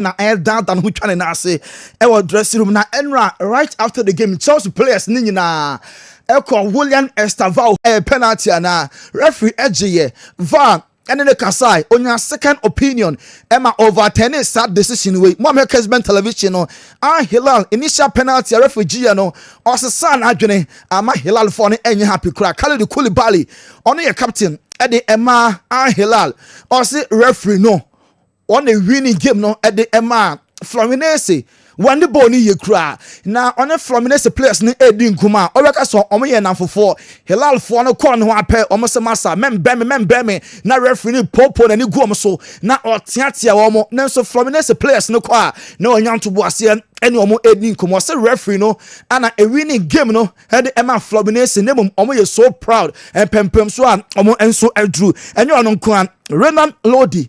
na down who trying na say our dressing room na Enra right after the game Chelsea players ni na Eko William Estaval penalty na referee edge VAR and the Kasai on your second opinion Emma overturning sad decision way Mohamed Kessben television no Hilal initial penalty refugee no or san adwene ama Hilal for any happy crack Khalid Koulibaly on your captain Eddie Emma Hilal or say referee no on a winning game no at the Emma Fluminense when the ball ni cry now on a Fluminense players ni Eddie Nkuma or like so omo ye namfo Hilal for no corner ho apɛ omo se massa membeme na referee ni popo na ni gu omo so na otiatia omo na so Fluminense players no kwa na onyan to boase any omo Eddie Nkuma say referee no ana a winning game no had Emma Fluminense name omo ye so proud and pempem so omo enso adru any ono nko Renan Lodi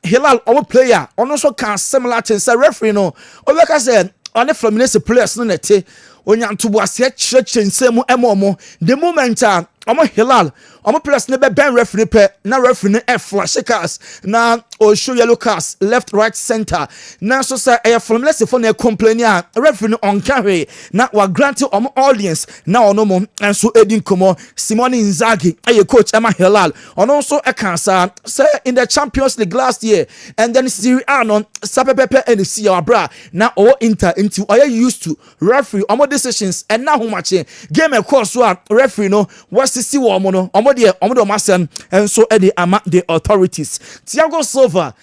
Hilal our player on also can similar to say referee no or like I said on the Fluminense players no nete onyan to boase church nsemu emomo the moment omo Hilal omo players ne be ben referee pe na referee ne flash cars na o show yellow cars left right center na so say Fluminense for na complain referee no on carry na wa grant omo audience na ono mo enso Eddie Nkuma Simone Inzaghi coach Emma Hilal on also cancer say in the Champions League last year and then Serie A no sapepepe and see our bra na o Inter into are used to referee omo decisions and now how much game e course so referee no was see woman no omo de masen and so the ama the authorities Thiago Silva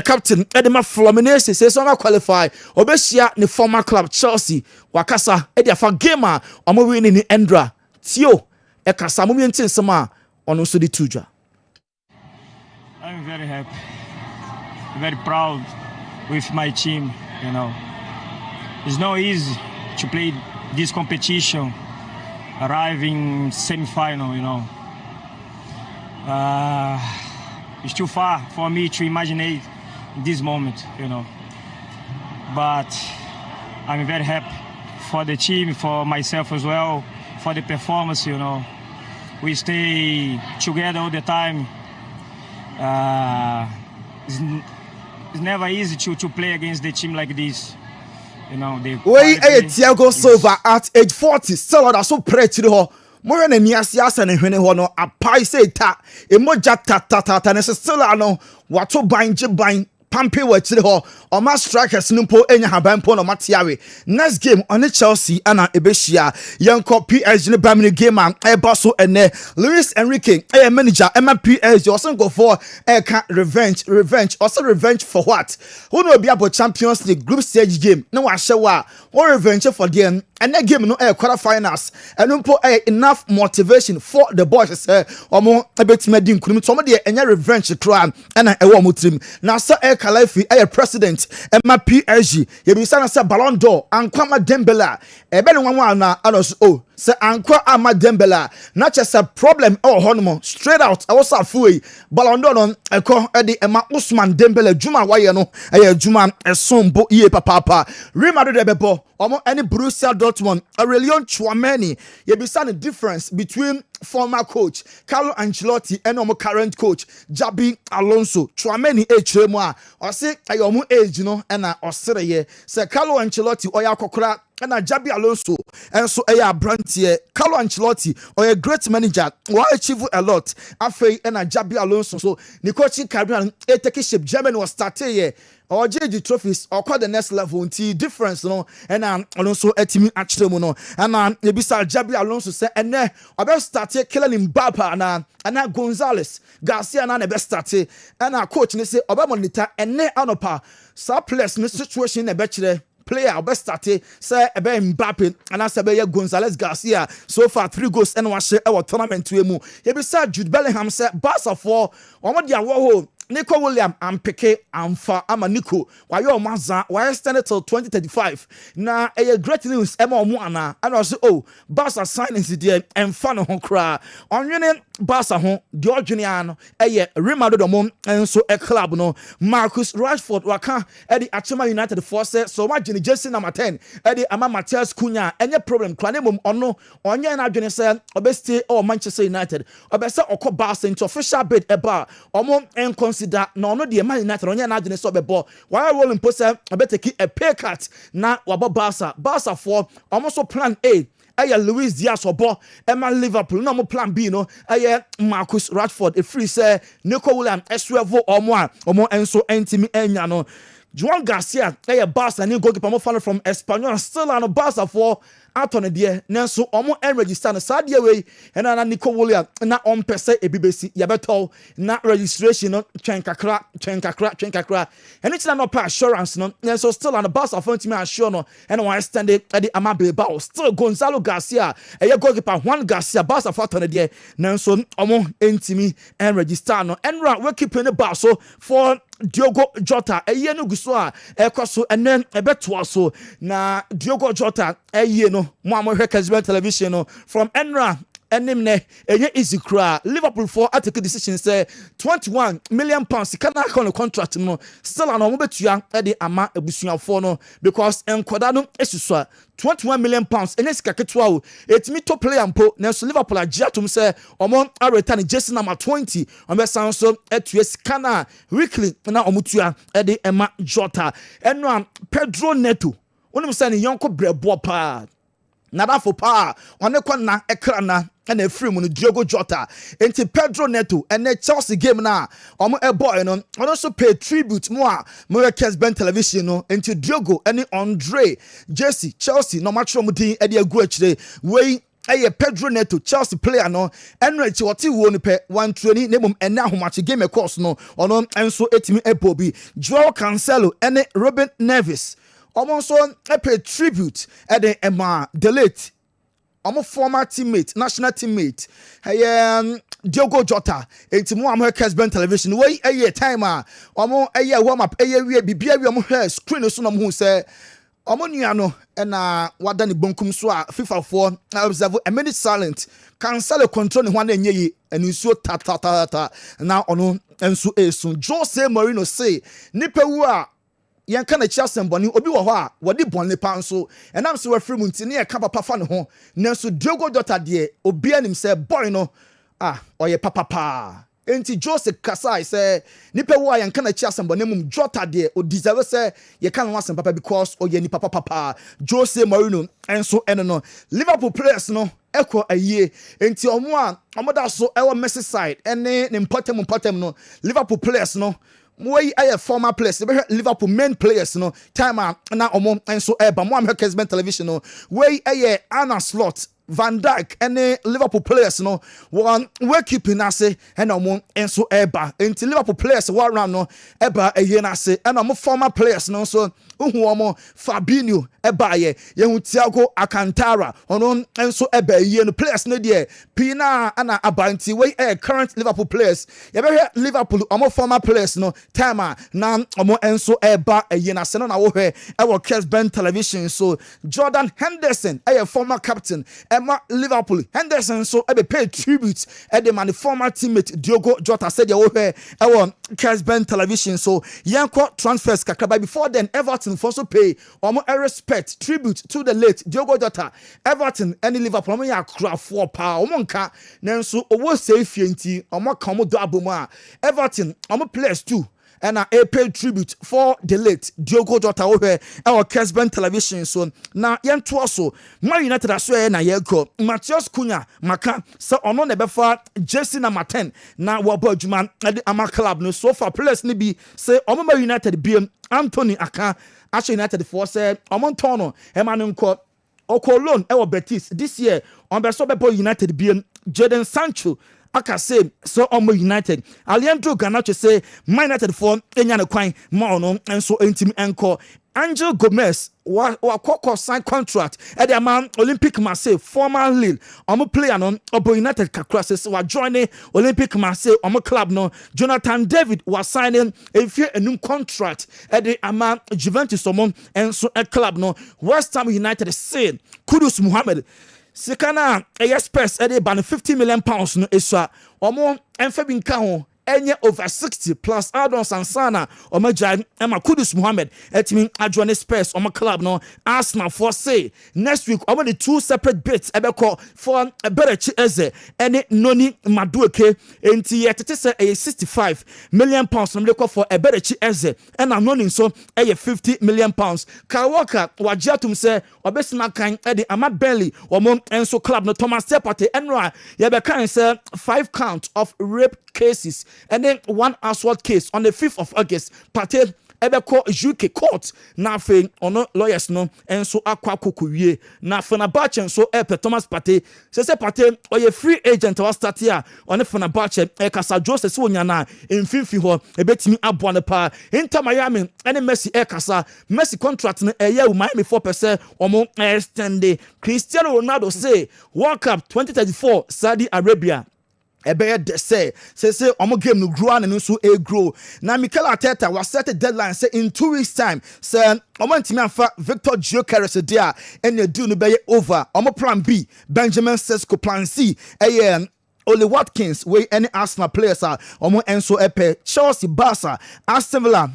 captain ma Fluminense say so qualify obeshia ne former club Chelsea wakasa afa game omo win ni Endra Tio kasa mo mientin sema ono so di tuja. I'm very happy, very proud with my team, you know. It's not easy to play this competition, arriving semi-final, you know. It's too far for me to imagine this moment, you know. But I'm very happy for the team, for myself as well, for the performance, you know. We stay together all the time. It's never easy to play against the team like this. You know, Thiago Silva at age 40 still that so pretty ho more na niasia na hwene ho no apai say ta emoja ta na still ano wato ban pampe wachire ho o ma strikers nimpo enya haban po no matiawe next game on Chelsea ana ebeshia yanko PSG ne bamini game an eboso ene Luis Enrique manager ema PSG also go for revenge also revenge for what who no be about Champions League group stage game no wa hye wa revenge for them and that game no quarter finals and no enough motivation for the boys say omo ebetime di nkunim to omo de enya revenge kra na ewo omo trim na so Khalifi president Emma PSG ye bi sana say Ballon d'Or Ankwama Dembele ebe ne nwanwa na anos oh say Ankwa Ama Dembele na just a problem honomo straight out I was afuwe Ballon d'Or no eko e Emma Ousmane Dembele juma waye no juma esombo iye papa Real Madrid ebebo omo any Borussia Dortmund Aurelien Tchouameni ye bi sana difference between former coach Carlo Ancelotti and omo current coach Jabi Alonso Tchouameni chiremu a o say ayomu age no na osere ye say Carlo Ancelotti oya kokora and Jabi Alonso and so brantie Carlo Ancelotti or a great manager who achieve a lot afei and Jabi Alonso so the coaching career take shape Germany was started here or JD trophies or quite the next level until difference no and Alonso etimi achiremu no and ebisa Jabi Alonso say and obe started killing Mbappe and Gonzalez Garcia na be started and coach ne say obe monitor and anopa sa players ne situation e be kire player best started say ebe Mbappe and as ebe Gonzalez Garcia so far 3 goals and one share our tournament to emu he be say Jude Bellingham say Barca for omo dia wo Nico William and Piqué Amfa ama Nico why your manza why extended till 2035 na great news ema omo ana and also oh Barca signing there and fan ho kra onwene Barca ho the ordinary Real Madrid mom and so a club no Marcus Rashford waka the Achema United force so much in jersey number 10 the ama Matthias Cunha any problem klane mom ono onye na adwene say obesti or Manchester United obesa okọ Barca into official bid eba omo that no the Man United on na adwene so bebo why rolling post take a pay cut na wabo Barca for almost plan A Luis Diaz obo Emma Liverpool no mo plan B no Marcus Rashford e free say Nico Williams eswevo omo enso entimi enya no Juan Garcia Barca ni goalkeeper mo follow from Espanyol still on Barca for atone de nanso omo register no sadie we na Nico Williams na on pese ebibesi yabeto na registration no twen kakra eni tina no pa assurance no nanso still on Barca for ntimi assure no and one stand at the Amabeba still Gonzalo Garcia goalkeeper Juan Garcia Barca for atone de nanso omo ntimi register no enra we keep in the bar so for Diogo Jota no guso a ekoso enen ebeto so na Diogo Jota no mo amhwe Kessben television no from Enra enimne easy cry Liverpool for take decision say 21 million pounds kana on contract no still an omobetua de ama ebusuafo no because enkoda no esusu 21 million pounds enya sika ketwa o etimi to player mpo na so Liverpool agiatum say omo return jersey number 20 omo san so etue sika na weekly na omutua de ema Jota enwa Pedro Neto onim say ne yonko brebo pa Nadafo pa one kwa na ekra na na free mu no Diogo Jota enti Pedro Neto ene Chelsea game na omo boy no ono so pay tribute mo Kessben television no enti Diogo ene Andre Jesse Chelsea no match mu din e de agu akire we Pedro Neto Chelsea player no enrechi woti wo ni pe one training nemum ene ahomache game course no ono enso etimi ebobi Joao Cancelo ene Robin Neves omo so pay tribute at the Emma Delete omo former teammate national teammate Diogo Jota enti mo am Kessben television wey time omo warm up we bibia we omo hair screen so no mo say omo nua no na wada ni bonkum so a FIFA for observe a minute silent cancel control ni hwan enye yi ensuo ta na ono enso esun Jose Mourinho say nipa wu a yen kana chia semboni obi wo ho a wodi bonne pan so enam se wafiri mu ntini e ka papa fa ne ho nanso Diogo Jota de obi anim se boy no oye papa enti Jose Kasai say nipa wo a yen kana chia semboni mum Jota de o deserve say ye kan wasem papa because oye ni papa Jose Mourinho enso eno no Liverpool players no eko aye enti omo da so e wo Merseyside ene ne important no Liverpool players no way former players Liverpool main players no time na omo enso eba mo am Kessben television no way Anna Slot Van Dijk and Liverpool players no one we keeping us and omo enso eba enti Liverpool players wa round no eba na se and omo former players no so omo Fabinho eba ye Thiago Alcantara ono enso eba no players no there pina ana abanti we current Liverpool players ye be Liverpool omo former players no time na omo enso eba na se no na wo hwe Kessben television so Jordan Henderson former captain Liverpool Henderson so pay tribute the man former teammate Diogo Jota said wo hwe Kessben television so yanko transfers kakaba before then Everton for so pay respect tribute to the late Diogo Jota Everton and Liverpool omo ya kra for pa omo nka nanso owo safety nti omo kan mo do abomu Everton omo players too and a pay tribute for the late Diogo Jota over our Kessben television so na yento so Man United aso na yego Matheus Cunha maka so ono na befa jersey number 10 na wo ba adwuma de ama club no so far players ni bi say omo Man United bi Anthony aka Ashe United for say omo ntono e ma nko Okolon e wo Betis this year on be so be United bi Jadon Sancho aka say so omo United Alejandro Garnacho say Man United for enya ne kwan ma ono enso entim enko Angel Gomez wa sign contract at the man Olympic Marseille former Lille omo player no obo United kakra say wa join Olympic Marseille omo club no Jonathan David was signing a new contract at the ama Juventus omo enso a club no West Ham United say Kudus Mohamed Sikana Spurs at the ban 50 million pounds no eswa omo enfa bi nka ho enye over 60 plus add-ons ansana omaja Emma Kudus Mohammed etimi adwane Spurs on my club no Arsenal for say next week omo the two separate bits ebeko for a better eze ene noni madueke enti yetete say a 65 million pounds no dey for a better eze and I'm noni so a 50 million pounds Kawaka wajiatum say obesina kan e de ama Burnley omo enso club no Thomas Tepate enra ye be kan say 5 count of rape cases and then 1 assault case on the 5th of August Pate ebeko UK court na fe ono lawyers no enso akwa kokowie na Fenerbahce so Thomas Pate se Pate oye free agent wa start here on Fenerbahce kasa Jose se onyana emfimfi ho ebetimi aboa ne pa Inter Miami ene Messi kasa Messi contract no eye Miami 4% omo extend Cristiano Ronaldo say World Cup 2034 Saudi Arabia ebeye de say omo game no grow and no so e grow na Mikel Arteta was set a deadline say in 2 weeks time say omo ntimi afa Victor Gyökeres dia ene do no be over omo plan B Benjamin Sesko plan C Oli Watkins we any Arsenal players are omo enso epe Chelsea Barca Aston Villa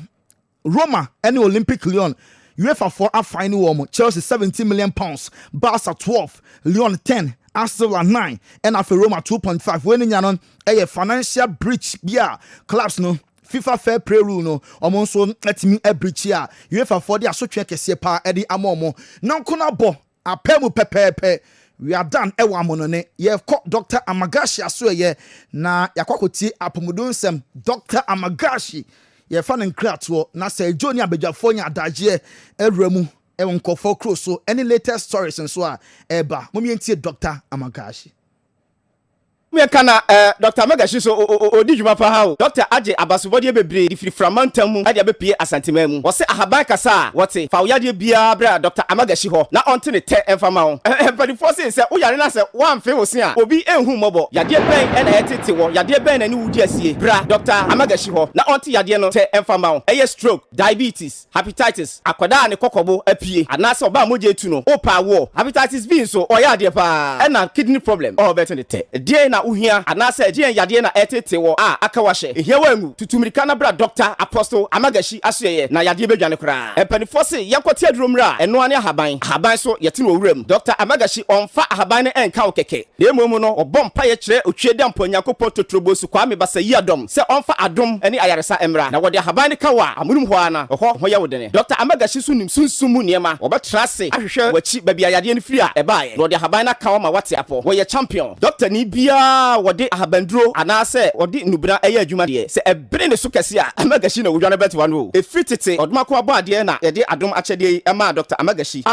Roma any Olympic Lyon UEFA for a final woman Chelsea 17 million pounds Barca 12 Lyon 10 Aston Villa 9 and after Roma 2.5 when nyanon a financial breach bia clubs no FIFA fair play rule no omo so etimi a breach here UEFA for the asotwe kese pa edi amomo na nkona bo apemu pepepe we are done ewa monone ye Dr. Amagashi aso ye na yakwakoti apomudonsem Dr. Amagashi ye fa ne nkrato na se Joni abejafo nya adaje ewremu ewonkofo cross so any latest stories and so eba momientie Dr. Amagashi me kana Dr. Magashi so odi djuma pa ha o Dr. Aje abasubodi bebre di framantam mu ade abepie asantema mu wo se ahaban kasa wote fa uyade bia bra Dr. Amagashi ho na onte ne te emfama ho empadi force se uyare na se wanfe wosi a obi enhu mobo yade ben na yetete wo yade ben na ni wudi asie bra Dr. Amagashi ho na onte yade no te emfama ho eye stroke diabetes hepatitis akoda ne kokobo apie anase oba moje etu no opa wo hepatitis B so oyade pa na kidney problem o beto ne te die na uhia anase agye yade na etete wo akawahye ehia wangu tutumirika na bra Dr. Apostle Amagashi asoye na yade bedwane kra epanifo se yakote aduromra eno ane ahaban so yete no owuram Dr. Amagashi onfa ahaban ne enka okeke na emom no obom pa ye kire otwede amponyankopɔ totrobosu kwa me basa yi adom se onfa adom ani ayaresa emra na wode ahaban ne kawa amunum ho ana ho ye wodene Dr. Amagashi sunim sunsumu niema obetrase ahwehwe wachi babia yade ne firi a ebaaye wode ahaban na kawa ma wate apo wo ye champion Dr. ni bia wode ahabandro anase wode nubra eye adwuma de se ebre ne so kese a Amagashi na wodwane betwa no efitete odumako abo ade na yede adom achede ema Dr. Amagashi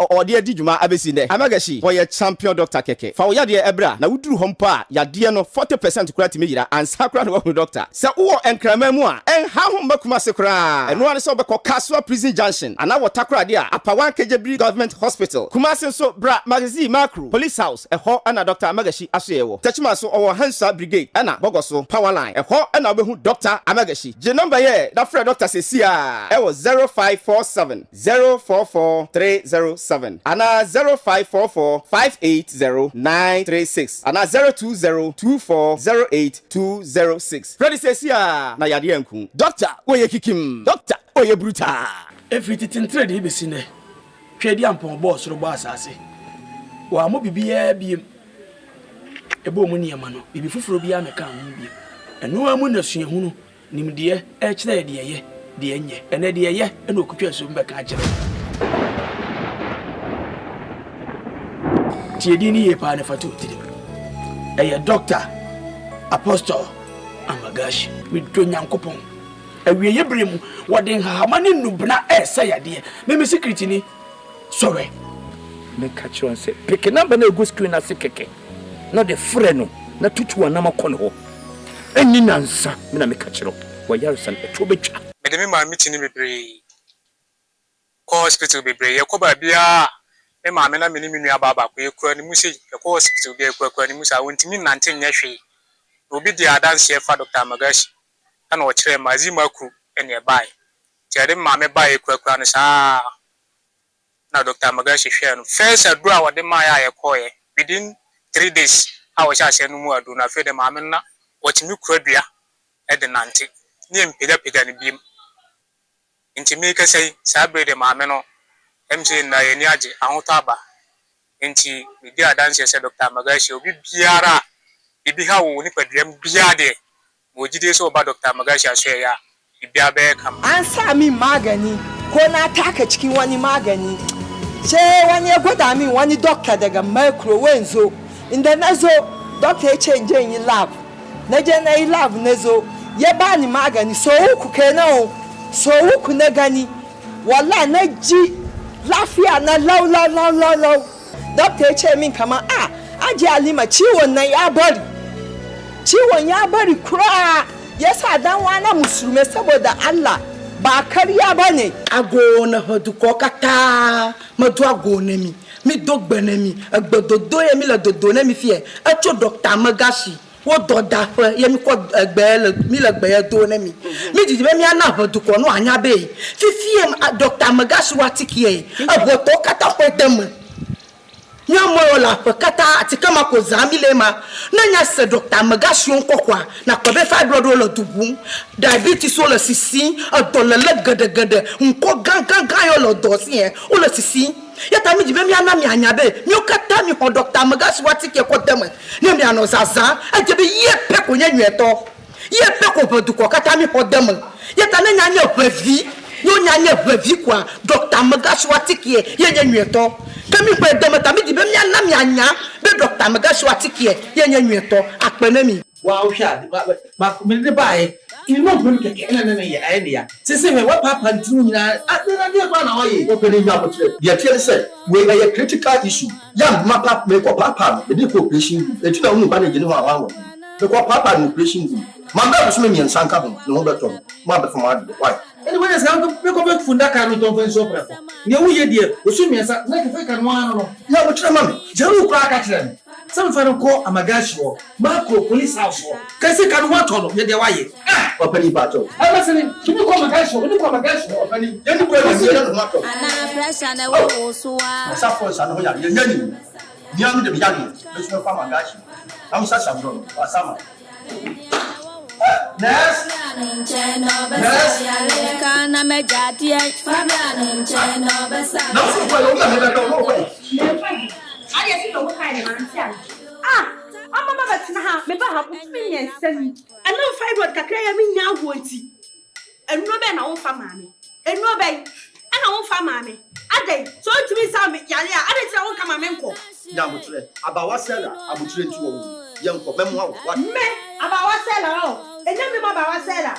ode adi dwuma abesi ne Amagashi wo ye champion doctor keke fa wo yade ebra na wuduru hompa yade no 40% kura timi yira ansa kura no wo doctor se wo enkrama mu a enha ho makuma se kura eno ane se obekọ Kaswa prison junction ana wo takura de a apawan Kejebri government hospital kuma se so bra magazine macro police house eho ana Dr. Amagashi asoyewo techma so owo Hansa brigade ana bogoso power line eho ana obehu Dr. Amagashi je number ye da frɛ Dr. Sesia ewo 0547 044 307 ana 0544 580936 ana 020 2408 206 Freddy Sesia na yade anku Dr. Oye kikim Dr. Oye bruta everything tintre de besi ne twedi ampon boss ro bo asase wa mo bibia biem ebo mu niema no bibi fufuro bia meka ho biem eno amu na suahunu nimde e kire de ye de enye ene de ye ena okutwa so mbeka kire tiedi ni ye pa ne fatu tiri eye Dr. Apostle Amagashi mi do nyankopon awie yebrem wode hahamane nubna ese yade me secret ni sorry me catch you and say pick number na go screen as keke na de frɛ no na tutu anama kɔ ho eni nansa me na me catch you wa yarsan eto betwa me de me ma meeting ni bebre ko hospital bebre ye ko ba bia me ma me na me ni nua baba ko ye kura ni musi ye ko hospital bia kura ni musa wontimi nante nya hwe obi di adanse ye fa Dr. Amagashi ana o kire mazima ku ene e bai tiade ma me bai kura no sa na Dr. Amagashi hwe no first adura wode ma ya ko ye within 3 days I was just saying no more do na fe de ma me na watimi kura dua the nante near Pida and beam. Into make a say, Sabre de Mameno, MC Nayaji, Autaba. Into the dear dancer said Dr. Magashi, will be Biara. It be how we put them Biade. Would you so about Dr. Magashi? Share Biabe come. Answer me, Magani. Kona taka chicken wani magani. Che wani goda mi wani doctor daga micro wenzo. In the nazo doctor change in lab. Neje na lab nezo. Yeba ni magani so uku kenao. So uku negani. Wala neji lafia na low. Doctor change min kama aje alima chiwon na ya bari. Chiwon ya bari kura. Yes, I don't want a Muslim saboda Allah. Ba kariya bane. Ago na hodu kokata. Madu ago nemi. Mi dog benemi. Agbododo ye mi la dodo nemi fie. Acho Dr. Magashi. Wo do da fe ye mi ko egbe mi la gbe do nemi. Mi di be mi ana hodu ko no anya be. Fifie Dr. Magashi watikie. Abo to kata ko dem. Nyamo la kata atikama ko zamile ma nanya se Dr. Magashi onkokwa na ko be fibroid lo dubu diabetes o lo sisi adolele gede nko gangan yo lo dosi o lo sisi yata mi jibe mi ana mi anya be mi okata mi ho Dr. Magashi watike ko dem ne mi ano zaza ajebe ye pe ko nya nweto ye pe ko bodu ko kata mi ho dem yata nanya nya hwavi yo nya hwavi kwa Dr. Magashi watike ye nya nweto kemi pe dem ta mi jibe mi ana mi anya be Dr. Magashi watike ye nya nweto apenemi wa o hwa ba me de bae you know when keke na ya ai ya sese me wa papa ntunu nyina na de ba na wa ye o pele nya botre ye tie se we a critical issue ya mapa me ko papa me di ko operation e ti na unu ba na gini ho awan me ko papa no operation mamba so me mi nsanka ho no be to ma be fama de why anyway is how me ko be funda ka no ton fen so prefo ne wo ye die o so mi nsa na ke fe ka no ano no ya botre ma me jeru kra ka kire me some fa no ko Amagashi wo macro police house wo kasi ka no wa to no ye de wa ye opani bato abasini kimi ko Amagashi wo ni ko Amagashi wo opani ye ni ko ye no to ana pressure na wo so wa sa for sa no ya ye nyani ni anu de bi ya ni be so fa Amagashi am sa bro asama Yes. Kana mejati Fabian Cheno besa. No so kwa yo na no kwa I see no kind of man. I'm about to have me back and send me. I know fibroid kakra me nya wonti. And no be na won fa mame. And no be and I won fa mame. Adai so to me say me yale a adai tira won kama menko. Ya mutre abawa sela abutre nti wo yenko memo wa Me abawa sela o. Enya me abawa sela.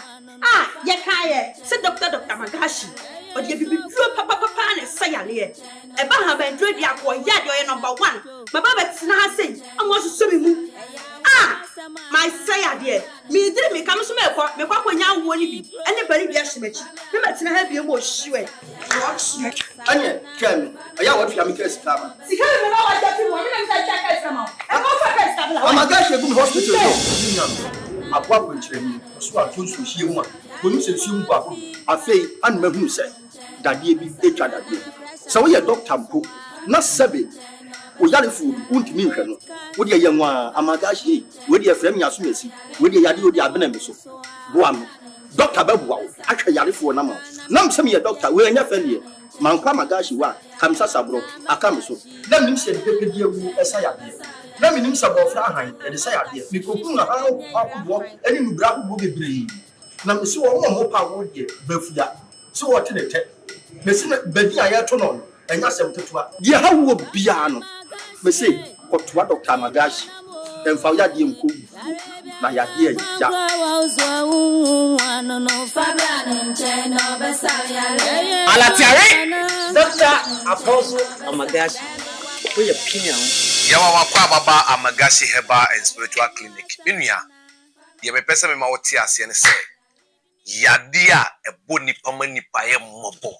Ye kaye se Dr. Magashi. O de bibi papa na say yale e. E ba ha ben dro dia ko ya de o number 1. Baba betina ha sei am wo so me mu. My say ade me dire me kam so me kwa nya wo ni bi ene bari bi ahyemechi me betina ha bi mo hyiwe. Anye kem aya what you am case kama Sika me na wa jati mo me na say check sama. E mo fa case kama. Amagashi egum hospital no akwa kwenchire mi so atonso hie mu a konu se hie mu akọ afei an mahunu se dade bi etwa dade so wo ye doctor mpo na sebe o yare fu untimi nhwe no wo de ye nwa Amagashi wo de frem nya so mesi wo de yade wo de abena me so bo am doctor babuwa wo ahwe yare fu na ma nam se me ye doctor wo anya fa ne mankwa Amagashi wa kamsa sabro aka me so na nim se pepe die wu esa yade na minim se bofra han e de se yade mi kokun na ha akudwo eni nubra akudwo bebre na me se wo mo pa wo de bafua so wo te ne te me se badi aya to no enya sem totoa ye ha wo bia no me se kotoa Dr. Amagashi emfa ya de nko na ya de ya alatiare Dr. Apostle Amagashi we opinion yawa wakwa baba Amagashi Herbal and Spiritual Clinic minua ye me pese me ma wote ase ne se yade a ebo nipa manipa ye mmobo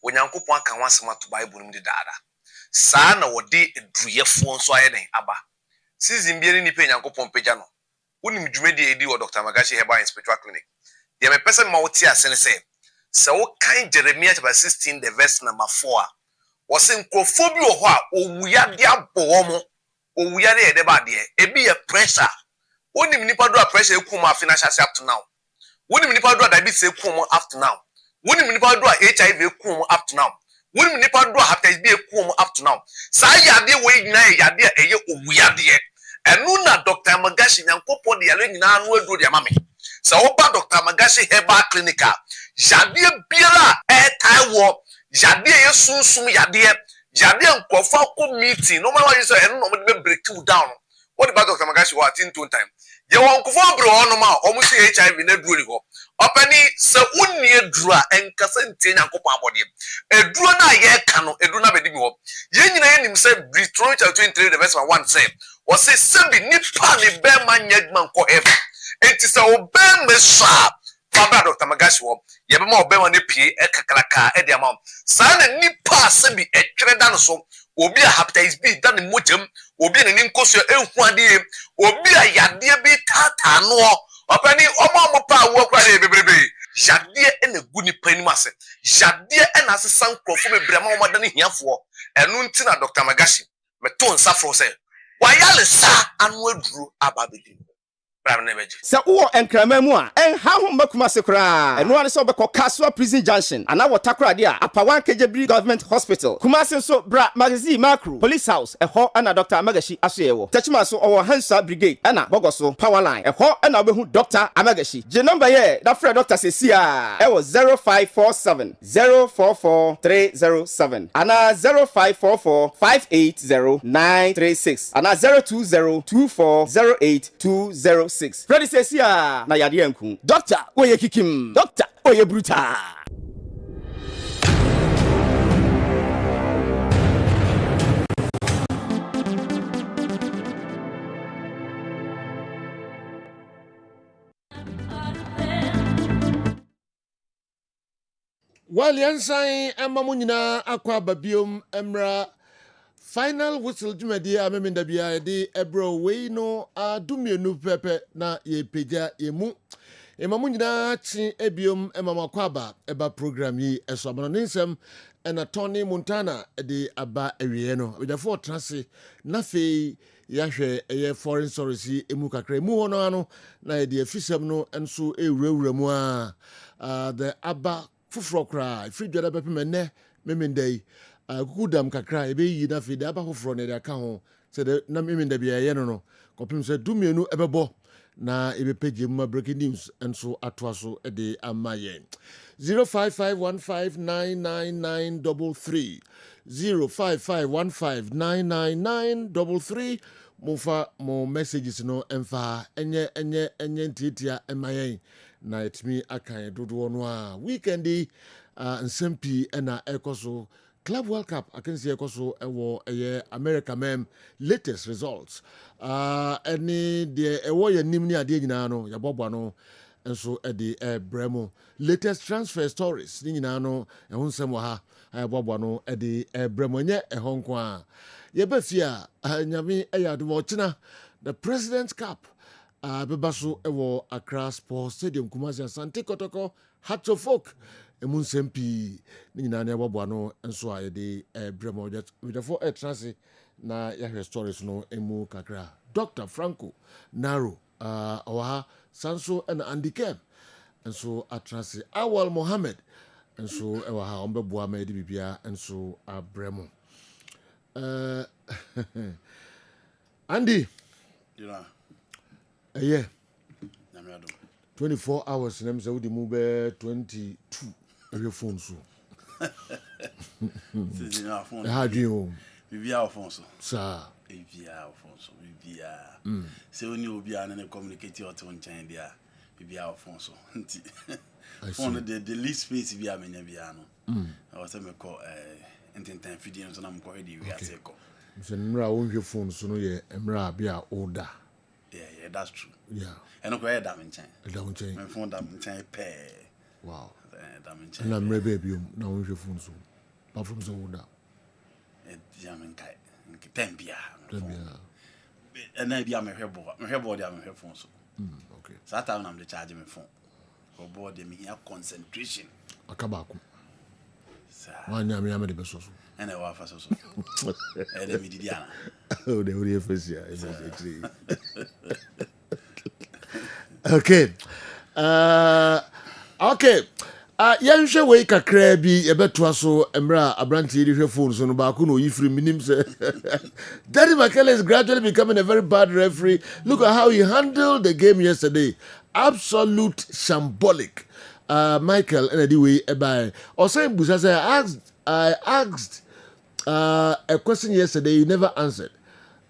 onyankopon aka wansema to Bible nim de daada saa na wode eduruyefo nso aye den aba season bi ni nipa nyankopon pagya no wonim dwumedi edi wo Dr. Amagashi Herbal and Spiritual Clinic ye me pese me ma wote ase ne se wo kan Jeremiah chapter 16 the verse number 4 was in crofobia ho a owuyade abowo owuyade e de ba de e bi ye pressure onim nipa do pressure ekum afina hyase up to now Wonim nipa do diabetes ekum up to now. Wonim nipa do HIV ekum up to now. Wonim nipa do hepatitis B ekum up to now. Saa yade we nyina yade eye owuyade. Enu na Dr. Magashi Nyankopon de yale nyina anu aduro de amame. Sa oba Dr. Magashi Herbal Clinic yade biara taiwo yade ye sunsum yade nkofa ko meeting no matter what you say enu no me break you down. What about Dr. Magashi what in two time? Ye won kofo bro ono ma omo si HIV na duro ni ho. Opani se wonni edura enkasa ntie Nyankopon abode. Eduro na ye ka no eduro na bedi bi ho. Ye nyina ye nim se Deuteronomy 23 the verse 1 say was say sebi nipa ni be man yegman ko heaven. Enti se obe mesha Fabra Dr. Magashi wo ye be ma obe ma ne pie kakraka e de ama. Sa na nipa sebi etwere da no so obi a hepatitis B da ne mojem obi na ninkoso enhu ade obi a yade bi tata no opani omo pa wo kwa de bebrebe yade e na gu nipa ni mase yade e na asesan krofo bebrema omo da ne hiafo enu nti na Dr. Magashi meto nsafro se wayale sa anu aduru ababedi Sa uwo enkrama mu a enha ho makuma se kra eno ane so beko Kaswa Prison Junction ana watakra dia Apawan Kejebri Government Hospital Kumasi so bra magazine macro Police House eho ana Dr. Amagashi asoyewo Techima so owo Hansa Brigade ana Bogoso Power Line eho ana obehu Dr. Amagashi je number ye da frɛ Dr. Sesia ewo 0547 044 307 ana 0544 580 936 ana 020 2408 206 Freddy says ya na yade enku. Doctor, oye kikim. Doctor, oye bruta. Waliansan emamu nyina akwa babiom emra final whistle jumadi amemenda bia de ebro we no adumienu pepe na ye peja emu emamu nyina chi ebiom emamakwa eba program yi eso abono nsem ena Tony Montana de aba ewie no bidafo trase na fe yahwe eye foreign stories emu kakra emu hono ano na de afisem no enso ewurawura mu the aba fufuro kra fridwada bepe menne memendai kukudam kakra ebe yi na fe de aba fufuro ne de aka ho se de na memenda bia ye no kopim se dumienu ebebo na ebe page mu breaking news enso atoaso de amaye 0551599933 0551599933 mofa mo messages no emfa enye ntitia emayen na etimi akan dodo no a weekendi nsempi na ekoso Club World Cup akensi ekoso ewo eye America mem latest results any de ewo ye nim ni ade nyina no yabobwa no enso ede bremo latest transfer stories ni nyina no ehun nsem wa ha yabobwa no ede bremo nye ehonko a yebafia nyame eyadwo china the President's Cup bebaso ewo Accra Sports Stadium Kumasi Asante Kotoko Hearts of Oak emun sempi ni nyina na yabobwa no enso ayede bremo with the trance na yahwe stories no emu kakra Dr. Franco Naro oha Sanso and Andy Kem enso atrase Awal Mohammed enso ewa ombeboa ma edi bibia enso abremo Andy yeah 24 hours nem say we dey move 22 every phone so how do you Vivia Alfonso sir Vivia Alfonso Vivia se oni obi an na communicate your ton chain dia Vivia Alfonso nti phone the least space via menya bia no I was me call ententan fidie so na mko hedi wi ase ko so nra wonhwe phone so no ye emra bia order yeah that's true yeah and ko e da men chain my phone da men chain pe wow da men chain na mre baby na wonhwe phone so apart from so order jamin kai tempia and then bia me hwebo dia me phone so okay so that time I'm the charge me phone for board me here concentration akabaku wanya me amede beso so and I wa fa so and me didi ana oh the ori efesia okay Okay. Yansha way kakra bi ebeto so emra abranti di phone so no ba ko no yifri minim say Daddy Makele is gradually becoming a very bad referee. Look at how he handled the game yesterday. Absolute shambolic. Michael anyway by also Busa say I asked a question yesterday you never answered.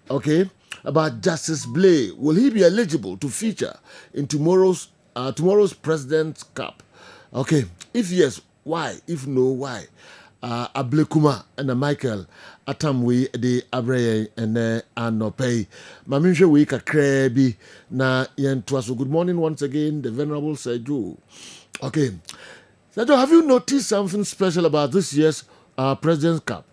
Okay? About Justice Blay. Will he be eligible to feature in tomorrow's President's Cup? Okay, if yes, why? If no, why? Ablekuma and Michael Atamwe de Abreye and Anopay. Maminshe we kakrebi na yentwaso. Good morning once again, the Venerable Seju. Okay, Seju, have you noticed something special about this year's President's Cup?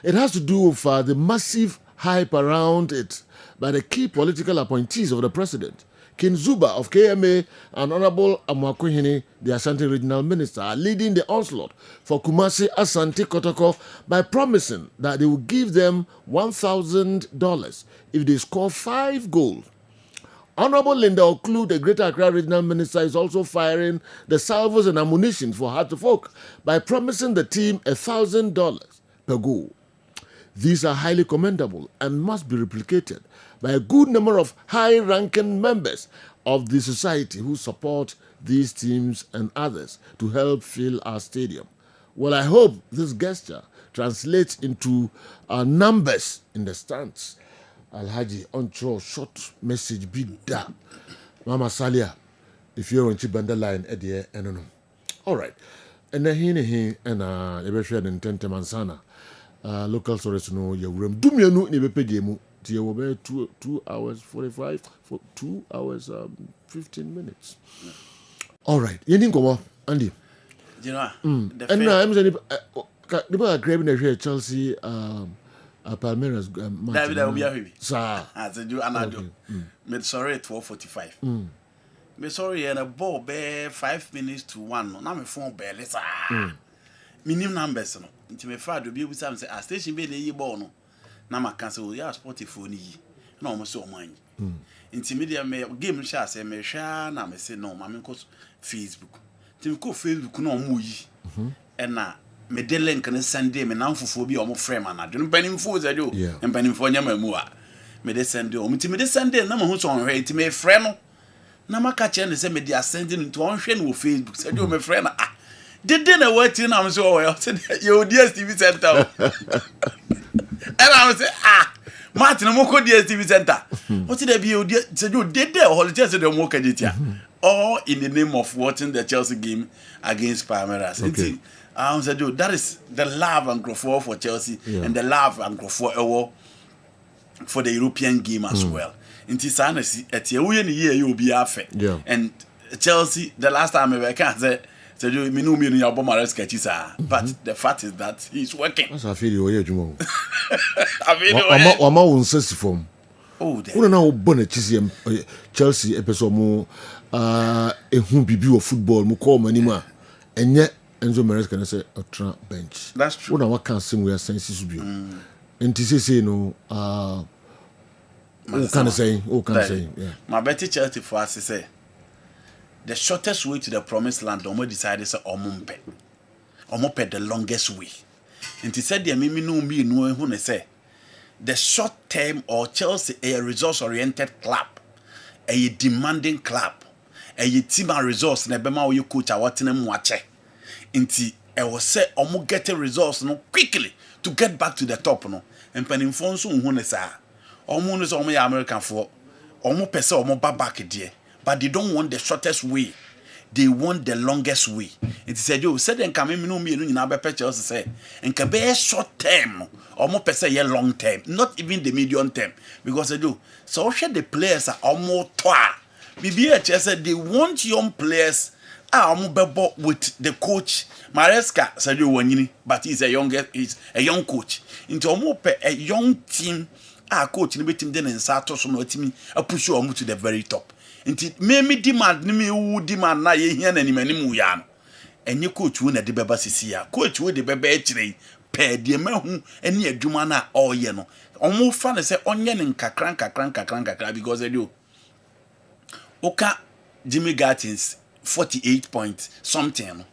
It has to do with the massive hype around it by the key political appointees of the president. King Zuba of KMA and Honorable Amwakuhini, the Ashanti Regional Minister, are leading the onslaught for Kumasi Asante Kotoko by promising that they will give them $1,000 if they score 5 goals. Honorable Linda Oklu, the Greater Accra Regional Minister, is also firing the salvos and ammunition for Hartlepool by promising the team $1,000 per goal. These are highly commendable and must be replicated by a good number of high-ranking members of the society who support these teams and others to help fill our stadium. Well, I hope this gesture translates into numbers in the stands. Alhaji, on short message, big da. Mama Salia, if you're on Chibanda line, Eddie, I don't know. All right. And then he and the share in Tentemansana. Local stories no your room. Do me no ni bepe demu. Ti you be 2 hours 45 for 2 hours 15 minutes. All right. Yeni komo Andy. You know. And now I'm saying the boy grabbing the Chelsea Palmeiras David will be happy. Sir. As you anado. Me sorry at 12:45. Me sorry and a ball be 5 minutes to 1. Na me phone be lesa. Minimum numbers no. Nti me fa do bi obi sam say a station be na yi ball no na maka say o ya sport phone yi na o mo so man nti media me game sha say me hwa na me say no ma me ko Facebook nti me ko Facebook na o mo yi e na me de link na Sunday me na mfofo bi o mo frame na do mpanim fo za do mpanim fo nya mamu a me de Sunday o nti me de Sunday na ma ho so hwe nti me frame no na maka che na say me de ascend nti o hwe no Facebook say do me frame na did dinner waiting? I'm so well. You DSTV Center. And I say, Martin, I'm going to DSTV Center. What did they be? You did there? Holiday to the Moka Jitia. All in the name of watching the Chelsea game against Palmeiras. Okay. I said, that is the love and growth for Chelsea and the love and growth for the European game as well. In Tisana, at your year, you will be affect. And Chelsea, the last time I can't say. So you know me your bomber sketches but the fact is that he's working. That's I feel you Jumo. I feel Wama won sense form. Oh, there. Una na born Chelsea episode mo ehun bibi of football mo call mani ma enye Enzo Maresca can say a bench. That's true. Una what can sing we are senses bio. Enti say no who can say yeah. My better Chelsea for us say the shortest way to the promised land, Omo decided to Omo the longest way. And he said, no say the short term or Chelsea a resource oriented club, a demanding club, a team and resource, and a you coach a watching watch. Inti I was say Omo get a resource no quickly to get back to the top no. And penning phone soon who is Omo is only American for Omo pesa Omo back there. But they don't want the shortest way. They want the longest way. It said, you said, and come in, no me, in our pictures, say, and can be short term or more per se, long term, not even the medium term. Because they do. So, the players are almost twa. BBH said they want young players are more with the coach. Maresca said, you one, but he's a young coach. Into a young team, our coach, in the team, then and Sato, so no team, I push you to the very top. Nti me demand ni me wu demand na ye hia na ni manimu ya no enye coach wo na de beba sisi ya coach wo de beba e kire pe de mahu ene adwuma na oye no omo fa ne se onye ne nkakran because they do oka Jimmy Gatins 48 point something.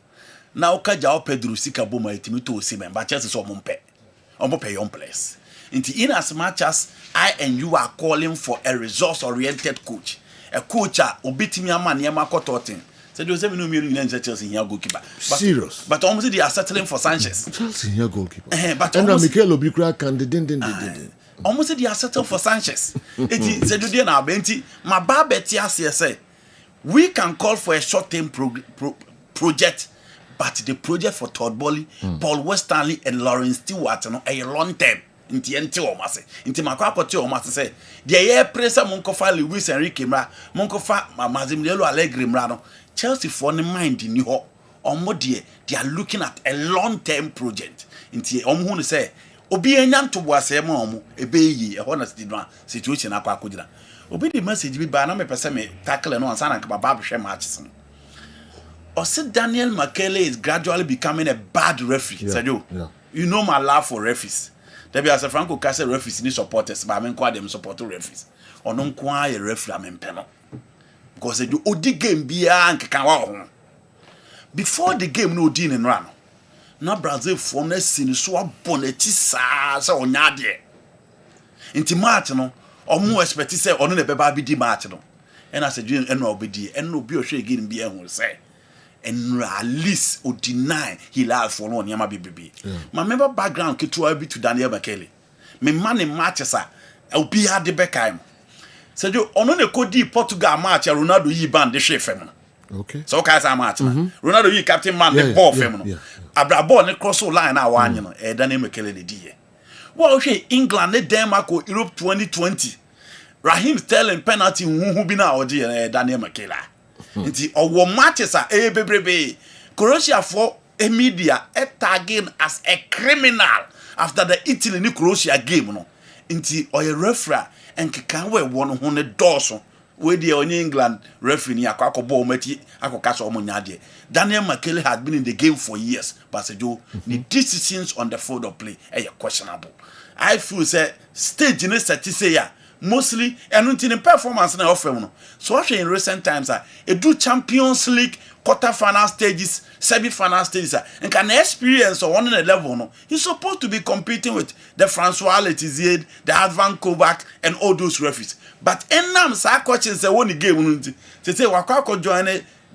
Now Kaja Pedro Sika Boma Timito Simen, but just so pay young players. In as much as I and you are calling for a resource-oriented coach, a coach obitimi man Yamako Totin. So there's a new million Chelsea here goalkeeper. Serious. But almost they are settling for Sanchez. Chelsea here goalkeeper. But almost Mikel Obikra can almost they are settled for Sanchez. It is said you now Benti, my Barbeti say we can call for a short-term project, but the project for Todd Bowley, Paul Westerly, and Lawrence Stewart a long-term. Inti enti o mase inti makwa akoti o mase say de ye pressure monkofa Luis Enrique mra monkofa Mazimiliano Allegri mra no Chelsea for ne mind ni ho omo de they are looking at a long term project inti omo hu say obi enya ntobo ase ma omo ebeyi e ho na situation akwa akogina obi the message bi ba na me pese me tackle no ansa na ka baba hwe matches no o say Daniel Makele is gradually becoming a bad referee. Sadio, you know my love for referees. There be as a Franco Case referees ni supporters, but I mean quite them support referees. Or non kwa a referee amen peno. Because they do odi game be anke kan wa. Before the game no din and run. Na Brazil from the scene so aboneti sa se onya de. Inti match no, omo expect say ono na beba bi di match no. And as a dream and no be di and no be o hwe again be ehun say. And at least or deny he lied for no nyama BBB. My member background ketua bi to Daniel Makele. Me man in Manchester, obi had the Beckham. Said you ono ne kodi Portugal match Ronaldo yi band the chef fem. Okay. So ka sa match. Ronaldo yi captain man the ball fem no. Abra ball ne cross line na wa anyi no. Daniel Makele le di. Well, England ne Denmark or Europe 2020. Raheem Sterling penalty who bi na odi Daniel Makele. Nti owo matches bebrebe Croatia for a media tagging as a criminal after the Italy ni Croatia game no nti oye referee and kan we won ho ne doso we dey on England referee ni akwa mati akokasa omunyade. Daniel Makele had been in the game for years but Sejo the decisions on the field of play questionable. I feel say stage in say ya mostly and in performance na offer no so actually in recent times it do Champions League quarter final stages semi final stages and can experience on a level no he's supposed to be competing with the Francois Letizia, the Advan Kovac and all those referees but enam sa coaches say won the game no say wakwa join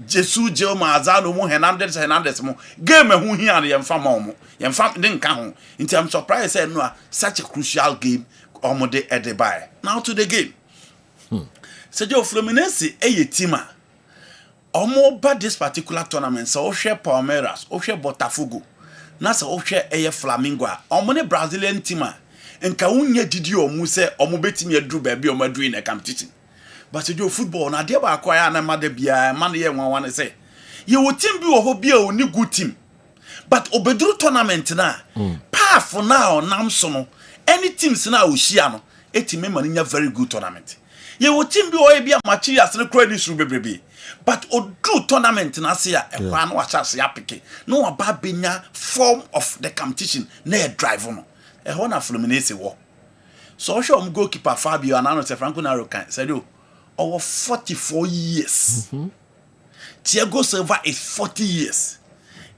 Jesus Jelma Azano mo Hernandez mo game hu hia na yemfa mo yemfa den ka ho nti I'm surprised say no such a crucial game omode edebai now to the game Sergio Fluminense team omo ba this particular tournament so ohwe Palmeiras ohwe Botafogo na so ohwe Flamengo omo ne Brazilian team nka unye didi omu se omo betimi adru ba bi omo adru in a competition but Sergio football na de ba akwa ya na made bia man ye nwan say ye wo team bi wo ho bia oni good team but obedru tournament na path now nam so no any teams na ohia no etime maninya very good tournament ye wo team bi o bia materials ne credit through bebrebe but odu tournament na se ya ekwa na wa chance ya peke no aba benya form of the competition na e drive no e ho na Fluminense wo so show am goalkeeper Fabio Anano se Franco Naro kan said you over 44 years Thiago Silva is 40 years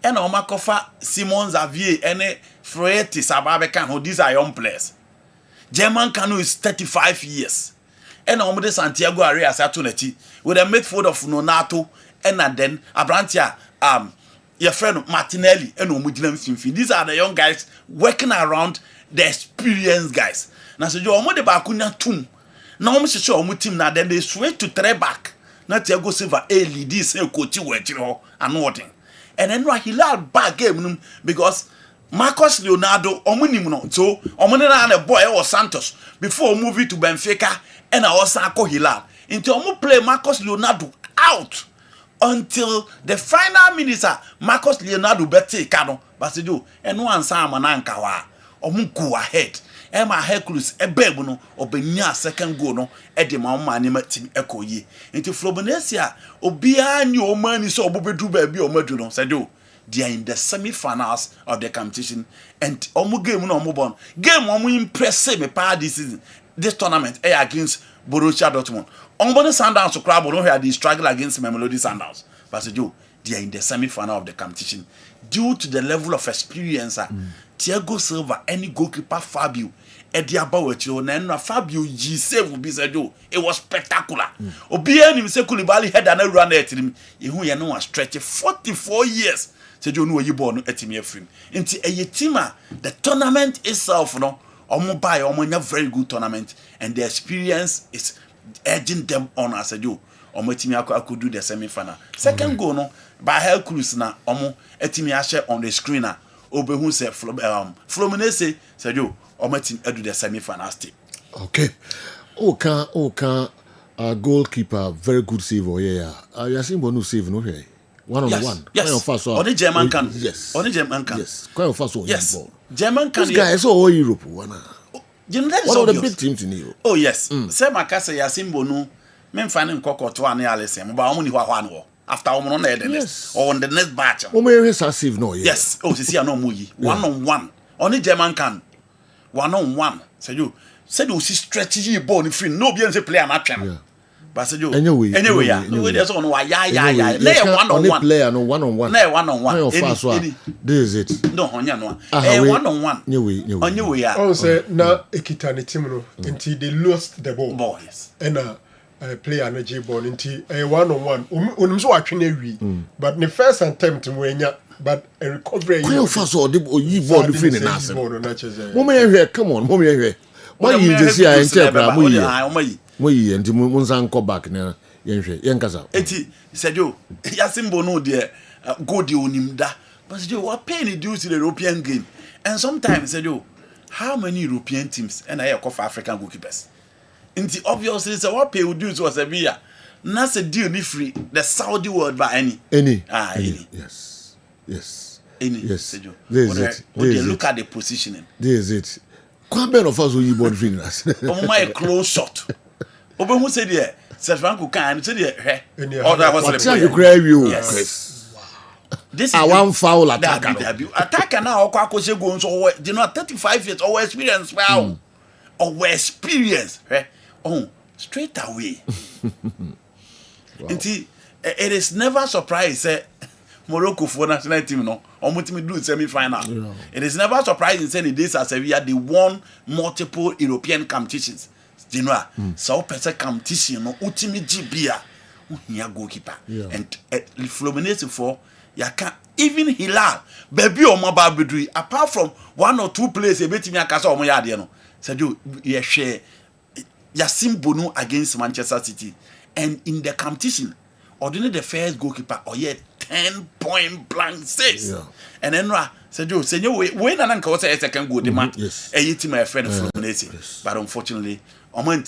and Omakofa Simon Xavier and Freitas Sababekan who these are young players. German Kanu is 35 years. And Omode Santiago Arias Atuneti with a midfield of Nonato and then Abrantia your friend Martinelli and Omudinem Simfi. These are the young guys working around the experienced guys. Now so you Omode Bakunya Tum. Now I'm sure Omu team now then they switch to three back. Now Thiago Silva lead this coach and nothing. And then Hilal back game because Marcos Leonardo omunim no so omune na boy was Santos before moving to Benfica and also Hilal until omu play Marcos Leonardo out until the final minutes Marcos Leonardo bete kano but do and one sam mananka wa omu go ahead Emma Hercules ebebu no obenya second goal no e de ma ma team ekoyi into Fluminense obia ni o mani so obobedu ba bi o madu no said do they are in the semi-finals of the competition and omu game no omu bon game omu impressive me pa this season this tournament against Borussia Dortmund omu Sundowns so crab no here they struggle against Mamelodi Sundowns but Joe, they are in the semi-final of the competition due to the level of experience. Thiago Silva, any goalkeeper, Fabio, Eddie Abawacho, and Fabio G save will be said, Joe. It was spectacular. Obian himself Koulibaly had an run at him. You know, stretch 44 years. Said you know you born at him frame. Into a teamer, the tournament itself, no, omo very good tournament, and the experience is edging them on as a do. I could do the semi-final. Second goal, no, by Hell Cruz na etimi share on the screen Obehu say Fluminense said you do the semi-final stage. Okay. Okay. Goalkeeper, very good save. Oh yeah. You seen Bonu save no here. One on one. Yes. Only German can. Yes. Only German can. Yes. Quite fast. Yes. German can. This guy is all Europe. One of the big teams in Europe. Oh yes. Say Makasa Yasin Bonu. Men finding Coco to an Alison, but only one after on the next or on the next batch. Save no. Yes. Oh, see, no movie. 1-on-1. Only German can. 1-on-1. Say you said you see strategy born free. No be able play an action. But say you anyway. There's on why yeah. Lay 1-on-1 player no 1-on-1. Lay 1-on-1. This is it. No, no. 1-on-1. On your way. Oh, say na ekitani team no until they lost the ball. Yes. And player no J ball into a 1-on-1. Unimso atwene wi. But the first attempt wenya but a recovery. Quite fast or you ball free in us. Moment here, come on, moment here. Why you just see I enter we and Munsan go back now. Yankasa. Eti said you Yasimbo no dear go the unimda. But you what paying due to the European game. And sometimes said you how many European teams and I have African goalkeepers? Inti obviously so what pay would do was a beer. That's a deal ni free the Saudi world by any. Any. Yes. Any. Yes. This is it. Look at the positioning. This is it. Quite many of us will you born free us. My close shot. Oben who said yeah, Sir Franco can say yeah. Oh, that was the you grab you. Yes. This is one foul attacker. Attacker now Kwakose go so you know 35 years or experience well. Or experience. Oh, straight away. It is never surprised Morocco for national team no almost do semi-final. It is never surprising saying this as Sevilla they won multiple European competitions. You know, so person competition no ultimate GBA here goalkeeper and Fluminense for ya can even Hilal baby o mobile bedri apart from one or two players e betimi akasa o mo ya de no said you share Yasin Bono against Manchester City and in the competition ordinary the first goalkeeper or 10 point blank saves and then said you say when an anka was a second goal demand a team my friend Fluminense but unfortunately Oman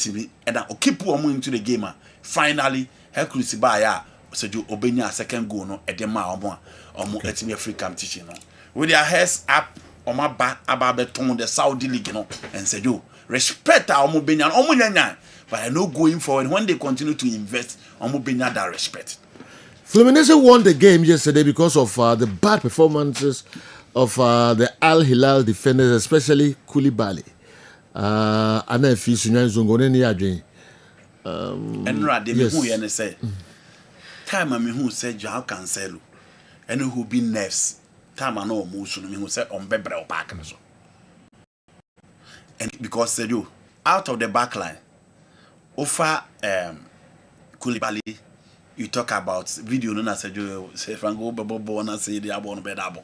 and I keep into the game finally Hercules Baya said you Obenya second goal no at the ma at me free competition with their heads up on my back about the Saudi League and said you respect our Obenya but I know going forward when they continue to invest Obenya that respect. Fluminense won the game yesterday because of the bad performances of the Al Hilal defenders, especially Koulibaly. And then Fisunyan Zongone ni adwen. And Rade me who you say. Time I me who said Joao Cancelo. And who be nerves. Time I know Musu me who said on Bebre or back and so. And because said you out of the back line, offer Koulibaly, you talk about video no said you say Franco Bobo na say they are born bedabo.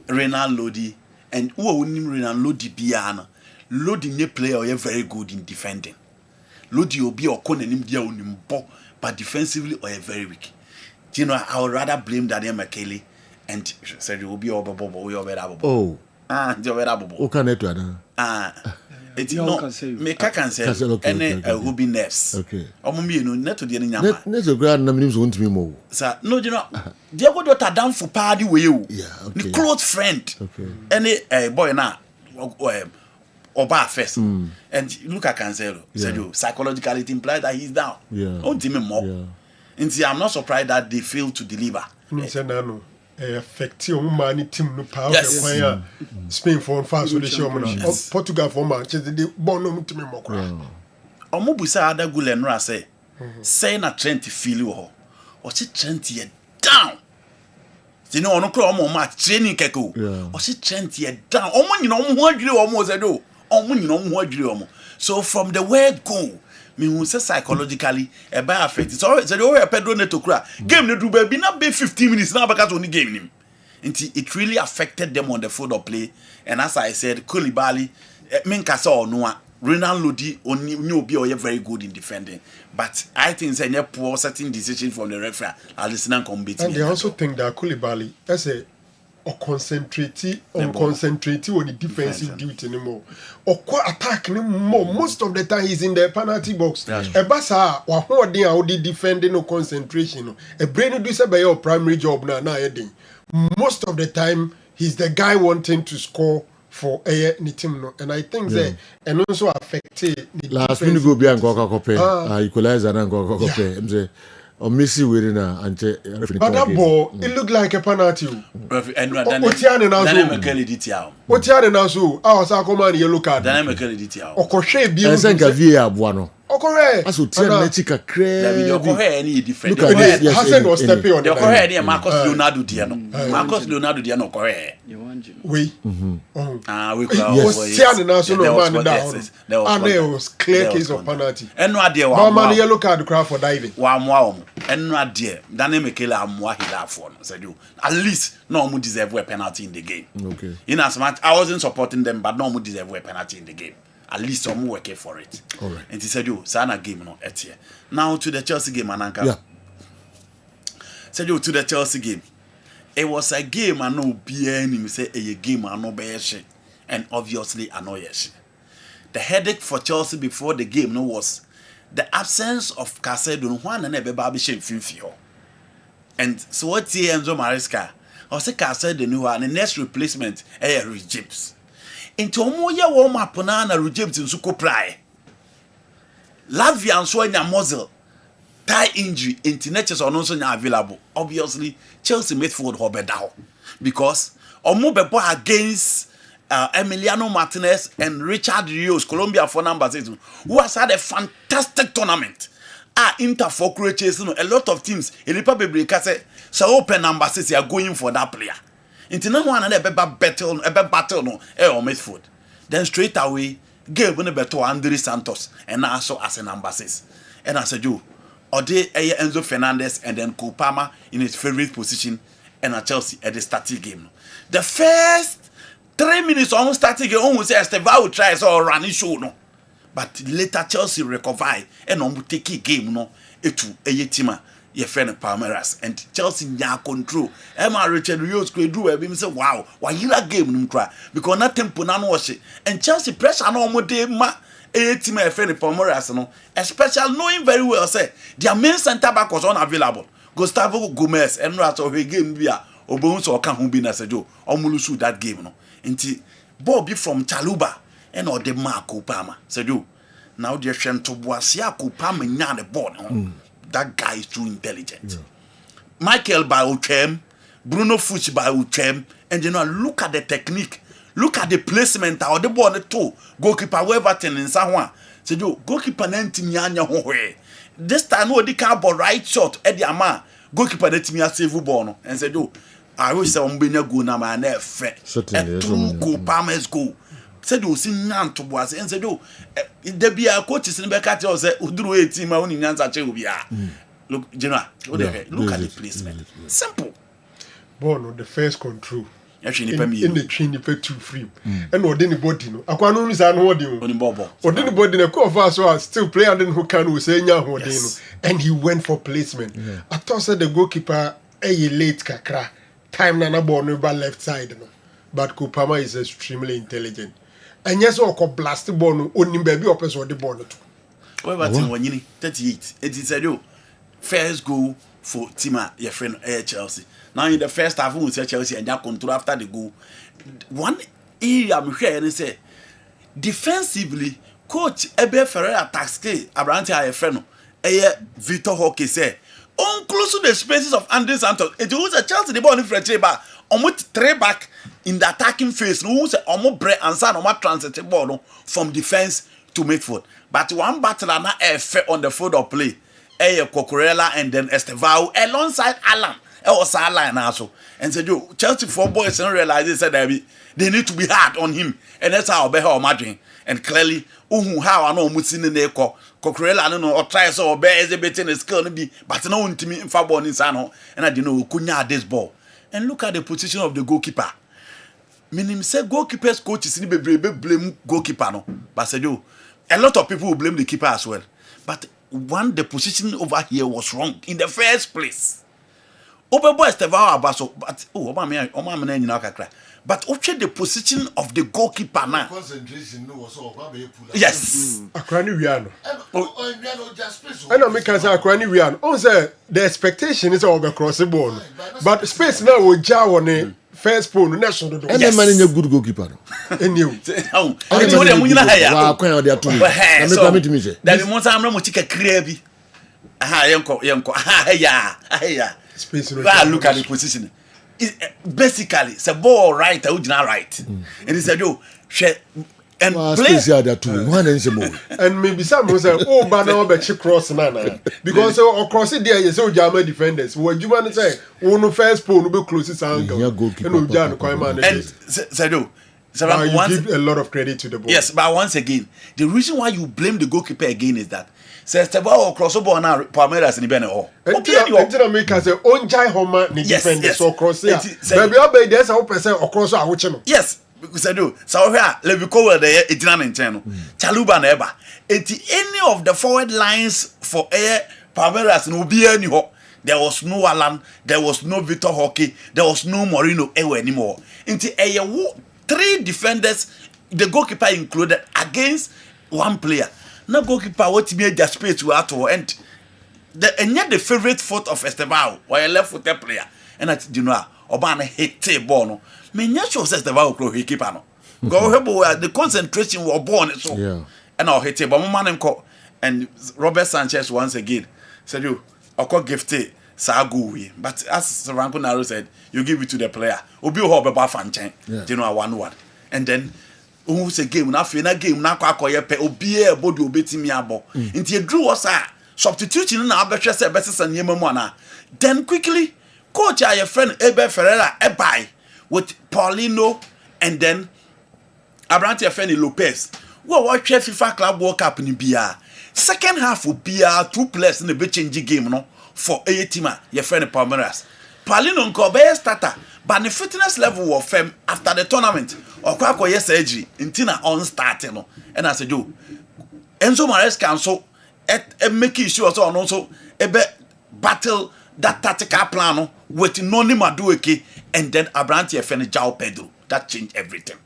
Renan Lodi and who Renan Lodi Biana. Lodi nye player or very good in defending. Lodi obi or kone nim dia unimbo, but defensively or very weak. You know, I would rather blame Daniel McKelly and said you be over bobo or over. Oh, Joverabo. Okay, net it's not me Cancelo and who be nerves. Okay. Omumi no net to the nyama. Net to grad names won't be more. Sir, no, you know, they go to down for party with you. Yeah, okay. The close friend. Okay. Any boy now. Oba first and look at Cancelo said you psychologically it implies that he's down. Don't tell me more. And see, I'm not surprised that they fail to deliver. No, effective man team no power Spain for fast so they show Portugal for Manchester they born no to me more. Omobusa ada goal and say na Trent feel or she Trent here down. You know, on match training keko. Or she Trent ye down. Omo, you know, almost a do. Omo, you know, so from the word go, me who say psychologically, a bad effect. It's always a Pedro Neto cry. Game no do baby, not be 15 minutes now because only game him. It really affected them on the field of play. And as I said, Koulibaly, Minkasa or Noah, Renan Lodi only knew be very good in defending. But I think it's a poor certain decision from the referee. I listen and compete. And they also think that Koulibaly, that's a concentrate on the defensive duty anymore. Or quite attack anymore. Most of the time he's in the penalty box. A basa or what they are defending no concentration. A brain do say by your primary job now heading. Most of the time he's the guy wanting to score for a team, and I think that and also affected last minute go be and go kope equalizer and go kope or Messi winning but that ball it looked like a penalty. Otiane now so I was a yellow card o ko hwe bi buano correct. Aso tie na chika crazy. Look at this. Hassan was stepping on the correct. Marcus Leonardo Diano. Marcus Leonardo Diano correct. We. We was Tiana now so no man down. And there was clear case of penalty. And no idea one man yellow card crowd for diving. And no idea. Daniel Mekela amwa hila for said you. At least no one deserve a penalty in the game. Okay. In as much I wasn't supporting them, but no one deserve a penalty in the game. At least some working for it. All right. And he said, "You, Sana game no etie." Now to the Chelsea game, Ananka. Yeah. Said you to the Chelsea game. It was a game I know BN. Me say a game I know beyeshi, and obviously I know yeshi. The headache for Chelsea before the game no was the absence of Kessben. One and every baby shape fifio. And so what Enzo Maresca? I say Kessben new and the next replacement Rich James. Into omoya warm up na James in suko pry. Latvia and so nya muzzle. Thigh injury into natures are also available. Obviously, Chelsea midfield hobedaho. Because omo bebo against Emiliano Martinez and Richard Rios, Colombia for number 6, who has had a fantastic tournament. Inter for creators, a lot of teams in the Republic so open number 6 are going for that player. Into no one and a battle no or midfield. Then straight away, gave one better Andre Santos and also as a number 6. And I said, you, or they Enzo Fernandez and then Kupama in his favorite position and at Chelsea at the starting game. The first 3 minutes on starting game, almost says the vow tries or running show no. But later Chelsea recover and on take game no to a team. Your friend Palmeiras and Chelsea nya control. Emma Richard Rios could do a say wow, why you that game num cry because na tempo na no wash and Chelsea pressure no more day ma a team a friend Palmeiras no especially knowing very well say their main center back was unavailable. Gustavo Gomez and rat of a game bia obon so kan hu bi na sejo omulusu that game no. Nti Bobby from Chaluba and or the Marco Palma sejo now they shen to boasia Kupama nya the ball no. That guy is too intelligent. Yeah. Michael by Uchem, Bruno Fuchs by Uchem, and you know, look at the technique, look at the placement or the ball too. Goalkeeper Weverton in San Juan. So you goalkeeper Nentimianya Hohe. This time no the ball right shot at the ama. Goalkeeper Nentimia save ball and said, "You, I wish someone go na man effect." Certainly, go Palmer's go. Said you see none to was and said, "Oh, there be a coach in the catch or say, Udru 18 my own in answer to be." Look, General, look at the placement. Simple. Born the first control. In the train, you pay too free. And what anybody know? I can't only say no one Bobo. Or anybody in a core of us who are still playing who can say, yes. And he went for placement. Yeah. I thought said the goalkeeper, a late kakra, time nana born over left side. But Kupama is extremely intelligent. And yes, or blast the ball only baby opens or the ball too. What about 38? It is a first goal for Tima, your friend Chelsea. Now in the first half, we say Chelsea and that control after the goal. One area I'm here and say defensively, coach Ebe Ferreira Taxke Abrante a friend Victor Hockey say on close to the spaces of Andre Santos. It was a Chelsea the ball in front of almost 3 back in the attacking phase. No say almost break and son almost transit ball from defense to midfield. But one battle na on the field of play. Cocorella and then Estevao alongside Alan. was our line also. And said, "Yo, Chelsea for boys and realize they said they need to be hard on him." And that's how Beha imagine. And clearly, how I know Musin in the Cocorella, I don't know, or try so bear is a bit in the skill, but no one to me in Fabon in Sano, and I didn't know Kunya this ball. And look at the position of the goalkeeper. Meaning, say goalkeeper's coach is in the blame goalkeeper, no. But said, "Yo, a lot of people will blame the keeper as well." But the position over here was wrong in the first place. Obebo Estevao Abaso, but but the position of the goalkeeper now. Concentration was all. Yes. Akrani Wiano. I know me can say Akrani Wiano. On say the expectation is over cross the ball, but space now will jar on the first pole national. And the man in a good goalkeeper. And you. Oh, I told them we are quite there too. That most I'm not much a crabby. Aha, yanko. Aha, yeah. Space. Look at the position. Basically, it's a ball right, right. And he said, "Yo, and play." And maybe some say, "Oh, but now bet cross nana." Because cross it there, you say German defenders. What you want to say? No first pole, no be close his angle. And said, "Yo." So you give a lot of credit to the ball. Yes, but once again, the reason why you blame the goalkeeper again is that says the ball cross the ball now Palmeiras in the bench all. Until make us say onjai homa ni defender so cross here. Baby obey there's a person cross a which no. Yes, because I do. So here Levico were there 89 Chaluba never. Any of the forward lines for air Palmeiras no be any ho. There was no Alan, there was no Victor Hockey, there was no Moreno anymore. Into a 3 defenders, the goalkeeper included, against 1 player. Now goalkeeper what made the space to out to end. And yet the favorite foot of Estevao, or a left-footed player, and at Obana hit the ball. No, me not sure Estevao go he keeper no. Go the concentration was born so. Yeah. And I'll hit it, but man and Robert Sanchez once again said you Oko gifted Sagu, but as Ranko Naro said, you give it to the player. Obi ho be ba fan chen. You know 1-1. And then who's a game na fe na game na kwakoye pe obi e body obetimi abo. Nti e drew us a substitution na abehwe se besesa niema mu ana. Then quickly coach your friend Ebe Ferreira ebai with Paulino and then Abrante friend Lopez. Wo watch FIFA Club World Cup ni bia. Second half will be 2 players in the be change game no. For a team, your friend Palmeiras. Paulino Nkobe starter, but the fitness level of fame after the tournament, or Kwako yes surgery, Intina on starting. And I said, "You Enzo Maresca so making sure so also a battle that tactical plan with Noni Madueke and then Abrante friend João Pedro. That changed everything.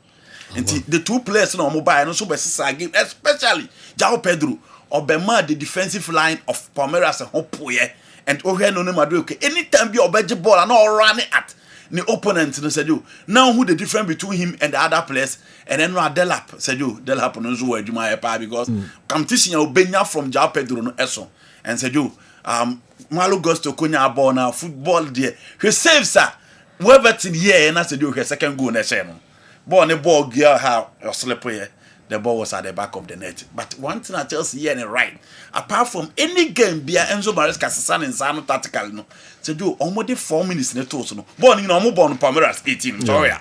And the 2 players no mobile and also game, especially João Pedro or Bema, the defensive line of Palmeiras and Hopoye. And no Madueke. Anytime you obey the ball and all running at the opponent, said you now who the difference between him and the other players, and then Delap said you Delap knows where you might because competition Obenya from João Pedro no eso and said you Malo Gusto Kunya ball now football there. He saves sir. Whoever in here and I said you her second goal next time. Ball the ball gear how or slippery. The ball was at the back of the net. But one thing I tell you here right, apart from any game, be Enzo Maresca San and Sano tactical, no. So do almost 4 minutes in the total. No. Born in Omobon Palmeiras 18. Sorry.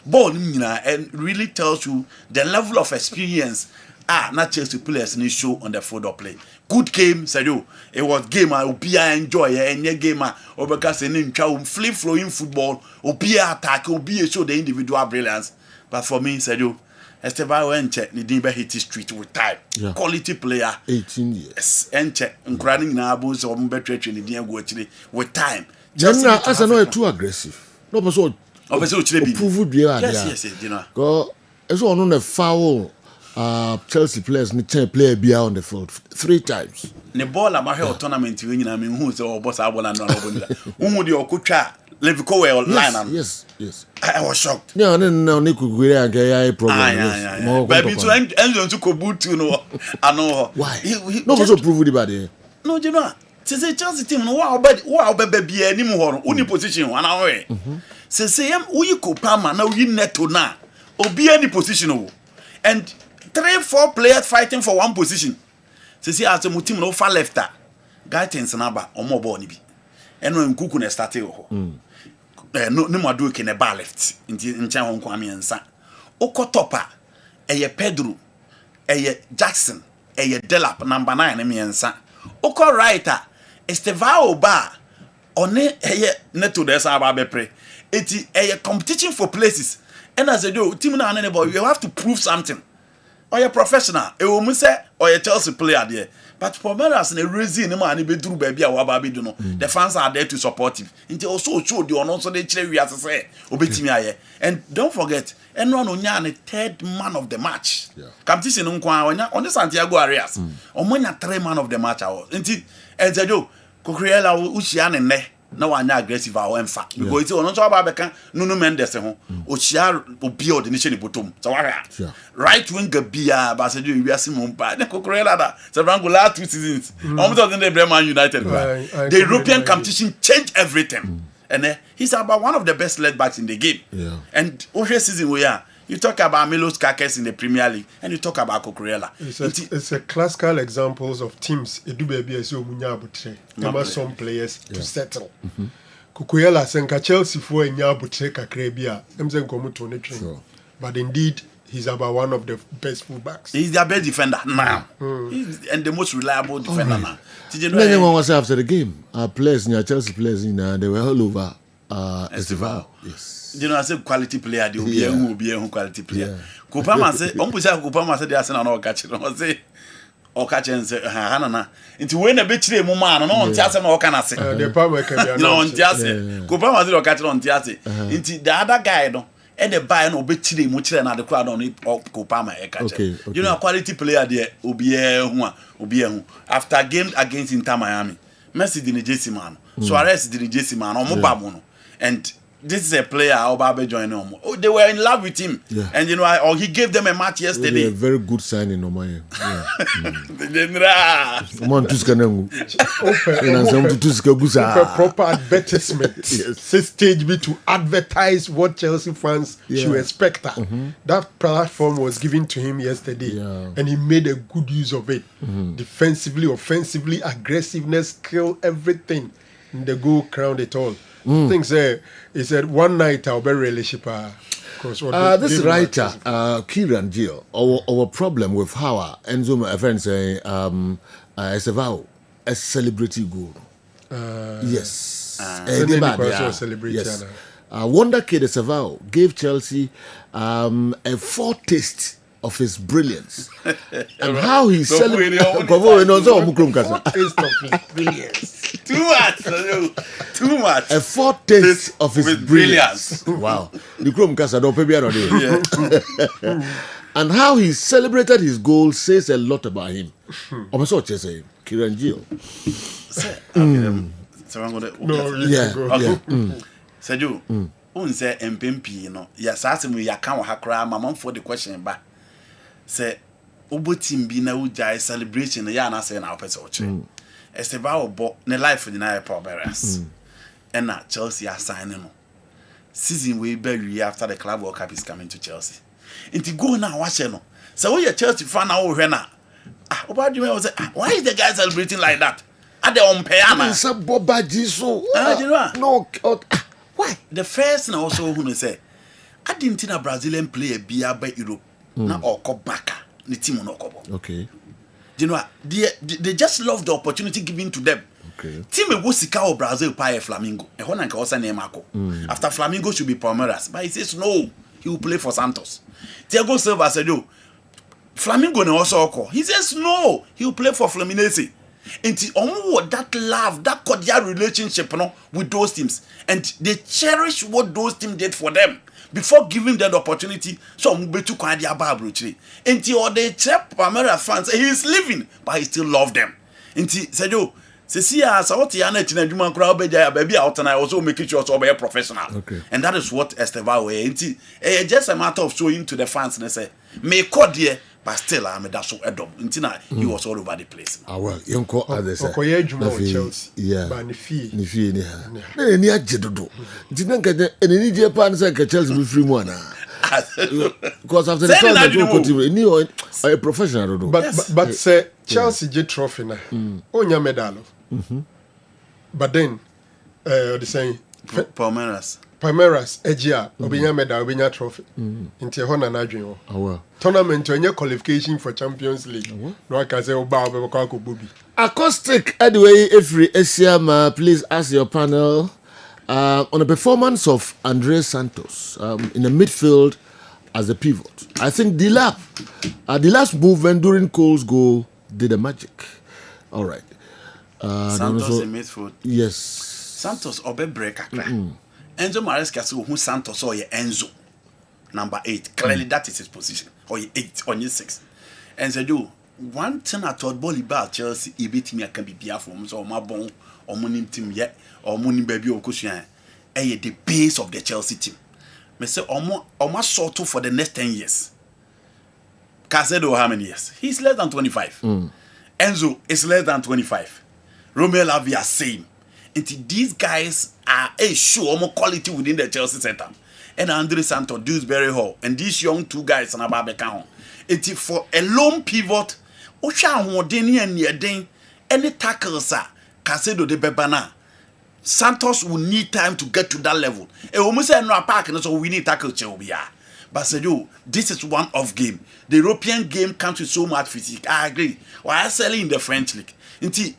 Born and really tells you the level of experience not Chelsea players need show on the field of play. Good game, said you. It was game I be enjoy and your game because in free flowing football, be attack, be show the individual brilliance. But for me, said you. Estevao Enche, ni dimbe hit street with time. Yeah. Quality player. 18 years. Yes. Enche, nkrani na abu so mbetre ni diengo actually with time. Just as I know too aggressive. No person. Obese ochire bi. Prove bi ya. Yes, you know. Go eso on the foul Chelsea players ni player be on the field 3 times. Ne ball ama he tournament we nyina me hu se oboss abona no obonira. Hu de okotwa Levico well line. Yes. I was shocked. No, Niku Gaya problem. Baby to end to Kobutu no. I know. Why? No, so prove the body. No, you know. Say Chelsea team no wow baby any more uni position one away. Say we ko Palma now we neto na. Obi any position and 3-4 players fighting for one position. Say as a team no far lefter. Guy tens na ba omo ball ni bi. eno nkuku na start ho no ne madu ke ne bar left nti nchen ho nko amiensa okotopa eye Pedro eye Jackson eye Delap number 9 ne miensa oko writer Estevao ba one eye neto de sa ba bepre eti eye competition for places and as do team na anybody you have to prove something or you professional e wo mu say or you Chelsea player there but for me as na reason ni man be duru baby a wa ba be do no the fans are there to support him until also show the ono so dey kire wi asese obetimi aye and don't forget eno no nya ne third man of the match competition nko a onya Santiago Arias omonya 3 man of the match awo until Ezejo Cucurella uchia ne na wanya aggressive a wenfa because it ono so ba beka Nuno Mendes ho ochia obi o de ne cheni bottom so wa right winger bia ba se do wiase mo ba ne Cucurella da se brango last 2 seasons almost on the Bremen United the European competition changed everything and he's about one of the best left backs in the game and over season we are you talk about Milos Kakes in the Premier League and you talk about Cucurella. It's a classical examples of teams edu baby so munya abutre there some players to settle. Cucurella senka Chelsea for enya abutre kakra bia emze nkomo to ne train. But indeed he's about one of the best fullbacks. He's their best defender now. And the most reliable defender now. Anyone was after the game. Our players, Chelsea players, they were all over Estevao. Yes. You know, I say quality player, they will be a quality player. Kupama say, Kupama say, they are saying, no catch it. I say, or catch and say, Hanana. Into when a bitch, no man, no one tells them, or can I say? The Palmer can be no one tells it. Kupama will catch it on Tiasi. Into the other guy, no, and the buy no bitch, much and the crowd on it, or Kupama, a catch. You know, a quality player there will be a after a game against Inter Miami. Messi didn't JC man, Suarez didn't JC man, or Mobamono. And this is a player Obabe joined them. Oh, they were in love with him. And you know, or he gave them a match yesterday. A very good signing on my proper advertisement. Stage B to advertise what Chelsea fans should expect. That platform was given to him yesterday, and he made a good use of it. Defensively, offensively, aggressiveness, skill, everything. And the goal crowned it all. Things he said one night I'll be relationship. This writer, Kieran Gill, our problem with how Enzo, my friend, say, Estevao, a celebrity goal. Yes. Yes. Wonder Kid Estevao gave Chelsea a foretaste of his brilliance and how he celebrated too much a foretaste of his brilliance. Wow. The Chrome Casa don't pay and how he celebrated his goal says a lot about him. I'm so say Kieran Gill. Sergio, say MPP, no. Yes, ask me ya kan ha kra mama for the question ba. Say obo team bi na uja celebration ya na say na opese oche. Estevao bo ne life ni na Palmeiras. And na Chelsea are signing no. Season we be after the Club World Cup is coming to Chelsea. Inti go na watch no. So we Chelsea fan na wo hwe na. Oba Juma was why is the guy celebrating like that? At the umpiana. It's a bobaji so. No. Why? The first and also who say I didn't think a Brazilian player be by Europe. Na oko baka the team no kobo. Okay. You know they just love the opportunity given to them. Okay. Team go sika o Brazil pay Flamengo. E ho na nka osa na emako. After Flamengo should be Palmeiras. But he says no, he will play for Santos. Thiago Silva said yo Flamengo na also oko. He says no, he will play for Fluminense. And that love, that cordial relationship with those teams. And they cherish what those teams did for them before giving them the opportunity. So, and they check Palmeiras fans. He is living, but he still love them. And he said, "Yo, baby out and I also making sure to be a professional." Okay. And that is what Estevao is. It's just a matter of showing to the fans and they say, "May God here." But still, I'm a dash of Edom. Until he was all over the place. Well, you call others. Chelsea. Yeah. But Nifi. Near Jedo. Didn't get any Japan like Chelsea with free one. Because after the time, you continue a professional. But say Chelsea get trophy na. Onya medal. But then the same Palmeiras Ejia Obinya medal Obinya trophy into Hona Nadrian. Oh well. Tournament to any qualification for Champions League. No I can say Oba Bebako Bubi. Acoustic anyway, every Asiama, please ask your panel on the performance of Andres Santos in the midfield as a pivot. I think the last movement during Cole's goal did the magic. All right. Santos in midfield. Yes. Santos obe breaker. Enzo Maresca so who Santos or Enzo number 8. Clearly that is his position. Or 8 or 6. And said you one thing I thought Bolly Bar Chelsea he beat me can be beer from so my bone or money team yet or money baby or cushion. The base of the Chelsea team. Me say almost sort of for the next 10 years. Casedo how many years? He's less than 25. Enzo is less than 25. Romeo Lavia same. And these guys are sure more quality within the Chelsea setup. And Andre Santos, Dewsbury Hall, and these young two guys in Ababeka. It is for a lone pivot. Osha Hodeni and Yedin, any tackles are Casedo de Bebana. Santos will need time to get to that level. And almost say no park, and so we need tackle Chelsea. But say you, this is one off game. The European game comes with so much physique. I agree. While selling in the French league, until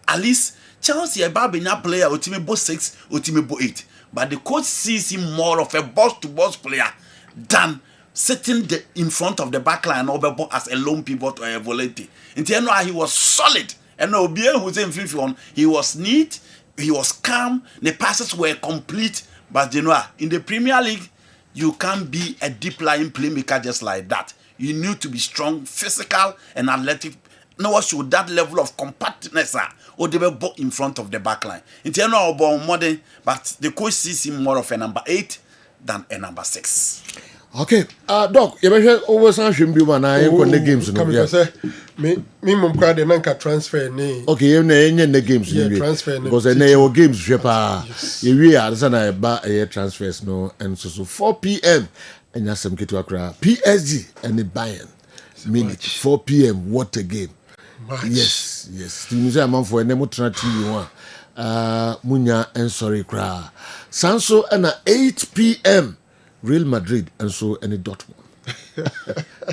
at least Chelsea a Babina player, Otime 6, Otime 8. But the coach sees him more of a boss-to-boss player than sitting in front of the backline or as a lone pivot or a volante. Until he was solid. And Obiel who's in 51, he was neat, he was calm, the passes were complete. But in the Premier League, you can't be a deep-lying playmaker just like that. You need to be strong, physical, and athletic. No one should that level of compactness or they were in front of the backline. It's not about modern, but the coach sees him more of a number 8 than a number 6. Okay, Doc, you mentioned over some man. I ain't the games. Come here, say me mum card nanka transfer ne. Okay, you ain't the games. Yeah, transfer because I know games. Shepa, you are the ba transfers no, and so 4 p.m. and you some get to Accra. PSG and the Bayern. Minute 4 p.m. What a game. Match. Yes. You say I'm for a name to TV one. Munya and sorry cra. Sanso and 8 p.m. Real Madrid and so any Dortmund.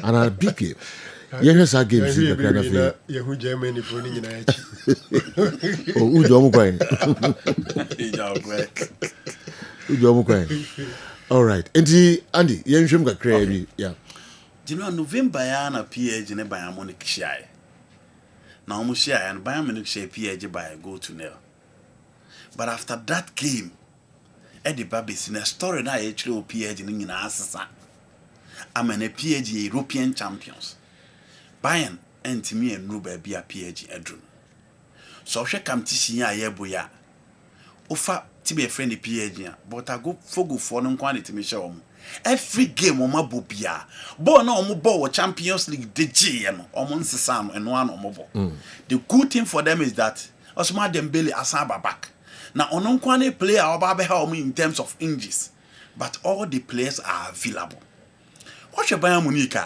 And a big game. Yes, our games in the kind of thing. You Germany for any Oh, all right. And Andy, you should get crazy. Yeah. Do you know November yana PSG in Bayern Munich shy? Now almost share and Bayern Munich share PSG by a goal to nil. But after that game, Eddie Babis in a story now actually PSG in Assasa. I'm a PSG European champions. Bayern and to me and Ruba be a PSG edron. So she come to see ya yebuya. Ofa to be a friendly PSG, but I go for no quantity me show. Every game on my bobia. Born on ball Champions League the G and on Sam and one on mobile. The good thing for them is that Osman Dembele Asaba back. Now on Kwane player or Baba help me in terms of injuries, but all the players are available. What's your Bayern Munich?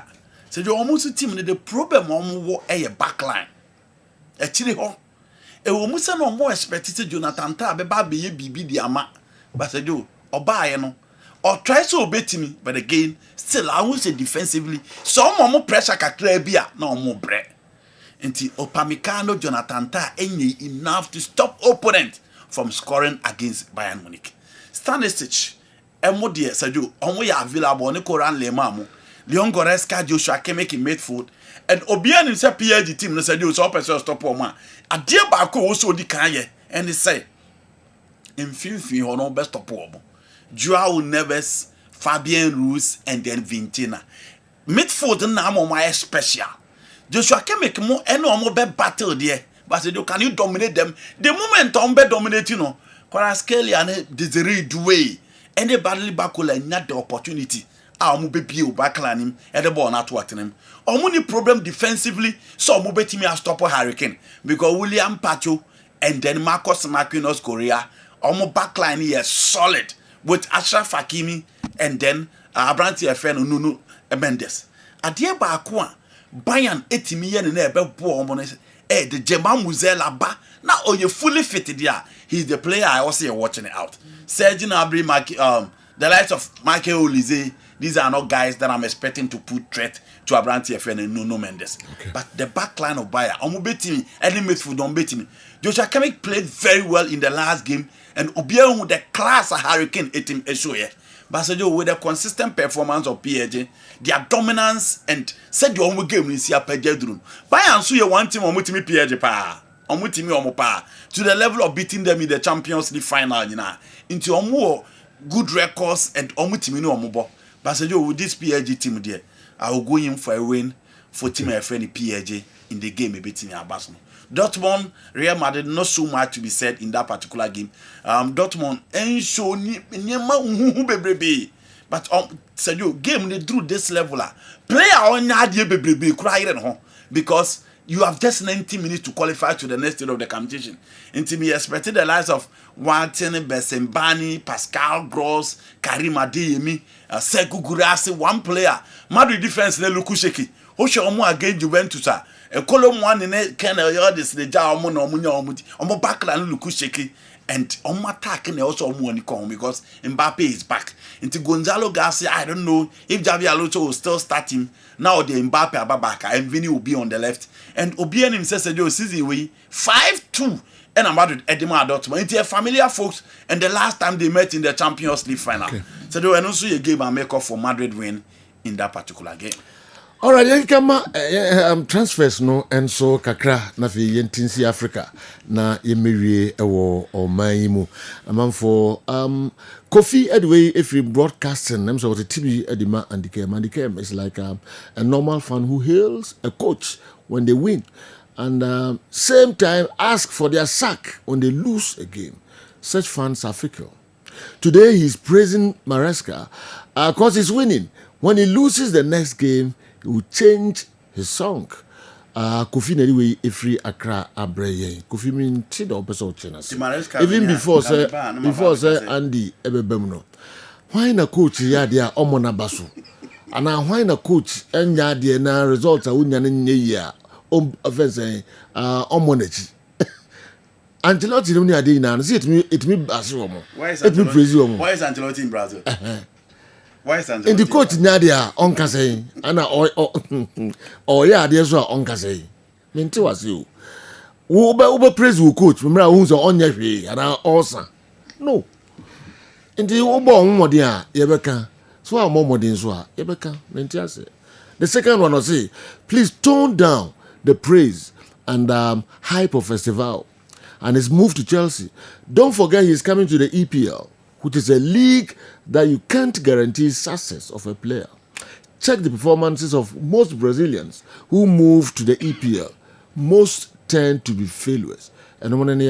So you almost team the problem on a backline. A chili home. A woman no more expected Jonathan Tabe baby BB diama, but I do or buy no. Or try to obey me, but again, still I won't say defensively. Some more pressure kakrebia, no more bread. Until Opamecano Jonathan Ta any enough to stop opponent from scoring against Bayern Munich. Stanisic, Emodia Saju, only available Nicoran Lemamu, Leon Goreska, Joshua Kemeki made food, and Obian is a PSG team, Saju, so person stop one. A dear Bako also decay, and they say, in Fifi or no best of problem. Joao Neves, Fabian Ruiz, and then Vintina. Midfield now my special. Joshua can make more and more battle there. But can you dominate them? The moment on be dominate, you know. Kwaraskelia and Desiree Douay. Any badly backula not the opportunity. Our move be backline him at the ball not working him. Only problem defensively, so move me a stop a hurricane. Because William Pacho and then Marcos Marquinhos Correa, almost backline here solid. With Ashraf Hakimi and then Abranti FN Nuno Mendes. Adie Bakwa Bayern 80 million in a bell the Jema Muzela ba. Now, oh, you fully fitted there. He's the player I also watching it out. Sergio Gnabry, the likes of Michael Olise, these are not guys that I'm expecting to put threat to Abrante FN and Nuno Mendes. Okay. But the back line of Bayer, I'm betting me, any midfield don't bet me. Joshua Kimmich played very well in the last game, and Obiang with the class of Hurricane eating a show here. But so with the consistent performance of PSG, their dominance and said your own game is here per Jedrum. Bayern so you want him on Mutimi PSG pa. On Mutimi Omopa to the level of beating them in the Champions League final, you know, into a more good records and Omutimi no Omobo. But so with this PSG team there, I will go in for a win for team friendly PSG in the game beating Abaсно. Dortmund, Real Madrid, not so much to be said in that particular game. Dortmund ain't show but say you game they drew this level. Player on baby crying because you have just 90 minutes to qualify to the next stage of the competition. Until me expected the likes of Wanten, Besembani, Pascal Gross, Karim Adeyemi, Sekou Gurasi, one player. Madrid defense ne Lukusheki. Osho against Juventus. A column one in a can this the jar omo backline Lukusheki. And on my attack and also on come because Mbappe is back. Into Gonzalo Garcia, I don't know if Javi Alonso will still start him. Now the Mbappe Ababaka and Vinny will be on the left. And Obian himself said, season way 5-2. And I'm about to Edema Dortmund. It's a familiar folks. And the last time they met in the Champions League final. Okay. So they were also a game and make up for Madrid win in that particular game. All right, then kama transfers no and so kakra na fi yentinsi Africa na yemewie ewo oman mu for Kofi anyway if we broadcasting them so the TV edima Andikem is like a normal fan who hails a coach when they win and same time ask for their sack when they lose a game. Such fans are fickle. Today he's praising Maresca because he's winning. When he loses the next game, he will change his song. Kofi anyway, every Accra Abreye. Kofi mean chido person chenas. Even before say Andy Ebebemno. Why na coach ya dia omona basu? Ana why na coach enya dia na results a unya ne ya offense omonechi. Ancelotti no ni ade na see it me basu omo. It me praise omo. Why is Ancelotti in Brazil? Why is Ancelotti? In the coach nyadia on kase ana o ya ade so on kase. Menti was you. Ube praise wo coach, remember who so onye hwe ana osa. No. Ndi ube onmodin a yebeka. So a momodin so a yebeka. Menti ase. The second one was say, please tone down the praise and hype of festival and his move to Chelsea. Don't forget he's coming to the EPL, which is a league that you can't guarantee success of a player. Check the performances of most Brazilians who move to the EPL. Most tend to be failures. And I'm going to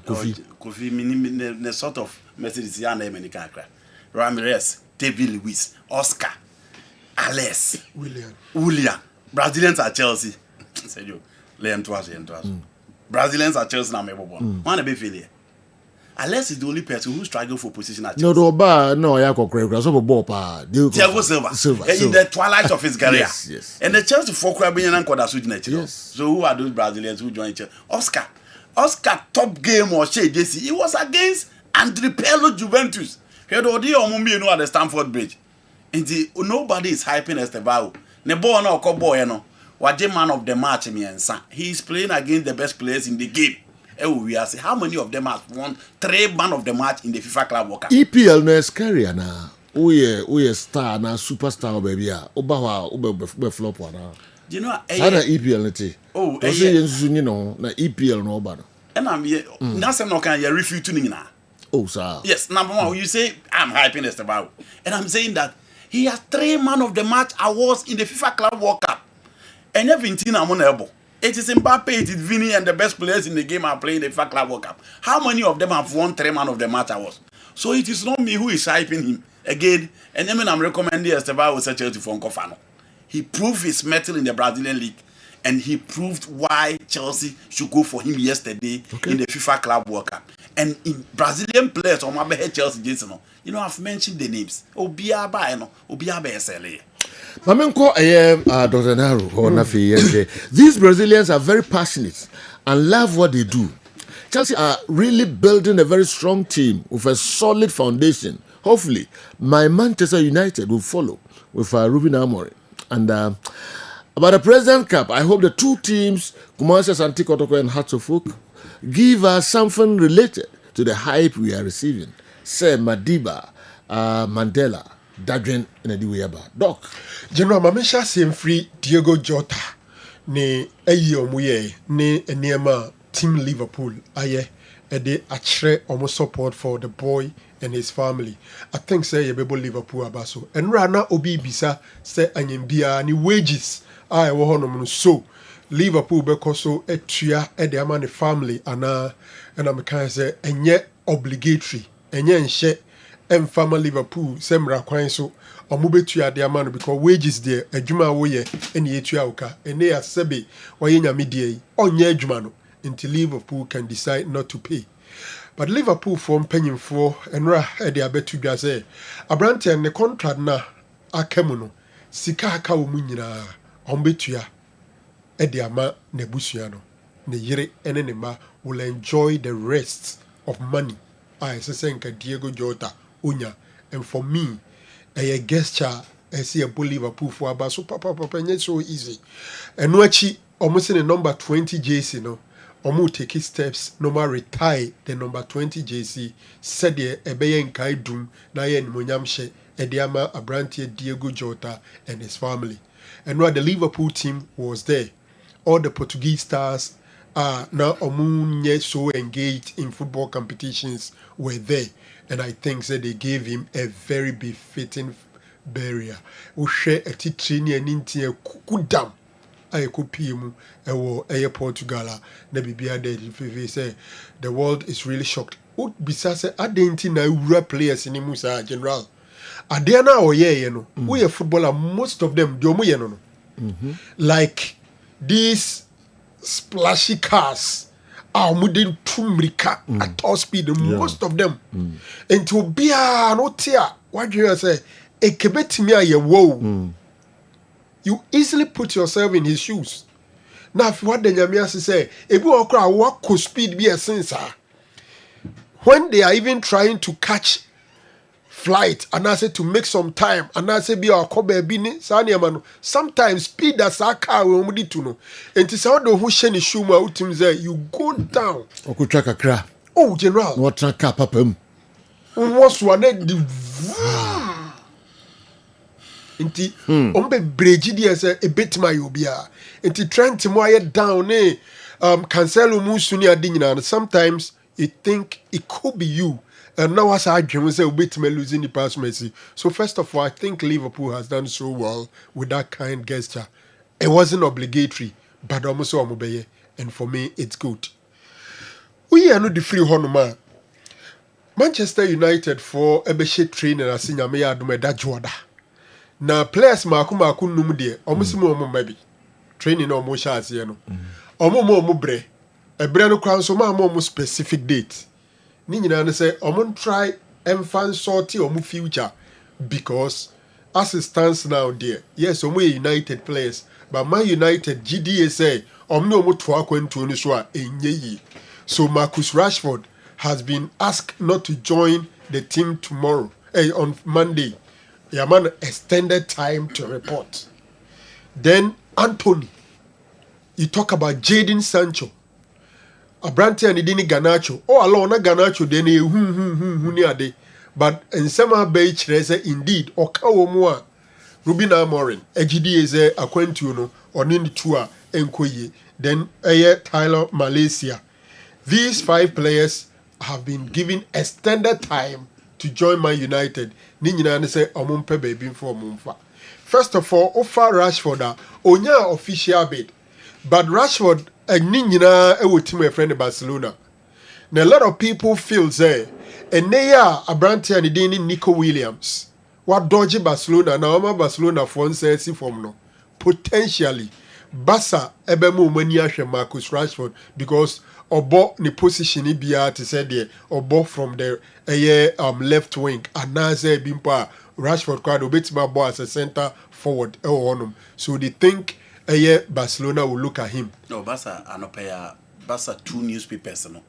Kofi. Kofi, the sort of message is your name in the character. Ramirez, David Luiz, Oscar, Alex, William. Brazilians are Chelsea. Say you, Brazilians are Chelsea now. One a bit failure. Alex is the only person who struggle for position at Chelsea. No, I got great. So ball pa. Thiago Silva. In the twilight of his career. Yes. And the Chelsea folk are being anchored as Yes. So who are those Brazilians who joined Chelsea? Oscar top game or Shea JC. He was against Andre Pirlo Juventus. He had already at the Stamford Bridge. And nobody is hyping Estevao. Nebo no boy no. Waje man of the match he is playing against the best players in the game. We are saying how many of them have won 3 man of the match in the FIFA Club World Cup? EPL no scary na. We star na superstar baby a. Oba ube flop na. You know Sana EPL neti. Oh, na EPL no oba no. And I'm here. That's no can you refute to na. Oh sir. Yes, number one, you say I'm hyping Estevao. And I'm saying that he has 3 man of the match awards in the FIFA Club World Cup. And everything I'm on elbow. It is Mbappe, it is Vinny, and the best players in the game are playing the FIFA Club World Cup. How many of them have won 3 man of the match awards? So it is not me who is hyping him. Again, and then I'm recommending Estevao with Chelsea for Nkofano. He proved his mettle in the Brazilian league, and he proved why Chelsea should go for him yesterday in the FIFA Club World Cup. And in Brazilian players, on my Chelsea, Jason, I've mentioned the names. Obiaba SLA. Mamenko Dr. Naru or Nafi. These Brazilians are very passionate and love what they do. Chelsea are really building a very strong team with a solid foundation. Hopefully, my Manchester United will follow with Ruben Amorim. And about the President Cup, I hope the two teams, Kumasi Asante Kotoko and Hearts of Oak, give us something related to the hype we are receiving. Say Madiba, Mandela, Dadrin, and Ediweyaba. Doc. General Mamisha same free Diego Jota ne Eyomuye ne Enema Team Liverpool aye ede achre omo support for the boy and his family. I think say yebebo Liverpool abaso. And rana obi bisa say anyembia ni wages I wo honom no so Liverpool bekoso etua ede ama ne family ana and am kan say enye obligatory enye nhye emfama Liverpool semra kwan so omo betua de ama no because wages there adwuma wo ye ene etua oka ene ya sebe waye nyame die onye adwuma no until Liverpool can decide not to pay. But Liverpool from paying for enra ede abetu dwa say abrante ne contract na akamu no sika aka wo mu nyina ombetua ede ama ne busua no ne yire ene ne ma will enjoy the rest of money. I say Diego Jota unya, and for me a gesture I see a Liverpool for about so papa so easy. And watchi almost in the number 20 JC no omu take steps no more retire the number 20 JC said ye ebeye nkai dum na ye nmunyamhye ediama abrantie Diego Jota and his family. And where the Liverpool team was there, all the Portuguese stars now omunye so engaged in football competitions were there, and I think that they gave him a very befitting burial. Ushe etitrini aninti kudam ayekupimu ewo eye Portugal na bibia de say the world is really shocked. Ut bisa say adenti na ura players ni musa general adena oye no we a footballer most of them do omo ye no like these splashy cars are moving tumrika at top speed most of them and to be no tia what do you say ekebetimi aye wo you easily put yourself in his shoes now if what the nyamia say ebi okra walk speed be a sense when they are even trying to catch flight and I say to make some time and I say be our kobe bini saniamano sometimes speed as a car we mudi to know and to say do who sheni shuma utim say you go down okutraka kra oh general what traka papam what's one the inti ombe breji dia say a bit my obia inti Trent mo aye down cancelo musuni adi nyina sometimes you think it could be you. And now as I dream, say we losing the pass Messi. So first of all, I think Liverpool has done so well with that kind gesture. It wasn't obligatory, but almost obey, and for me, it's good. We are not the free honor. Manchester United for ebeshe training as in Yamea Dumeda Joda. Now players Makuma Kunumde, almost more maybe training almost as you know. Omo bre. A brand crown so more specific date. Ni nyina say omon try enfan sorty omu future because as it stands now there yes omu United players but Man United GDA say omno omu to akwantu ni so a enye yi. So Marcus Rashford has been asked not to join the team tomorrow on Monday. Yaman extended time to report. Then Anthony, you talk about Jadon Sancho. Abrante and Dini Ganacho. Oh, alone, Ganacho, then ni ade. But in some bay say indeed, or Kawomua, Ruben Amorim, EGD is a Aquentuno, or Nini Tua, Enkoye, then Tyler Malaysia. These 5 players have been given extended time to join Man United. Nini say Omumpe baby for Mumfa. First of all, offer Rashford, Onya official bid. But Rashford, and Nina, a team friend Barcelona. Now, a lot of people feel say, and they are Abrante and Dini Nico Williams. What dodgy Barcelona, now Barcelona for says from no. Potentially. Basa ebe mo mani ahwe Marcus Rashford because obo ne position bia te say there obo from the left wing anaze bimpa Rashford kwad obetima ball as a center forward so they think Barcelona will look at him. No, Basa two newspapers no.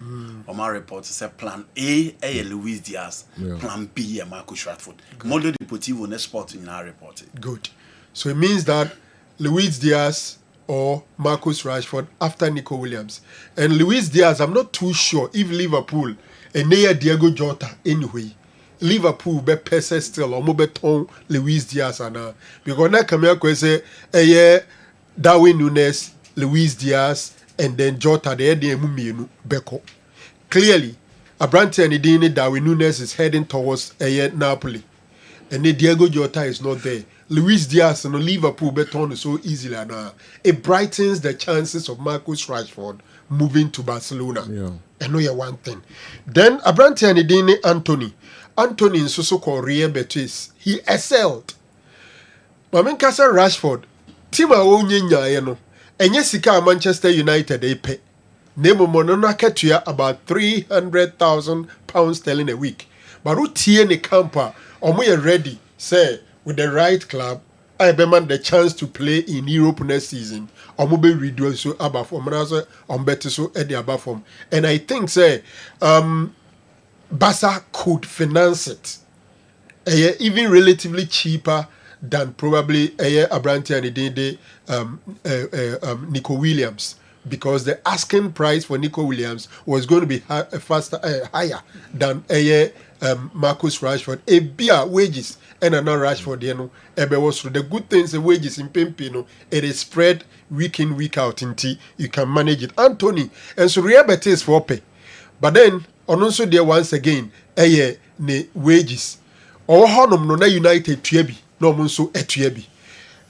My report say plan A Luis Diaz, plan B Marcus Rashford. Mondo Deportivo ne sport in our report. Good. So it means that Luis Diaz or Marcus Rashford after Nico Williams. And Luis Diaz, I'm not too sure if Liverpool and Diego Jota anyway. Liverpool be pese still or be ton Luis Diaz because na come here say Darwin Núñez, Luis Diaz and then Jota the mmienu beko. Clearly, Abrante and Idini Darwin Núñez is heading towards Napoli. And then Diego Jota is not there. Luis Diaz and Liverpool beton so easily now. It brightens the chances of Marcus Rashford moving to Barcelona. I know you one thing. Then Abrante and Idini Anthony in so called Real Betis. He excelled. Mamen Kasa Rashford. Tima Onyenya no. Enye sika Manchester United pay. Nemo monona ketua about £300,000 sterling a week. But who tie ne camper omo ready say with the right club I be man the chance to play in Europe next season. Omo be reduce so above from better so at the above from. And I think say Barca could finance it. Even relatively cheaper than probably Abrante and Idinde Nico Williams, because the asking price for Nico Williams was going to be higher than Marcus Rashford. A beer wages and another Rashford, was the good things the wages in Pimpino, it is spread week in, week out until you can manage it. Anthony and so Real Betis for pay. But then also there once again ne wages. Or honum no na United tuebi. No munso etuebi.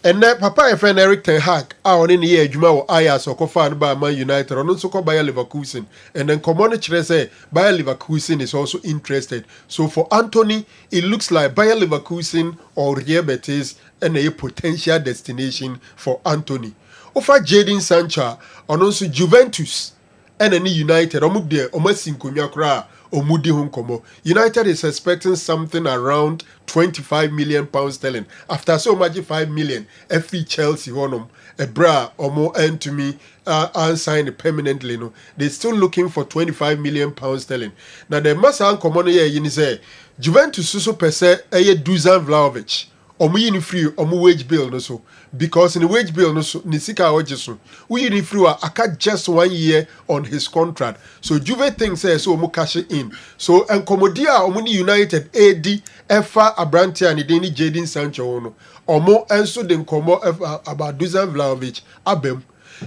And then Papa and friend Eric Ten Hag on in the year Juma or Ayas or Kofan by Man United or also called Bayer Leverkusen. And then Commodity say Bayer Leverkusen is also interested. So for Anthony, it looks like Bayer Leverkusen or Real Betis and a potential destination for Anthony. Over Jadon Sancho and also Juventus and any United omuk there omasinkunya kra omudi honkomo. United is expecting something around £25 million sterling after so much 5 million every Chelsea honum a bra omo and to me unsigned permanently no they still looking for £25 million sterling. Now the must uncommon here you say Juventus so per se Dusan Vlahovic omo yini free omo wage bill no so because in the wage bill no so nisika ojeso we yini free aka just 1 year on his contract so Juve thinks say so omo cash in so enkomodia omo ni United AD efa Abrante and Deni Jadon Sancho no omo enso de nkomo about Dusan Vlahovic abem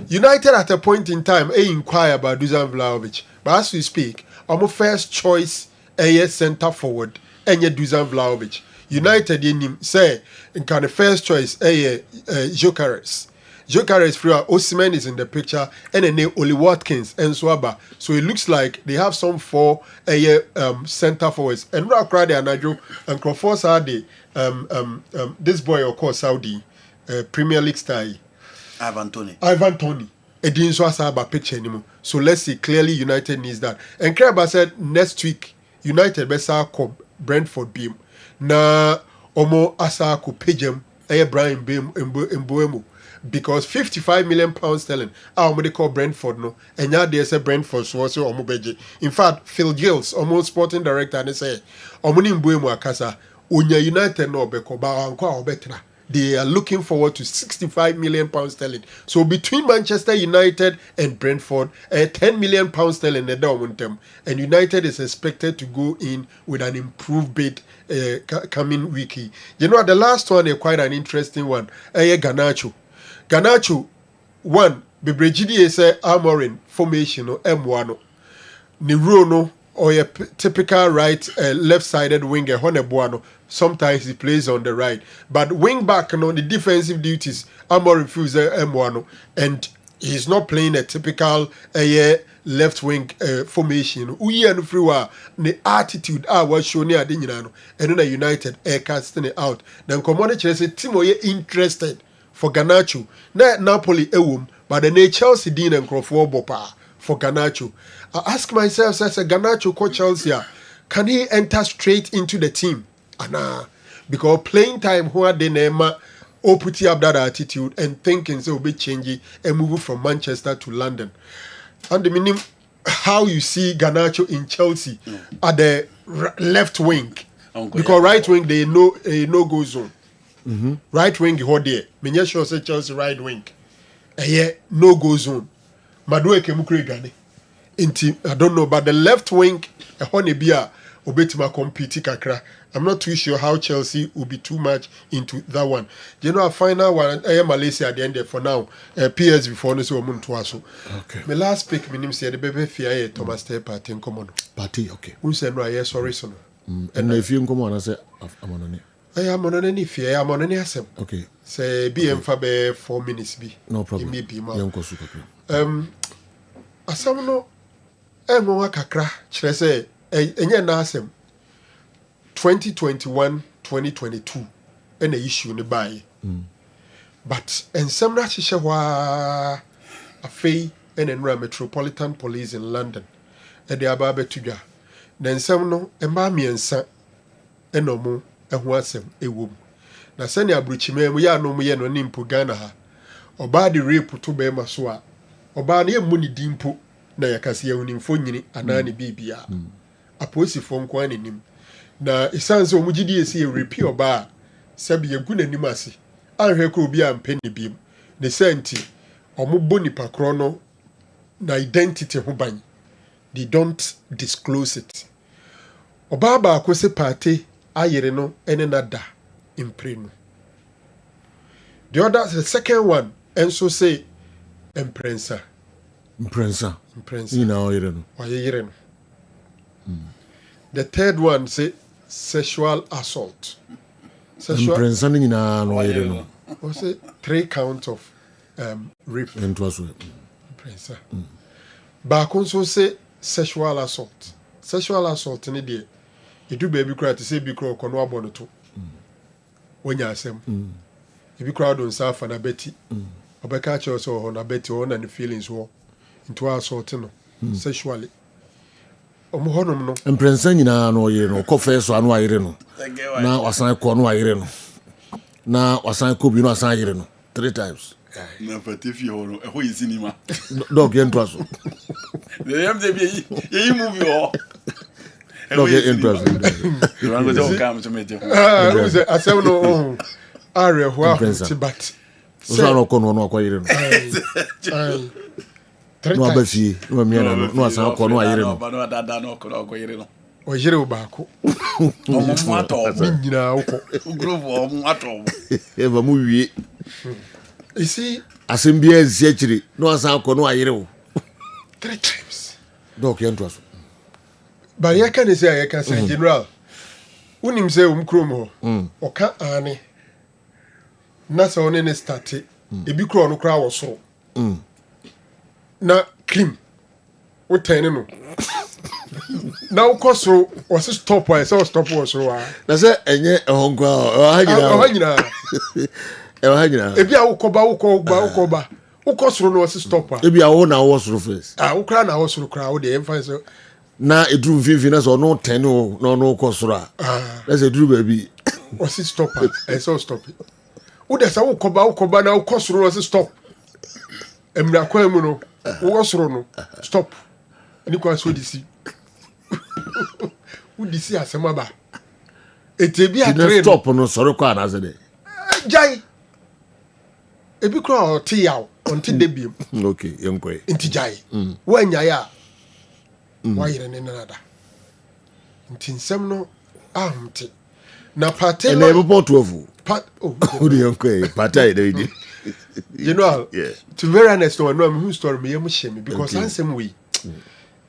United at a point in time inquire about Dusan Vlahovic but as we speak omo first choice center forward enye Dusan Vlahovic. United in him say in kind of first choice Gyökeres. Gyökeres free Osimhen is in the picture and then Oli Watkins and Swaba. So it looks like they have some 4 center forwards. And right crowd and Nigel and Crawford Saudi this boy of course Saudi Premier League star Ivan Toney. Edin Swasaba picture anymore. So let's see clearly United needs that. And Kreba said next week United besa come Brentford beam. Na omo asa ko pejem Brian Mbuemo because £55 million sterling omo they call Brentford no and now they say Brentford so also omo beje. In fact Phil Gills omo sporting director and say omo ni Mbuemo akasa onya United no beko ba anko obetra. They are looking forward to £65 million sterling. So between Manchester United and Brentford, £10 million sterling the down. And United is expected to go in with an improved bid coming week. You know, the last one is quite an interesting one. Garnacho. Garnacho, one, Bebrejidi is Amorim formation M1. Niruno or a typical left-sided winger, Honebuano. Sometimes he plays on the right. But wing back on the defensive duties, Amorim refuses M1. And he's not playing a typical left wing formation. We and through the attitude was shown near Dinano and then United casting it out. Then Commodity say Timo interested for Garnacho. Na Napoli ewum, but the Chelsea Dean and Crawford Bopa for Garnacho. I ask myself, as a Garnacho coach Chelsea, can he enter straight into the team? Because playing time where they name or put up that attitude and thinking so be changing and moving from Manchester to London. And the meaning how you see Garnacho in Chelsea at the left wing. Because right wing they no go zone. Right wing hold there. Me sure say Chelsea right wing. No go zone. Madwe kemukre gane. Inti I don't know, but the left wing honey bia obetima compete kakra. I'm not too sure how Chelsea will be too much into that one. You know, a final one, Malaysia at the end there for now. PS before no so Muntuaso. Okay. My last pick, my name said the baby fear Thomas Tay Party in common. Party, okay. Who said no, yes, sorry, son. And if you come on, I say, I'm on any. I am on any fear, I'm on any asem. Okay. Say BM Fabe 4 minutes be. No problem. Asam no, Mwa kakra, chere say, enye na asem. 2021-2022 and the issue in the buy. But and some Rashishawa a fee and in Metropolitan Police in London and the Ababe Tuga. Then some no and Mammy and Son and no more and wasem a womb. Na send ya bruchime, we are no me no nimpo Ghana. Or body rape to be maswa. Or body a money dimpo na yakasi unimphony anani bibia. A posi phone coin in him. Na isanze omugidi esi repeat oba sabi egu nanim ase anhwe ko obi ampeni biem ne senti omubbo nipa kro no na identity ho ban they don't disclose it oba ba ko se party ayere no ene nada impre no the second one enso say imprensa ina oyere no wayere no the third one say sexual assault. Was it 3 counts of rape? Back also say sexual assault. Sexual assault in the you do baby cry to say be crow kono abonoto. When you asem. If you crowd on South and a Betty, Obeka church or on a Betty on and the feelings war into assault sexually. Omohonom no imprensa nyina no yire no kofe so anu ayire no na wasan ko no ayire no na wasan ko bi no wasan ayire no 3 times na patifi ho no ho yisinima dog yento aso the yam de bi yi movie ho dog yento aso rango de kam to meje who say asem no are ho but so no ko no akwayire no no abafi no miana no asan ko no ayire no no dada no ko yire no o yire o baako o mo ato nyina uko group o mo ato e ba mu wie isi asembia eziachiri no asan ko no ayire o 3 times dok yento aso ba ye kan say ye kan say general unim say krom ho o ka ane na so ne start ebi kro no kra wo so na clean o tene no na o koso o se stop why so stop wo so wa na se enye ehonko o hanyina ebi a ukoba ukosoro no o se stop a ebi a wo na wo soro face wo kra na wo soro kra wo de emfa so na eduru mfifi na so no tene no kosoro a na se eduru baby o se stop a so stop wo de sa ukoba na ukosoro o se stop emra kwa mu no wo soro no stop ani kwa so disi wo disi asema ba etebi a train stop no soro kwa na ze de jai ebi kwa o ti yaw onti debiem okay yenkoi inti jai wo anya ya wa yire ne nada inti nsem no ahumti na party na ebo potofu pat oh yenkoi party dey you know, yeah. To be very honest, no, I'm who story me shame because okay. Ansem we.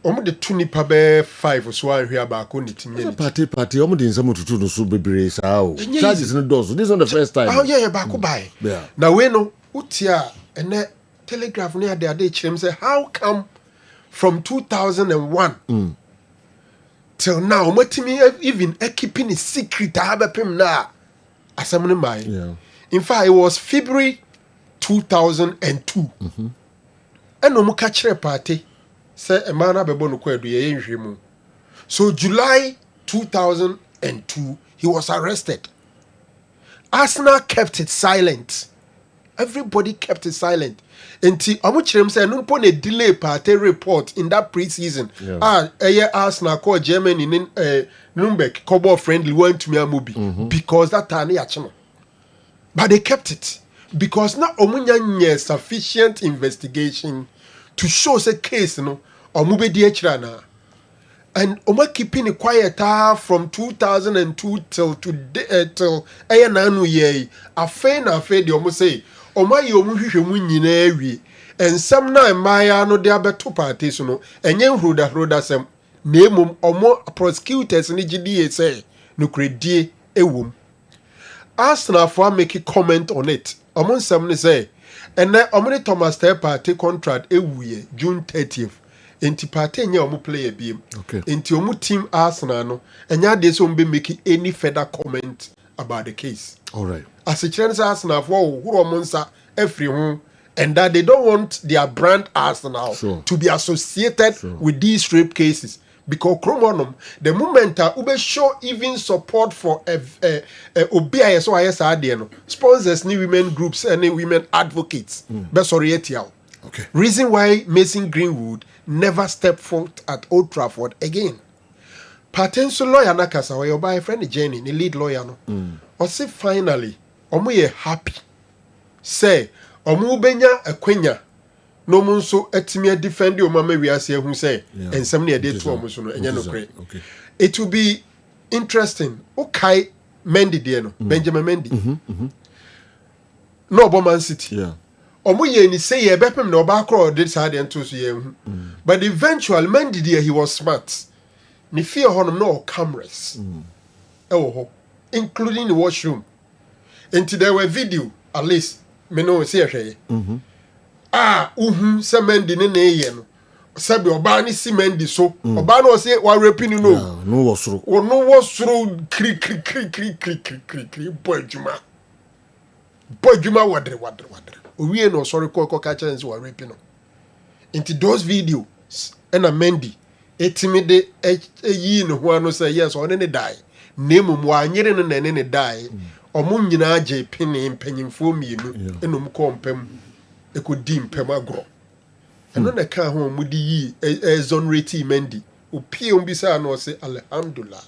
The 2 nipa be 5 so an hwe ba ko ni timye. Party omo de nsam tutu no so bebre sa o. Charges no does. This is not the first time. Oh yeah, ba ko buy. Yeah. Now we no utia ene telegraph ne ade chirem say how come from 2001 till now matimi even keeping a secret abepem na asem no mai. Yeah. In fact, it was February 2002 ɛna ɔmo ka kyerɛ party sɛ ɛmaa no abɛbɔ no kɔ adu yɛyɛ nhwɛ mu so July 2002 he was arrested. Arsenal kept it silent. Everybody kept it silent. Until ɔmo kyerɛ mu sɛ no mpo na delay party report in that pre-season. Ɛyɛ Arsenal kɔ Germany in Nuremberg kɔbɔ friendly went to me a movie because that time yɛakye no. But they kept it because na ɔmo nya sufficient investigation to show say case no ɔmo bɛdi akyire anaa. And Oma keeping it quiet from 2002 till today till nanu ye afe na afe de omo say Oma ye omo hwehwe mu nyina awie ensem na maya no de abeto party so no enye hroda sem na emom omo prosecutors ni gidi say no kredie ewom Arsenal for make a comment on it omo nsem ne say ene omo ni Thomas Tell party contract ewuye June 30th. Enti party nya omu player biem. Enti omu team Arsenal no enya de so mbe make any further comment about the case. All right. As a chance Arsenal for who monsa every home and that they don't want their brand Arsenal to be associated with these rape cases because Chromonum the moment ube show even support for OBIS or ISRD sponsors new women groups and women advocates. Okay. Reason why Mason Greenwood never stepped foot at Old Trafford again. Patenso lawyer nakasa wa your boyfriend Jenny, the lead lawyer no. Or say finally, omo ye happy. Say, omo benya akwenya. No mun so etimi defend your mama we ase hu say and some near day to omo so no enya no kre. Okay. It will be interesting. Okay, Mendy there no. Benjamin Mendy. No Boman City. Yeah. Omo ye ni say ye bepem na oba kro did side ento so ye hu. But eventually Mendy there he was smart. Ni fear honom no cameras. Including the washroom. Until there were video at least me no say hwe. Se Mendy ne ye no. Sabi oba ni si Mendy so. Oba no say wa raping no. No wasro. O no wasro kri boy juma. Boy juma wadre. Owie no sorry ko catch and so raping no. Into those videos and a Mendy etimide eyi no ho ano say yes on ne die. Nemu mo anyere no ne ne die. Omo nyina age pini mpanyimfo mienu enom ko mpam ekodi mpam agro. Eno na ka ho mo di yi exonerate Mendy. Opie on bisa no say alhamdulillah.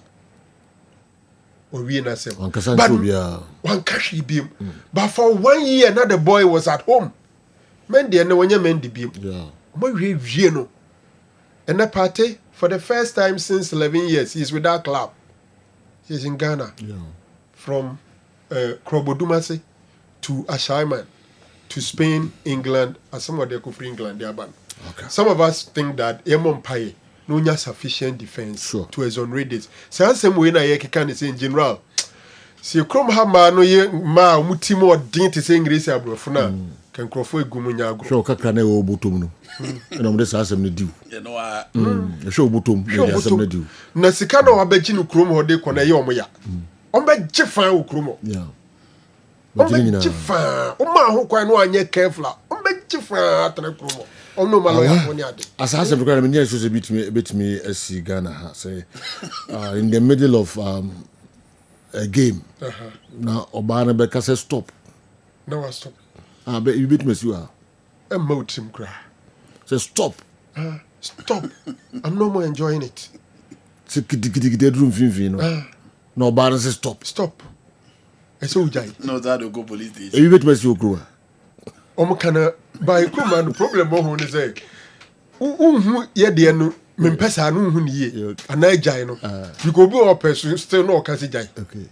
Owie na say. One cash bim. But for 1 year another boy was at home. Mendy and when you Mendy bim. Yeah. Mo wie no. And the party for the first time since 11 years he's with that club. He's in Ghana. Yeah. From Krobodumasi to Ashaiman to Spain, England, and some of them go for England, they are banned. Okay. Some of us think that Emon Paye no nya sufficient defense to exonerate this. So I'm saying we na ye can say in general. Si krom ha ma no ye ma mutimo odin te say English abrofo na kan krofo egumu nya agro. Show kakra na wo botom no. Na mo de sa asem na diu. Ye no a. Show botom na asem na diu. Na sika na wabagi no krom ho de ko na ye omoya. Ombe gifan wo krom. Yeah. Ombe gifan. O ma ho kwan no anye careful. Ombe gifan atena krom. No as I said, because I'm so beat me as Ghana say in the middle of a game. Now Obana Becca says stop. No, I stop. But you beat me, you are. A motim cry. Say stop. Stop. I'm no more enjoying it. Say no Obana says stop. Stop. I saw Jai. No, that will go police station. You beat me, you crew. Omokana by crewman the problem mo ne say unhu ye de no mempesa no unhu ne ye anajai no you go be or person still no can say jai. Okay,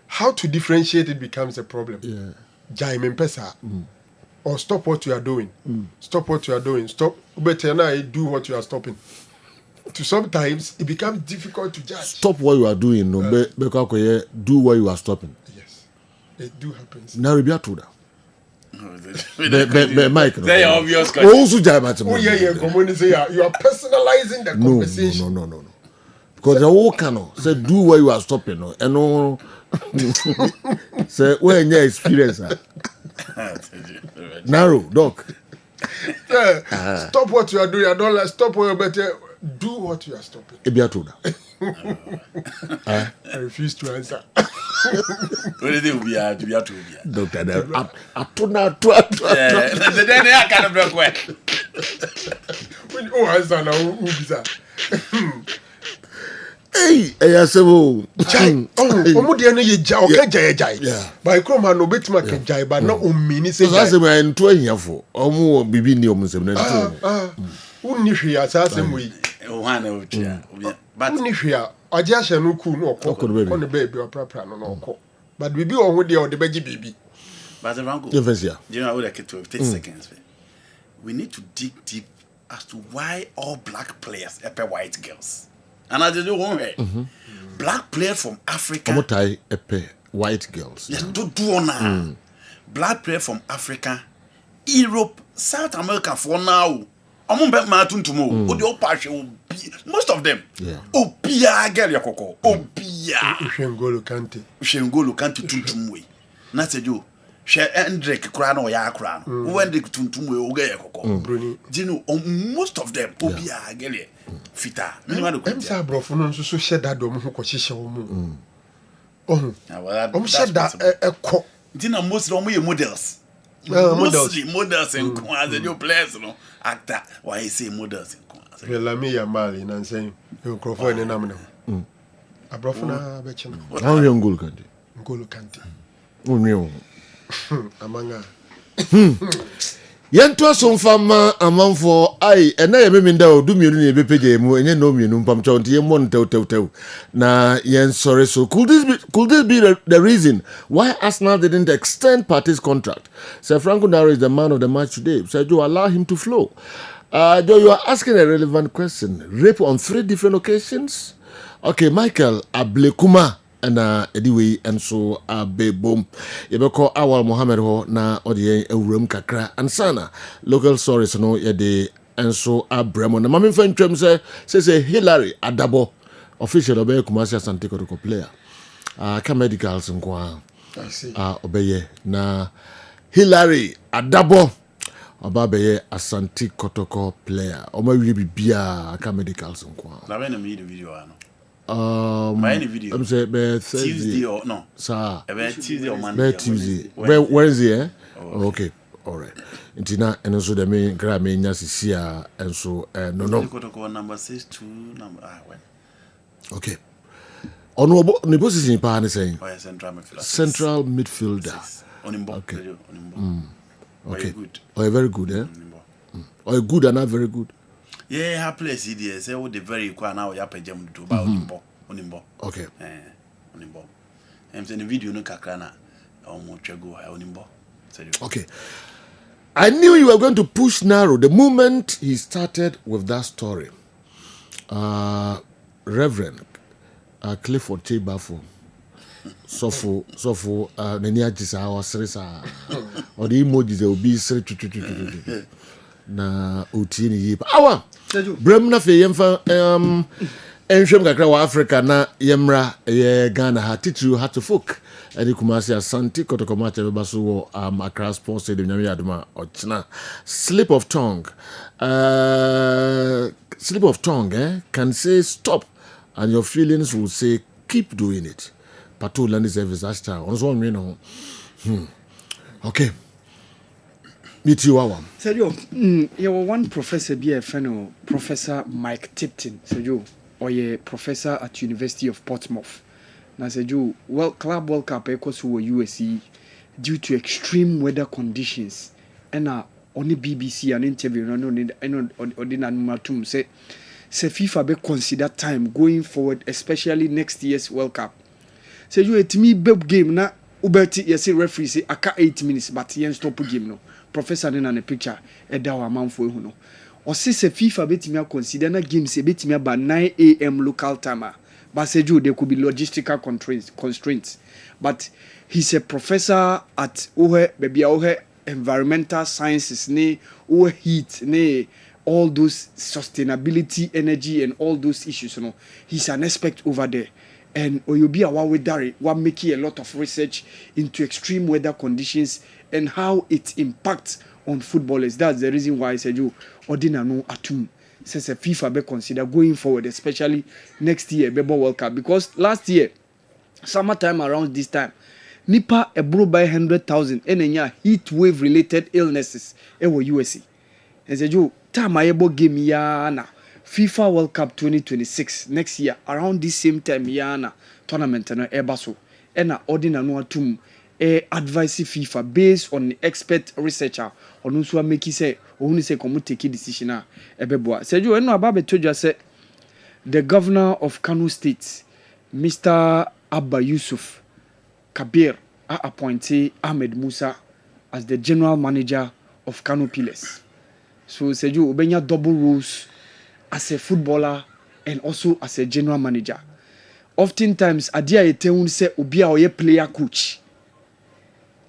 how to differentiate it becomes a problem. Yeah, jai mempesa or stop what you are doing. Stop what you are doing. Stop better now do what you are stopping. To sometimes it becomes difficult to judge. Stop what you are doing no do what you are stopping. Yes, it do happens. Now we be to that. Mike, very obvious. Oh yeah. Come say you are personalizing the conversation. No. Because the whole cano say do what you are stopping, and no say when your experience. Narrow, doc. Stop what you are doing. I don't like stop what you're better. Do what you are stopping. I refuse to answer. What do you be at? Doctor, I can't break away. Oh, answer now. Who is that? Hey, I say, oh, omo de no ye ja o ka jai. By come no betima ka jai but no umini say. So say me nto ahiafo. Omo bibi ni omo sem na nto. Unni hwe asase moyi. O han na o tia. But unni hwe a oje ahye no ku no okọ. Ko ne baby oprapra no okọ. But bibi o ho de o de beji bibi. But Rango. Yes, yeah. You know, I would like it to 30 seconds. We need to dig deep as to why all black players are white girls. And I just do one way. Black players from Africa. Omotai epe white girls. Yes, do now. Black players from Africa, Europe, South America for now. Most of them. Opia girl yakoko. Opia. Ushengolo Kante. Ushengolo Kante tuntumwe. Na sejo. She Hendrik kura no ya kura. Hendrik tuntumwe oge yakoko. Bruni. You know, most of them opia girl fita. Emsa brofo no nso so sheda dom ho ko hihye wo mu. Sheda ekọ. Dina most of them models. Mostly models and as your players no actor. Why I say models and Lami ya mali na nsɛn nkrofo ne nam ne ho abrofo na bɛkyem how you Ngolo Kante onwe amanga yento so mfama amanfo ai ena ye meminda odu mienu ne bepeje mu enye no mienu mpam chonte ye mon tew na yen sorry so could this be the reason why Arsenal didn't extend Partey's contract? Sir Franco Naro is the man of the match today. So you allow him to flow. Joe, you are asking a relevant question. Rape on 3 different occasions? Okay, Michael Ablekuma and anyway, and so Abebom. Yebeko Awal Mohammed ho na odie ewuram kakra ansana. Local stories no yede and so Abramo. Na mami fan twem say Hillary Adabo official obey Kumasi Asante Kotoko player. Ka medicals nkwa. I see. Obeye na Hillary Adabo. Obabeye Asante Kotoko player. Oma wi bibia ka medicals nkwa. Na when me the video ano. My video. I'm say be Tuesday or no. Sir. Tuesday or Monday. Tuesday. Wednesday, eh? Oh, okay. All right. Intina and so the main gra me nya sisia and so no. Kotoko number 62 number when. Okay. Ono ne position pa ne saying. Central midfielder. Onimbo. Okay. Okay. Good. Oh, very good, eh? Oh, good and not very good. Yeah, her place here. Say what the very equal now. Ya pejem do ba onimbo. Okay. Onimbo. I'm saying the video no kakrana. Omo twego onimbo. Okay. I knew you were going to push Naro the moment he started with that story. Reverend Clifford Chebafo. Sofo nani ajisa wa seresa or the emojis will be sere na otini yipa awa brem na fe yemfa enhwem kakra wa Africa na yemra ye Ghana ha teach you how to folk edi Kumasi Asante Kotoko match be so wo Accra Sports Stadium nyame adoma ochina slip of tongue can say stop and your feelings will say keep doing it. Pato land service last time. Okay. Meet you our. Sergio, you were one professor be a fellow Professor Mike Tipton. Sergio, or a professor at University of Portsmouth. Now Sergio, Club World Cup equals to USC due to extreme weather conditions. And only BBC an interview say FIFA be consider time going forward, especially next year's World Cup. Say you at me beb game na ubeti you say referee say aka 8 minutes but yen stop game no. Professor na na picture e da wa manfo hu no. O say FIFA betimi consider na game say betimi ba 9 AM local time. But say you there could be logistical constraints. But he's a professor at environmental sciences ne heat ne all those sustainability energy and all those issues, you know. He's an expert over there. And Oyobi Awawedare was making a lot of research into extreme weather conditions and how it impacts on footballers. That's the reason why I said you ordinary no atum. Says a FIFA be consider going forward, especially next year, Bebo World Cup. Because last year, summertime around this time, Nipa ebro by 100,000 and heat wave related illnesses ewo USA. And said you time I ebo game yana FIFA World Cup 2026 next year around this same time yana tournament na ebaso. Ena ordinary no atum advise FIFA based on the expert researcher on who make say who say come take decision a ebeboa. Said you no about told you say the governor of Kano State, Mr. Abba Yusuf Kabir, appointed Ahmed Musa as the general manager of Kano Pillars. So said you obenya double roles as a footballer and also as a general manager. Oftentimes adia etehun say obi a oye player coach.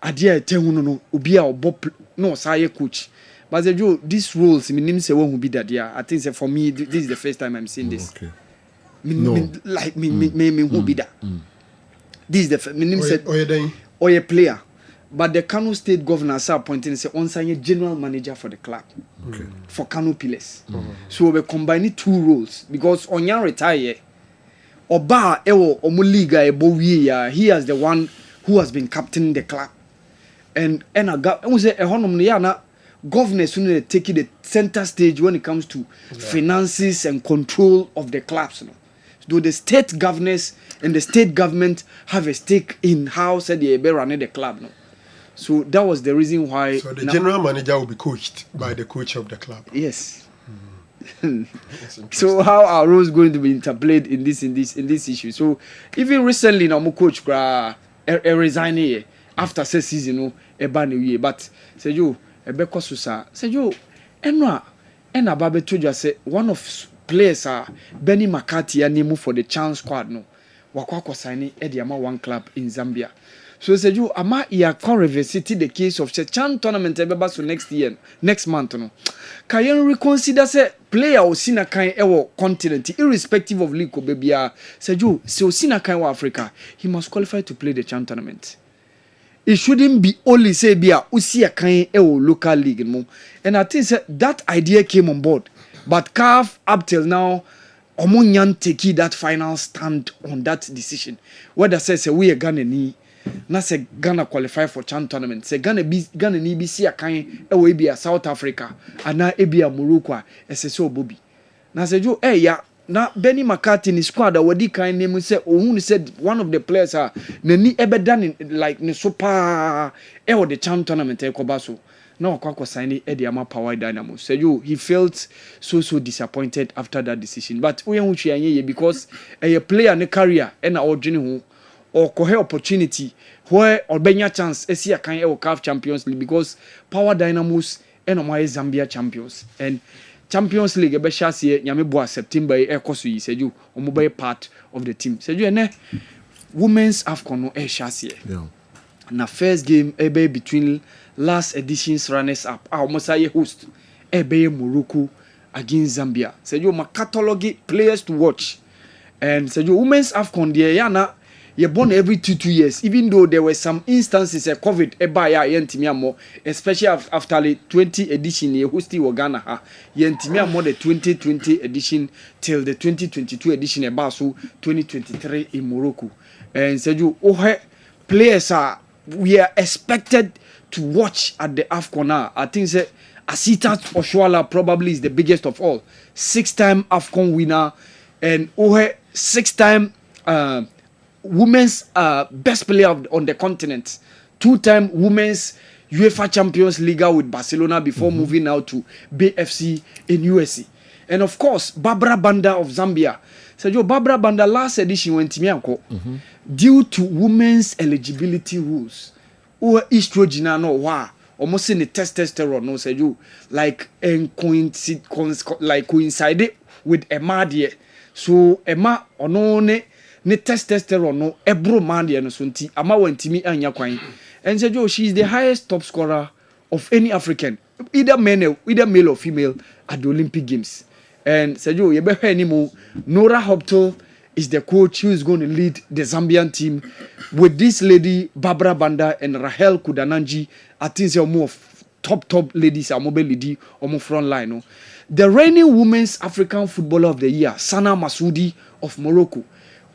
Adia etehun no obi a obo no say coach. But these roles, me say one who be that. Yeah, I think say for me this is the first time I'm seeing this. Okay. Me who be that. This is the me say oye player, but the Kano State governor are appointing say on sign general manager for the club. Okay. For Kano Pillars. So we combining two roles because Onyan retire. Oba ewo omuliga ebo ya he is the one who has been captaining the club. And I say na governors who take the center stage when it comes to finances and control of the clubs. You know. So the state governors and the state government have a stake in how said they be running the club. No? So that was the reason why. So the general manager will be coached by the coach of the club. Yes. So how are roles going to be interplayed in this issue? So even recently, now my coach resigning after season, you know, but say you. Ebeko susa say yo enwa babe told you say one of players Benny McCarthy animu for the chance squad no wakwa signing Ediama one club in Zambia. So say you ama ya revisit the case of Chan tournament ebeba so next month no can you reconsider say player osina kan ewo continent irrespective of league obebia say you so osina kan wa Africa he must qualify to play the Chan tournament. It shouldn't be only say be a usi a kind local league mo. And I think that idea came on board. But CAF up till now, Omonyan take that final stand on that decision. Whether says we are Ghana ni, na say Ghana qualify for Chan tournament. Say Ghana ni be see a kind be a South Africa, and na be a Morocco, SSO Bobby. Na say jo ya. Na Benny McCarthy in squad wadi kind name say who said one of the players nani ebe done like ne super the Chan tournament ekobaso na okwa sign Ediama Power Dynamo. Say you he felt so disappointed after that decision, but we anye because a player ne career and our journey or cohe opportunity where obenya chance esi akan CAF Champions League because Power Dynamos and Zambia champions and Champions League ebe shase nyame boa September ekoso yi seju omo part of the team seju ene women's AFCON no shase na first game ebe between last edition's runners up almost a host ebe Morocco against Zambia seju ma catalogue players to watch and seju women's AFCON there yana you born every 2 years, even though there were some instances of COVID ebaya yentimi more, especially after the 20 edition ye hosti Ghana ha yentimi more the 2020 edition till the 2022 edition ebaso 2023 in Morocco. And said you players we are expected to watch at the AFCON. I think say Asita Oshuala probably is the biggest of all. 6-time AFCON winner and 6-time women's best player on the continent, 2-time women's UEFA Champions League with Barcelona before moving out to BFC in USC. And of course, Barbara Banda of Zambia. So Barbara Banda last edition went to due to women's eligibility rules. Or estrogen no wa almost in the testosterone no say you like coincide with Emma dear. So Emma onone ne testosterone no ebro man de no so nti ama wantimi anya kwan and say she is the highest top scorer of any African either male or female at the Olympic Games. And say you be anymore Nora Hoptel is the coach who is going to lead the Zambian team with this lady Barbara Banda and Rahel Kudananji I think say more top ladies are mobile lady or more front line. No? The reigning women's African footballer of the year, Sana Masoudi of Morocco.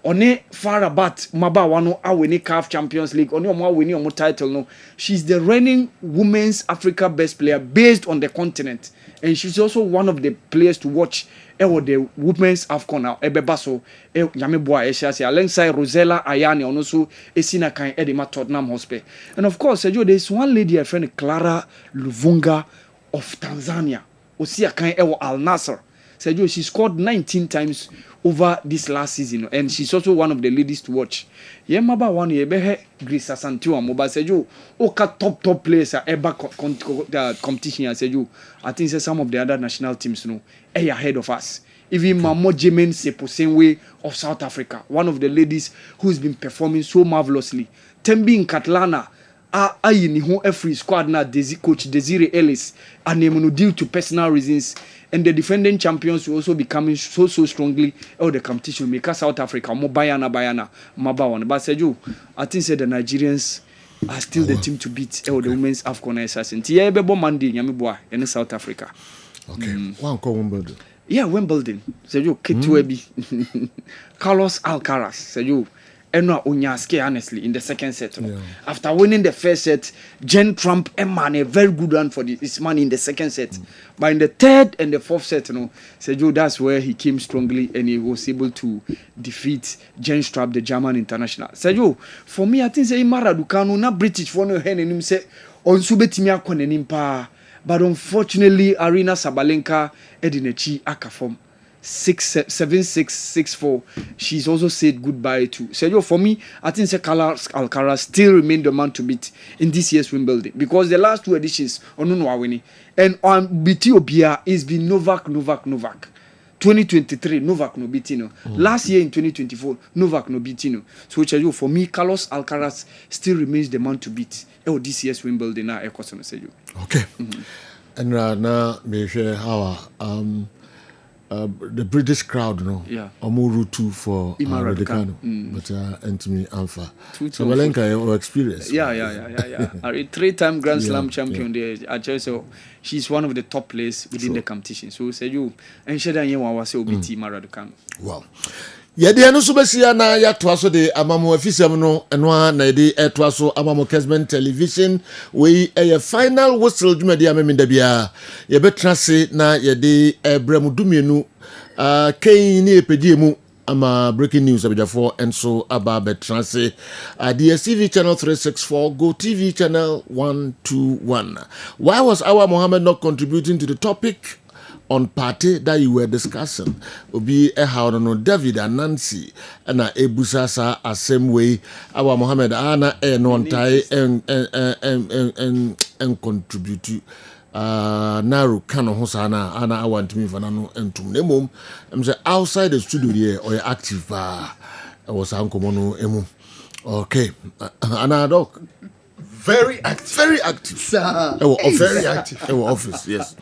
One Farabat Maba wano awini CAF Champions League. One omo awini omo title no. She's the reigning women's Africa best player based on the continent, and she's also one of the players to watch. The women's AFCON now. Ebebaso Yameboa Eshasi alongside Rosella Ayani and also Esina Kan Edema Tottenham Hotspur. And of course, there's one lady, a friend Clara Luvunga of Tanzania. Osia Kan Ewo Al Nasser. She scored 19 times over this last season, and she's also one of the ladies to watch. Yemaba one yebehe Greece Asantua Moba Sejo Oka top players are ever competition. I think some of the other national teams ahead of us. Even Mamo Jemen Seposenwe of South Africa, one of the ladies who's been performing so marvelously. Tembi in Katlana, ni who every squad na coach Desiree Ellis, and they due to personal reasons. And the defending champions will also be coming so strongly out the competition. Make South Africa more bayana mabawan. But Seju, I think the Nigerians are still the team to beat the women's AFCON assassin. Yeah, Bebo Mandi Yamiboa in South Africa. Okay. One call Wimbledon. Yeah, Wimbledon. Seju Ketuebi. Carlos Alcaraz. Seju. Enwa Onyaske honestly in the second set. Yeah. After winning the first set, Jen Trump man a very good run for this man in the second set. But in the third and the fourth set, Sergio, that's where he came strongly and he was able to defeat Jen Trump, the German international. Sergio, for me, I think say Maradukanu na British for no hen and him say on subetimia konenimpa. But unfortunately, Arina Sabalenka Edinechi Akafom. 7-6-6-4. She's also said goodbye to Sergio. For me, I think Alcaraz still remain the man to beat in this year's Wimbledon because the last two editions winning, and on Ethiopia is been Novak. 2023 Novak no beatino. Last year in 2024 Novak no beatino. So Sergio, for me, Carlos Alcaraz still remains the man to beat. This year's Wimbledon na Sergio. Okay. And now me share how the British crowd, root two for Raducanu, but Anthony Alpha. Sabalenka, experience. Yeah. A 3-time Grand Slam champion there. So she's one of the top players within the competition. So say you and Shedan Yewa was OBT Raducanu. Wow. Yedi anu subesia na ya twaso de amamo afisiam no eno na de etwaso amamo Kessben television we a final whistle dwumadi amemenda bia ye betrase na yede ebremu dumienu kan ni epediemu ama breaking news abijafo enso aba betrase DSTV channel 364 Go TV channel 121. Why was our Mohammed not contributing to the topic on party that you were discussing? Obi how no David and Nancy and ebusa sa same way our Mohammed ana non tie and contribute naru kano hosana ana I want me for no entum nemum I'm say outside the studio here or active I was ankomono emu. Okay. Ana doc very active. Very active. Very active. Office, yes.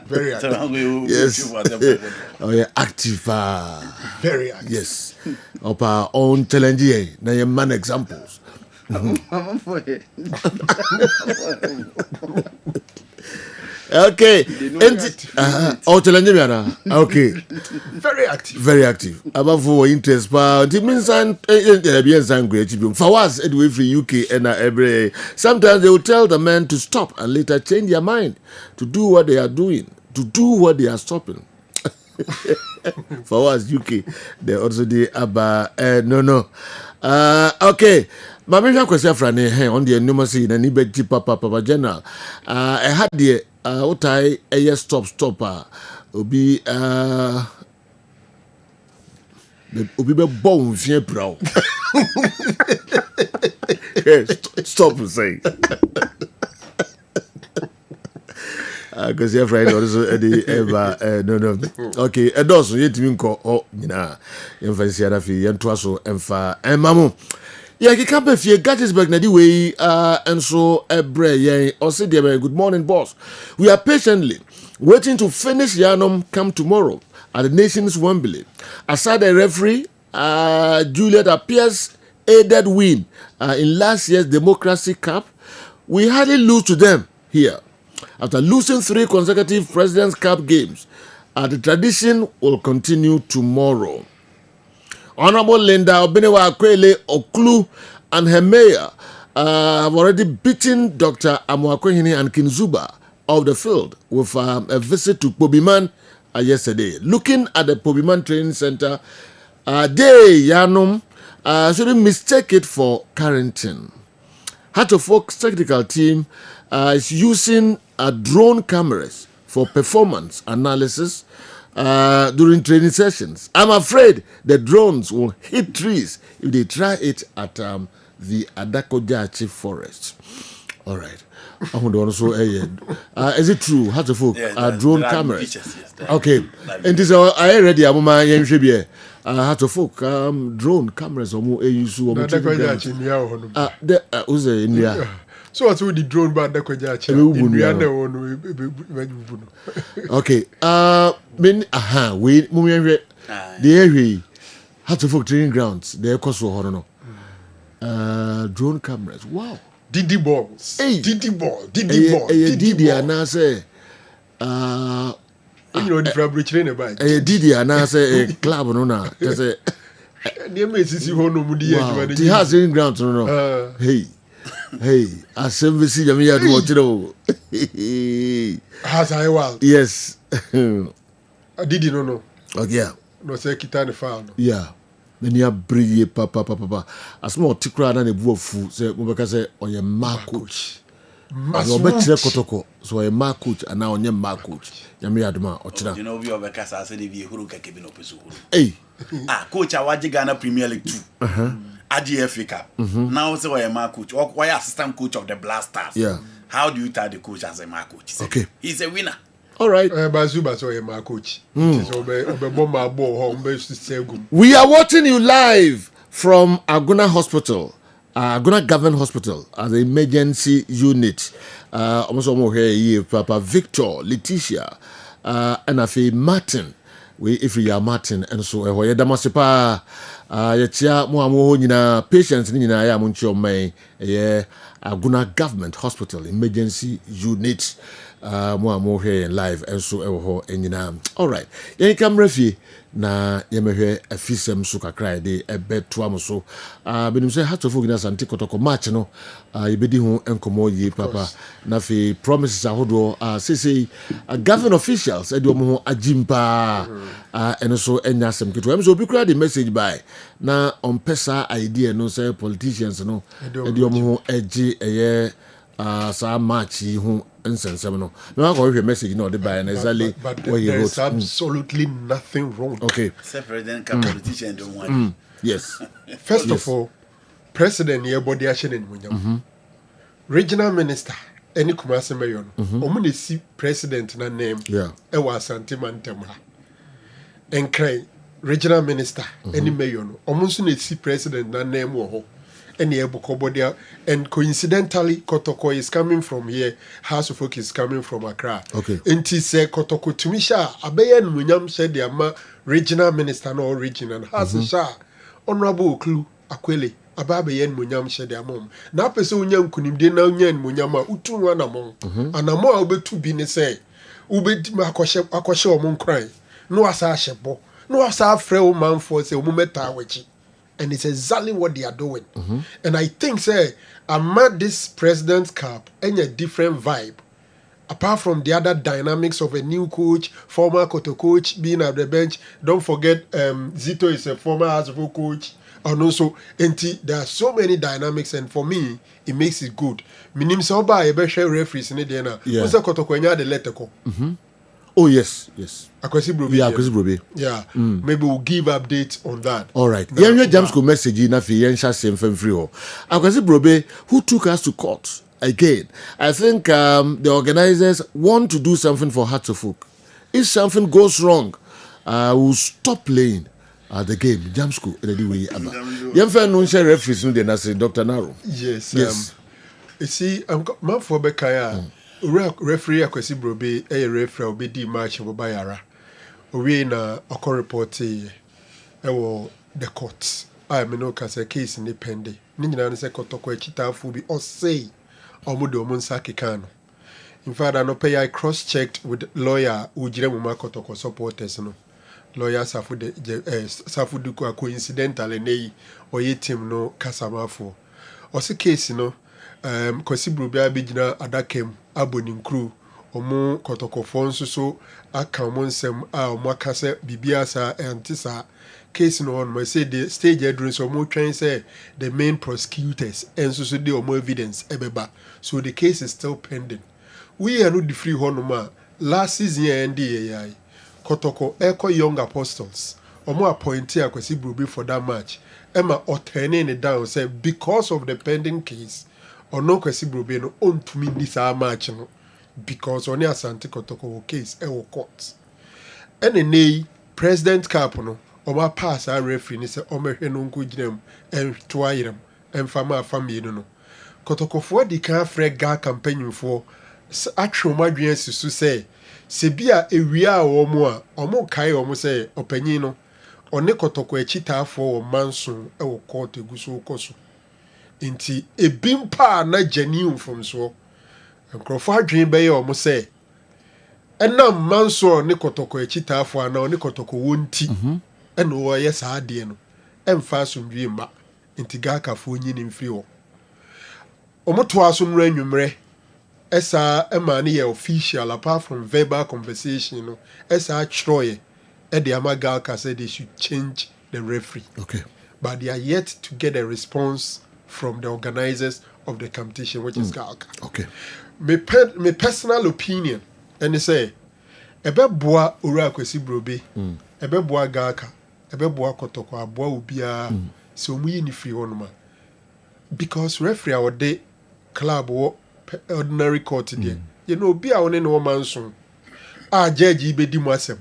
Very active. Yes. Oh yeah, active. Very active. Yes. Opa own challenge here. Now you man examples. Okay. Oh, challenge me ana. Okay. Very active. Very active. About for interest, but it means I'm great. For us, anyway, free UK and every. Sometimes they will tell the men to stop and later change their mind to do what they are doing, to do what they are stopping. For us, UK, they also do about no. Okay. Mamisha kwesi afrani on the numeracy na nibeji papa general. I had the otai a stopper obi be bon fien brow. Stop saying. Because your friend also ever no. Okay, a dozen yet me call emphasis fi yentwaso emfa emamu. Yeah, he can't be fear Gettysburg na the way and so ebre or say good morning boss. We are patiently waiting to finish Yanum come tomorrow at the nation's Wembley. Aside the referee, Juliet appears unaided win in last year's Democracy Cup. We hardly lose to them here. After losing 3 consecutive President's Cup games, the tradition will continue tomorrow. Honorable Linda Obenewa Akwele Oklu and her mayor have already beaten Dr. Amoakohene and Kinzuba off the field with a visit to Pobiman yesterday. Looking at the Pobiman Training Center, they Yanum shouldn't mistake it for Carrington. Heart of Oak's technical team is using drone cameras for performance analysis during training sessions. I'm afraid the drones will hit trees if they try it at the Adakojachi forest. All right. Is it true? Heart of Oak, drone cameras? Yes, okay. And this I ready. I'm Heart of Oak, drone cameras. So what's with the drone band that could okay. We the area Heart of Oak training grounds. They cost for drone cameras. Wow. Diddy balls. Hey. Diddy ball. Diddy and I say you know the fabric trainer by Diddy and I say a club no na. Just say the amazing hono mudi wow. The house training grounds no. Hey, I seem to see them here to watch it. Has I wild? Yes. I didn't know. Okay. Yeah. No say kitani foul. Yeah. Then you brille papa. A small tikra na ne bu ofu say mo beka say oye ma coach. No betre kotoko. So oye ma coach and now onye ma coach. Nyame aduma ochira. You know we obeka say say dey huru keke bi no peso huru. Hey. Coach awaje Ghana Premier League 2. ADF Cup. Now say why my coach or why assistant coach of the Blasters. Yeah. How do you tell the coach as a my coach? Okay. He's a winner. All right. Bazuba so my coach. We are watching you live from Aguna Hospital, Aguna Government Hospital, as an emergency unit. Almost here, Papa Victor, Letitia, and Afi Martin. If we are Martin, and so we Damasipa, Yatia Muamu, Nina, patients, Nina, Yamuncho May, Aguna Government Hospital, emergency unit. More here in live and so all right. Yen come refi na yemehe afisem suka cry de ebeto so benim say Heart of Oak na santi kotoko match no yebedi ho enkomo yi papa na fe promises ahodo say government officials e de omo ho agimpa and so enya asem keto em so obi kura the message by na on pesa idea no say politicians no e de omo ho agi eye sa match hu nsensem no na go hear message no dey by na exactly what you wrote. There's absolutely nothing wrong. Okay. Say president can politician don't want. Yes. First of all, president here body action in munyam. Regional minister any Kumasi mayor no. Omo na si president na name. Yeah. E wa Asante Mantem ha. Enkrai regional minister any mayor no. Omo nso na si president na name wo ho. And coincidentally, Kotoko is coming from here. House of Oak is coming from Accra. Okay. Enti say Kotoko Tumisha, Abeyan Munyam said the ama regional minister no regional. Has sha Honorable Oklu Akwele Ababeyan Munyam said the mom. Na pese unyam kunim de na unyan munyama utu wana mom. Anamo ube tu bine say ube akoshe omon cry. No asa shebo. No asa freo man for say umumeta wechi. And it's exactly what they are doing. And I think, say, among this President's Cup, any different vibe, apart from the other dynamics of a new coach, former Koto coach being at the bench. Don't forget, Zito is a former House of Oak coach. And also, there are so many dynamics, and for me, it makes it good. Minim soba ebe share referees in the Yeah. Osa Koto kwenya de letter ko. Oh yes. Akwesi Brobe. Yeah, Akwesi Brobe. Yeah. Maybe we'll give updates on that. All right. Yeah, James go message na fi yen sha sem fam free ho. Akwesi Brobe, who took us to court again. I think the organizers want to do something for Heart of Oak. If something goes wrong, we'll stop playing the game. James go anyway aba. Yen fa no share referees no dey na say Dr. Naro. Yes. You see, man for Bekaya. Referee Akwesi Brobe referee obedi match Bobayara. We na oko report the court. I me no kasa case ni pende ni nyina ne se kotoko akitafo bi osei omo de omo nsa keka no. In fact, I no pay I cross checked with lawyer ujire mu makotoko supporters no. Lawyer safudu kwa coincidental nei oye team no kasamafo. Osi case no kwasi brobia begina adakem aboni crew omo kotokofo nso so aka omo nsem a omo akase bibia sa antisa case no on say the stage address omo twen say the main prosecutors enso so the omo evidence ebeba, so the case is still pending. We are not the free honoma last season NDAI kotoko echo young apostles omo appointed akwasi brobi for that match Emma or turning it down say because of the pending case or no kwasi brobi no on to me this match no because only asante kotoko case e court ene president cap no omo pass a referee ni say omo hwe no nko ginam en to ayirem en fama family no kotoko for di kan free ga campaign for atwe omadwen sisu say se bia ewia a omo kai omo say opanyin no one kotoko akitaafo o manso e wo court eguso koso nti ebimpa na jani from so nkrofo adwen be ye omo say enam manso ne kotoko akitaafo ana one kotoko wonti ene wo ye saa de no emfa asomdwe ma nti gakafo nyini mfiri wo omo to aso no anwumre esa emani ye official apart from verbal conversation no esa chroye e de amagalka said they should change the referee. Okay. But they are yet to get a response from the organizers of the competition, which is Galka. Okay. My personal opinion, and they say, ebe boa ura kwesi brobe, ebe boa Galka, ebe boa kotoko, aboa ubia, so muyi ni free honoma. Because referee our day club wo ordinary court there. You know, be a one no man soon. Judge be di mu asem.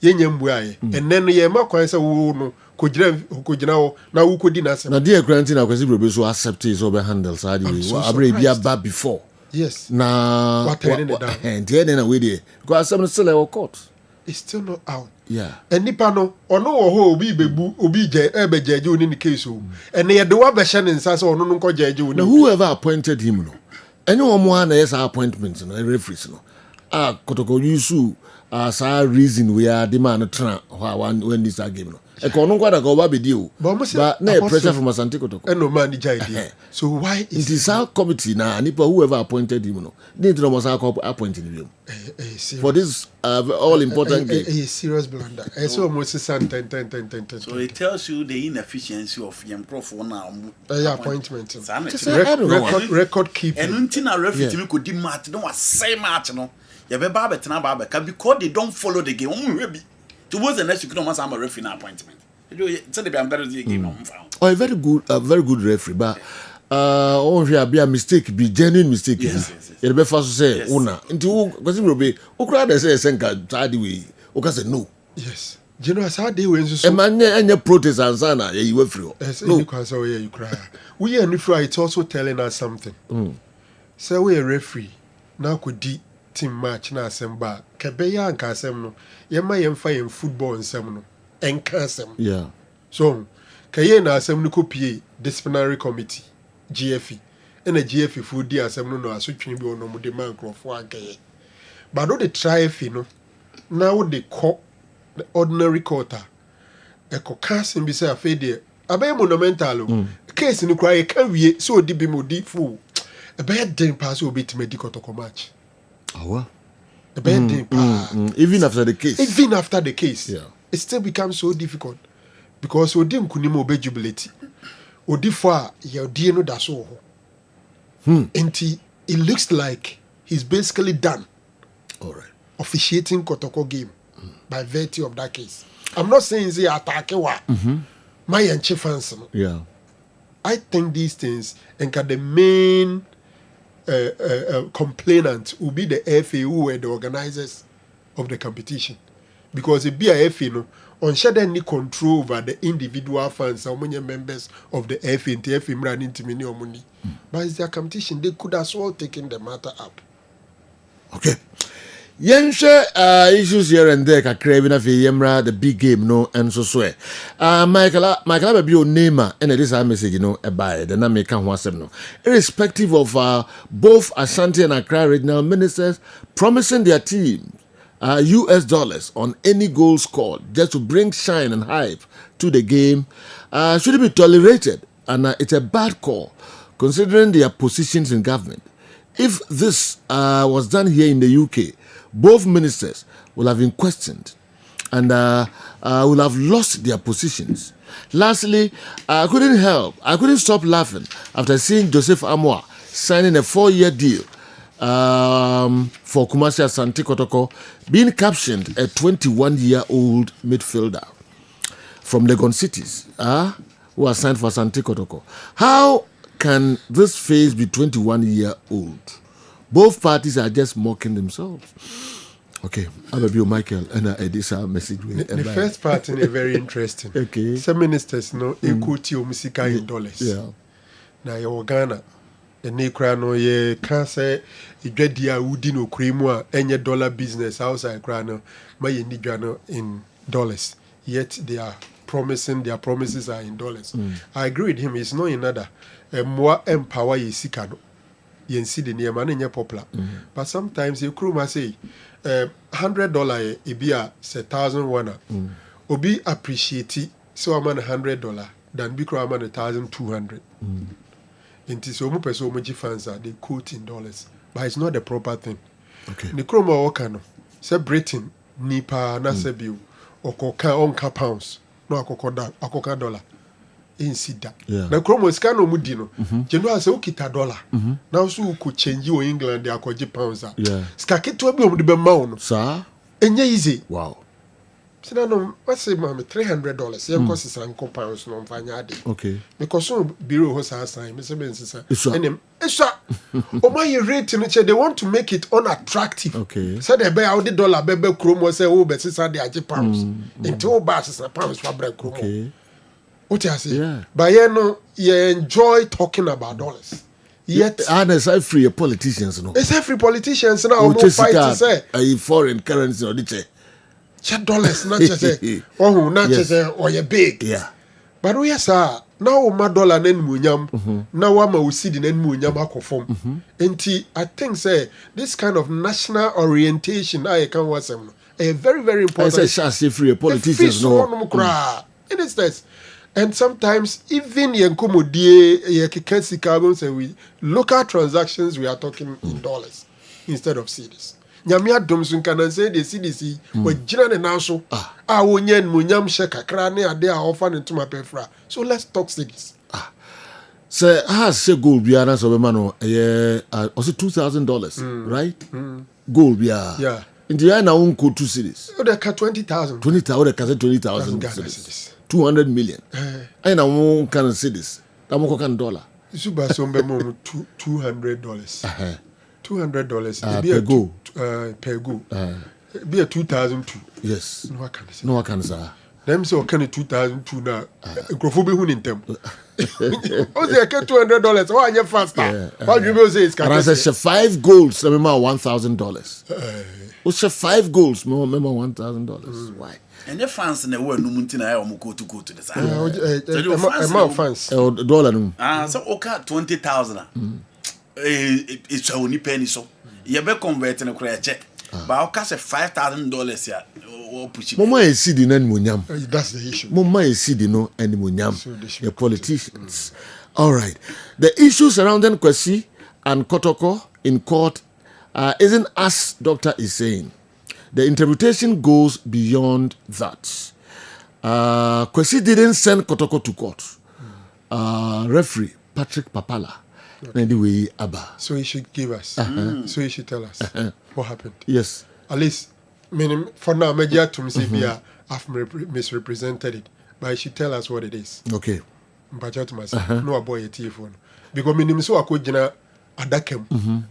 Yenye mbuaye. And then ye ma kwan say wo no kojina wo na wo kodi na asem. Na dear granting na kwesi brobe so accept is over handle so adi we. Abre bia ba before. Yes. Na what down. And then we there. Because asem still our court. It's still not out. Yeah. And nipa no ono wo ho obi bebu obi je ebe jeje oni ni case o. And ye de wa be hye ne nsa say ono no nko jeje oni. Now whoever appointed him no. Anyone more na yes appointment no referees no. Kotoko yusu sa reason we are the man try when this game no. E ko no kwada ko ba be di o. But na pressure from Asante Kotoko. No man the idea. So why is it is our committee now nipa whoever appointed him no. They no must appointing him. For this all important game. A serious blunder. So almost 10. So it tells you the inefficiency of young prof now. Appointment. Record keeping. And until a referee could do match, don't was say match no. You have a barber because they don't follow the game. Towards the next you could almost have a referee appointment. It's a game. Oh, a very good referee, but oh, be a mistake, be genuine mistake. Yes. It be first say una. Into because it will be. Ukraine say senka tidy way. Oka say no. Yes. You know, as how they went so. A man any protest and sana you were free. No, because you cry. We are referee. It's also telling us something. So we a referee now could di team match na assemba. Kebeya and kasem no. Yema yemfa yem football nsem no. Enkasem. Yeah. So kaye na asem no kopie disciplinary committee GFE. And a GFE food di asem no asotwini bi ono mo de man krofo ankaye. But no the try no. Now they call the ordinary quarter. Eko kasem bi say afede abey monumental case no cry can we so di bi mo di fu. A bad den pass will be to medical to match. Oh, a bad den even after the case. Even after the case, yeah, it still becomes so difficult because Odim kunimo be jubilate. Odifa ya dieno da so. And it looks like he's basically done. All right. Officiating Kotoko game by virtue of that case. I'm not saying they attack wa. My and fans. Yeah. I think these things and the main complainant will be the FA who were the organizers of the competition. Because the BIFA, you know, on any control over the individual fans, how many members of the FA and the FA ran into many money. But it's their competition, they could as well taken the matter up. Okay. Yensha issues here and there kakra bi na fe yemra the big game no enso so e. Michael be your name and this message no e buy the na make kan ho asem no. Irrespective of both Ashanti and Accra regional ministers promising their team US dollars on any goal scored just to bring shine and hype to the game should be tolerated, and it's a bad call considering their positions in government. If this was done here in the UK, both ministers will have been questioned and will have lost their positions. Lastly, I couldn't stop laughing after seeing Joseph Amoah signing a 4-year deal for Kumasi Asante Kotoko, being captioned a 21-year-old midfielder from Legon Cities who are signed for Asante Kotoko. How can this phase be 21-year-old? Both parties are just mocking themselves. Okay, I'm a Michael, and this message. The first part is very interesting. Okay. Some ministers know equity musika in dollars. Yeah. Now your Ghana, the Nekra no ye can't say idwedia udi no kremua any dollar business outside Grano, my individual in dollars. Yet they are promising their promises are in dollars. I agree with him. It's not another. More empower ye sikano. You see the near man popular. But sometimes you crew must say $100 ibia say $1,000 obi appreciate it so I'm $100 than be crow man $1,200. It is so much so much fans are they quote in dollars, but it's not the proper thing. Okay. The chroma okano say Britain nipa na se bill or coca onka pounds no akoka dollar. Insida. Yeah. Na kromo skano mudino. Jeno ase ukita dollar. Na so ku change o England ya kwaji pounds. Yeah. Skaketo bi omde be ma wo no. Sir? Enye easy. Wow. Sina no what's say mama $300. Ye cost sanko pounds no mfanya ade. Okay. Because so biro ho sa sign me say ben sisa. Eswa. Enem eswa. O ma ye rate no che they want to make it unattractive. Okay. Say the be how the dollar be kromo say o be sisa de age pounds. Until ba sisa pounds for bre kromo. Okay. What you say? Yeah. But you know, you enjoy talking about dollars. Yet, and it's free politicians, no. It's free politicians now. Who fight to say a foreign currency or the check dollars, not just say oh, not just say or you big. Yeah. But we are now my dollar nen munyam. Now we see the nen munyam akofom. Enti I think say this kind of national orientation I can was a very very important. I say free politicians, no. In instance. And sometimes even we local transactions we are talking in dollars instead of cedis. Nyamia domsun can say the CDC but jina now so wonyen munyam sheka krane ade a offer into my pefra. So let's talk cedis. So has say gold biara so be mano also $2,000, right? Gold biara. Yeah. In the end I won't go 2 cedis. Oh, they cut 20,000. 20,000 cedis. 200 million. I know can see this. I'm going dollar. Suba sombe mo $200. $200. Per go. Per go. Be a 2002. Yes. No, I can say. No, I can say. Them so can 2002 now. Grofo who in them. Oh, they get $200. Why are you faster? What do you say? It's and I said 5 golds. Remember $1,000. What's 5 golds? Remember $1,000. Why? And the fans in the world, no muntina, I am go to the side. Amount fans. Dollar. So, okay, 20,000. It's only penny so. You be converting a credit check. But I'll cash $5,000 here. Mama is seeding and munyam. That's the issue. Mama is seeding no and munyam. The politicians. All right. The issues surrounding Kwesi and Kotoko in court isn't as Doctor is saying. The interpretation goes beyond that. Kwesi didn't send Kotoko to court. Referee Patrick Papala. Anyway, Abba. So he should give us. So he should tell us what happened. Yes. At least, meaning for now, media to me I've misrepresented it, but he should tell us what it is. Okay. Mpacha myself. No boy a telephone. Because meaning so I could adakem.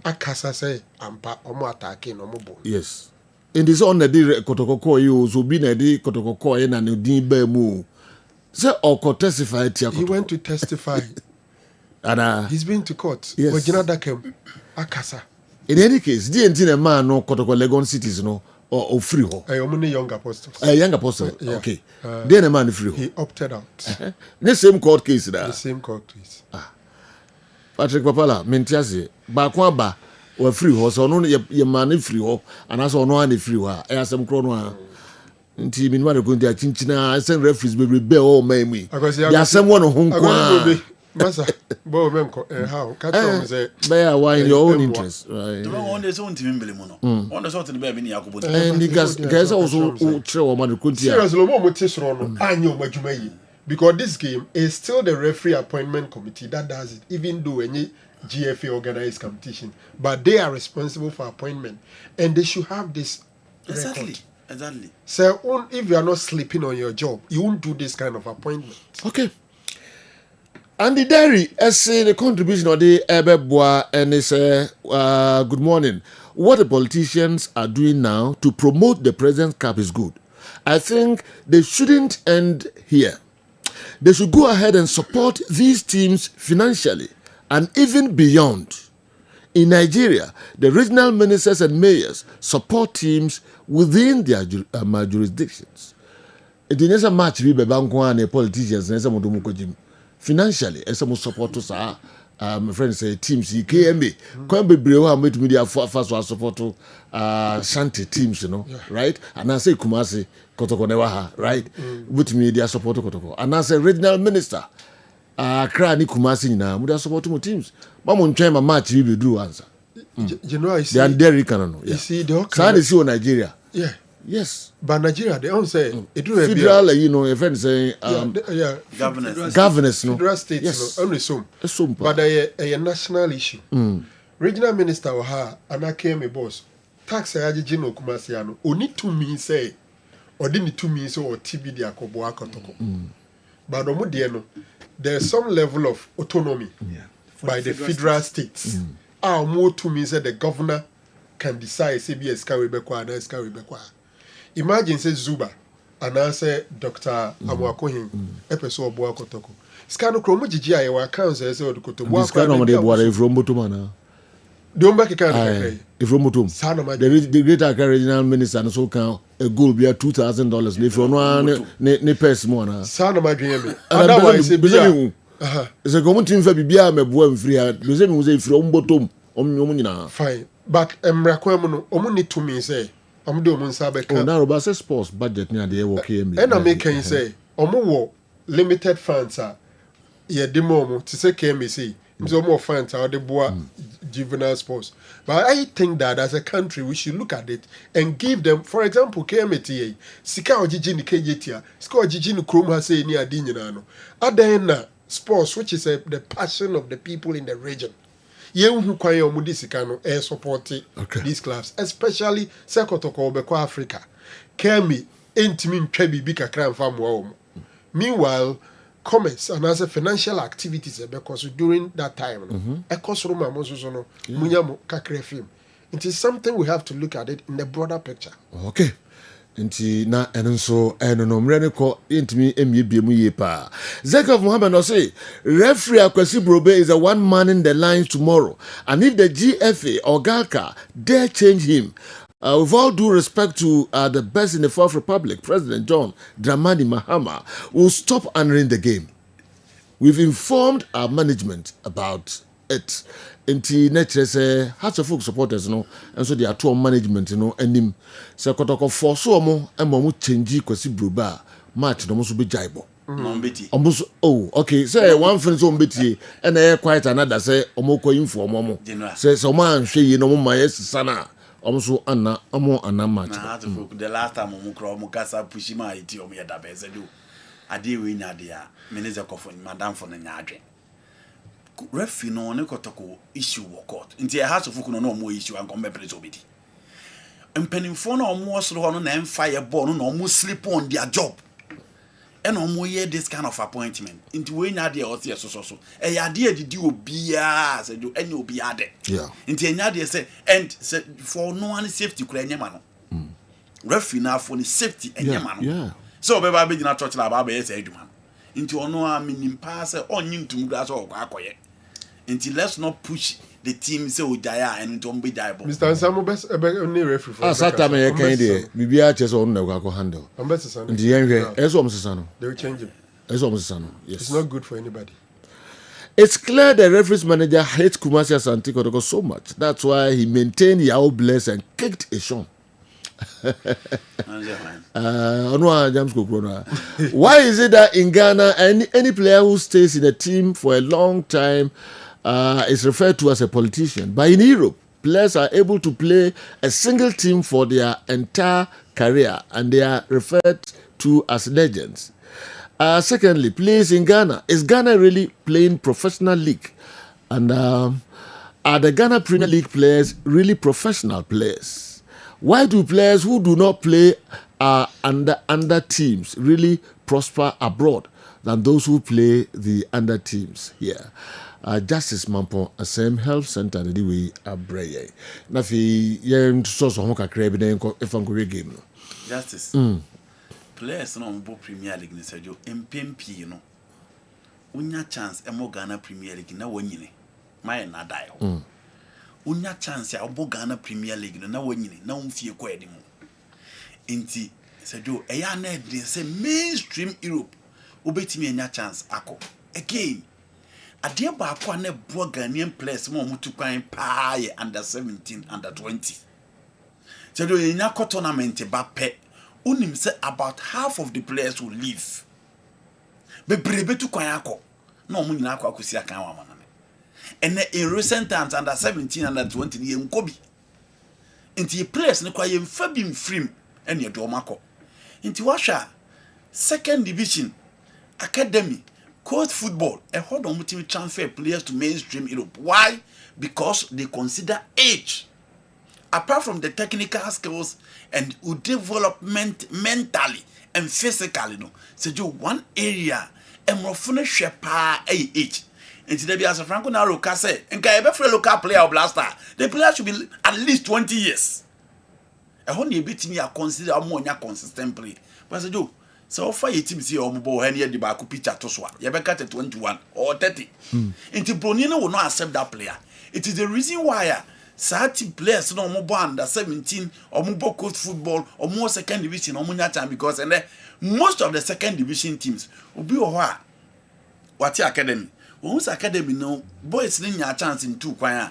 Akasa say ampa omo attacking omo boy. Yes. In this on the day Kotoko you so be na day Kotoko na no din ba mu. Say or testify tia Kotoko. He went to testify. And he's been to court. Yes. Ojina dakem akasa. In any case, the entire man no Kotoko Legon cities no or free ho. Only young apostles. Young apostle. Yeah. Okay. Then a man free ho. He opted out. The same court case there. The same court case. Patrick Papala, Mentiasi, Bakwamba, or free ho, so no your man free ho, and as on one free ho. I have some chrono. Nti min wale kunti chinchina asen referees be rebel all me. Ya someone who kwa. Masa, bo memko how catch say bear why in your own interest. Right. The one that's on team Belimono. On the sort of the baby Yakubu. And guys also throw man kunti. Seriously, mo motisro no anyo majumayi. Because this game is still the referee appointment committee that does it, even though any GFA organized competition. But they are responsible for appointment. And they should have this record. Exactly. So if you are not sleeping on your job, you won't do this kind of appointment. Okay. And the dairy, I say the contribution of the Ebeboa and they say, good morning. What the politicians are doing now to promote the President's Cup is good. I think they shouldn't end here. They should go ahead and support these teams financially and even beyond. In Nigeria, the regional ministers and mayors support teams within their jurisdictions. It is a match we and politicians and financially and some support to my friend say teams KMB. KMB Brewa made media first was support to Shanty teams, you know, right? And I say Kumasi Kotoko Newaha, right? With media support to Kotoko. And I say regional minister Krani Kumasi na muda support to teams. Mamun chema match we do answer. You know, I see. They are very canon. You see, the Sani Nigeria. Yeah. Yes. But Nigeria, they don't say it do federal, you know, a friend saying governance, no. Federal states, yes. No, only some. But a national issue. Regional minister wa ha anake me boss. Tax aji no kumasiano. Oni to me say or didn't to me so or TB dia kobo akotoko. But omo de no, there's some level of autonomy by the federal states. More to me say the governor can decide say be a skawebekwa and skawebekwa. Imagine say Zuba and I say Dr. Amwakohin episode of Boakotoko. Scano Chromo Gigi, I can't say so to Scano de Boa from Botumana. Don't back a kind from Botum. The great regional minister and so count a gold be $2,000 if from one ne pers mona. Son of my dream. Otherwise, it's a common team for Bibia, my boy free. The same was a from Botum. Fine. But Mraquemono, only to me say. I'm doing Munsabe. Now, about sports budget near the KMB. And I make can say, Omo limited funds are ye demo to say KMC. No more funds are the bois juvenile sports. But I think that as a country we should look at it and give them, for example, KMTA, Sika Ojijini KJTA, Sika Ojijini Kroma say near Dinano. Adena sports, which is the passion of the people in the region. Yen who kwanye omudisika air support these clubs, especially Sekotoko Obeko Africa. Kemi intimi ntwa bibi kakra mfa mo wo. Meanwhile, commerce and as a financial activities because during that time, ekosoro mo so no munya mo kakra film. It is something we have to look at it in the broader picture. Okay. Nti na eno so eno no mre ko intimi emie mu ye pa. Zakov Mohammed no say referee Akwasi Brobe is a one man in the lines tomorrow, and if the GFA or Galka dare change him, with all due respect to the best in the Fourth Republic, President John Dramani Mahama will stop honoring the game. We've informed our management about it. Nti nature say hearts of folk supporters no, and so they are to management no enim say kotoko for so mo emo change Kwasi Brobe match no so be jaibo almost okay say one friend so mbeti and quite another say omoko info omo say so man hwe yi no mo ma yes sana almost anna match the last time omo kro omo kasa pushi ma iti omo ya da be say do ade we nya de a minister kofo madam for na nya adwe referee no ne kotoko issue wo court nti e house of fuku no mo issue an come press obedi empanimfo na omo osoro ho no na emfa ye ball no na omo sleep on their job and omo ye this kind of appointment nti we nya de o se so e ya de didi obia se do any obia de nti nya de say and for no one safety kura nyama no referee na for ni safety enyama no so be ba be gina church la ba be say aduma nti ono a minim pa say onyi ntum gra so akoye. Until let's not push the team say Ojaya and don't be diable. Mr. Samu best only referee for Sata me kan de bibia che so no go handle. I'm better son. Ndi yenhwe eso omsesa no. They will change him. Eso omsesa no. Yes. It's not good for anybody. It's clear the referee's manager hates Kumasi Asante Kotoko so much. That's why he maintained Yao Bless and kicked a shot. Why is it that in Ghana, any player who stays in a team for a long time is referred to as a politician? But in Europe, players are able to play a single team for their entire career and they are referred to as legends. Secondly, players in Ghana, is Ghana really playing professional league? And are the Ghana Premier League players really professional players? Why do players who do not play under teams really prosper abroad than those who play the under teams here? Justice Mampon, same health center the way abreye. Na fi yen so ho kakra bi na enko game no. Justice. Players no mbo Premier League ni Sergio MPMP no. Unya chance emo Ghana Premier League na wonyine. My na dai ho. Unya chance ya obo Ghana Premier League na wonyine na umfie kwa edi mu. Inti Sergio eya na de say mainstream Europe obetimi enya chance akọ. Again, adeɛ baako a na bo Ghanaian players mo mutu kwan pa ye under 17, under 20. Sergio enya ko tournament ba pe. Unim say about half of the players will leave. Bebrebe tu kwan akọ. Na omu nyina akọ akosi akan wa mana. And in recent times under 17 under 20 ye nkobi. Inti players ne kwa ye mfabim free and ye do makọ. Inti washa second division academy coach football and hold on to transfer players to mainstream Europe. Why? Because they consider age. Apart from the technical skills and development mentally and physically, no. So you one area emrofune shepa age. And today as a Franco Naroka say, and every local player or blaster, the player should be at least 20 years. I want you beat me a consider more consistent play. But I do. So far your team see omubo any the back picture to swap. You better cut 21 or 30. Into Bronino will not accept that player. It is the reason why certain players no more under 17 or more coach football or more second division or more time because and most of the second division teams will be what academy. Once academy no boys need a chance in two kwaya.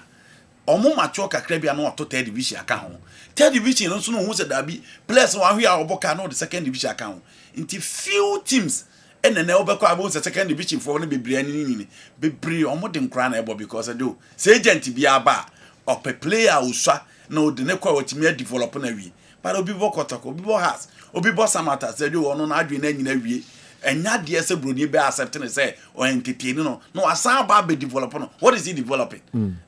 Omo mature kakra bia no to third division account. Third division no so no hu se da bi players one here oboka no the second division account. Into few teams and then obekwa about the second division for no bebre ani bebre omo dem kra na ebo because do say agent bia ba or a player uswa no de ne kwa watimi develop na wi. But obi bo kotoko obi bo has obi bo samata say do ono na adwe na nyina wi. Enya de se broni be accepting say or entertain no asan ba be develop no. What is he developing?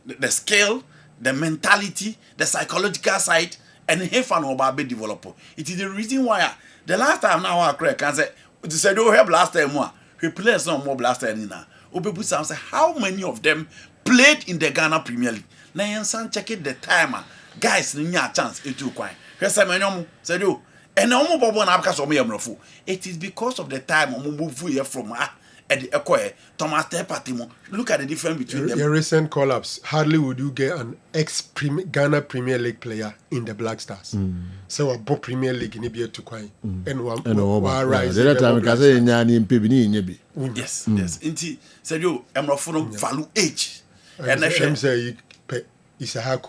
The skill, the mentality, the psychological side, and he fan or be develop. It is the reason why the last time now I can say they said oh help last time more we play some more blaster in now. Obebu say how many of them played in the Ghana Premier League? Na yensan check it the timer. Guys ni nya chance etu kwan. Hwesa menyomo said oh and omo bobo na abaka so mo yamrofo. It is because of the time omo move here from at the Ekoe, Thomas Tepatimo. Look at the difference between them. Your recent collapse, hardly would you get an ex-Ghana Premier League player in the Black Stars. So a Bob Premier League in Ibia to Kwai. And one rise. The time I say Nyani and Pibini in Yebi. Yes, yes. Inti said you, I'm not for value age. And I say, it's a hack.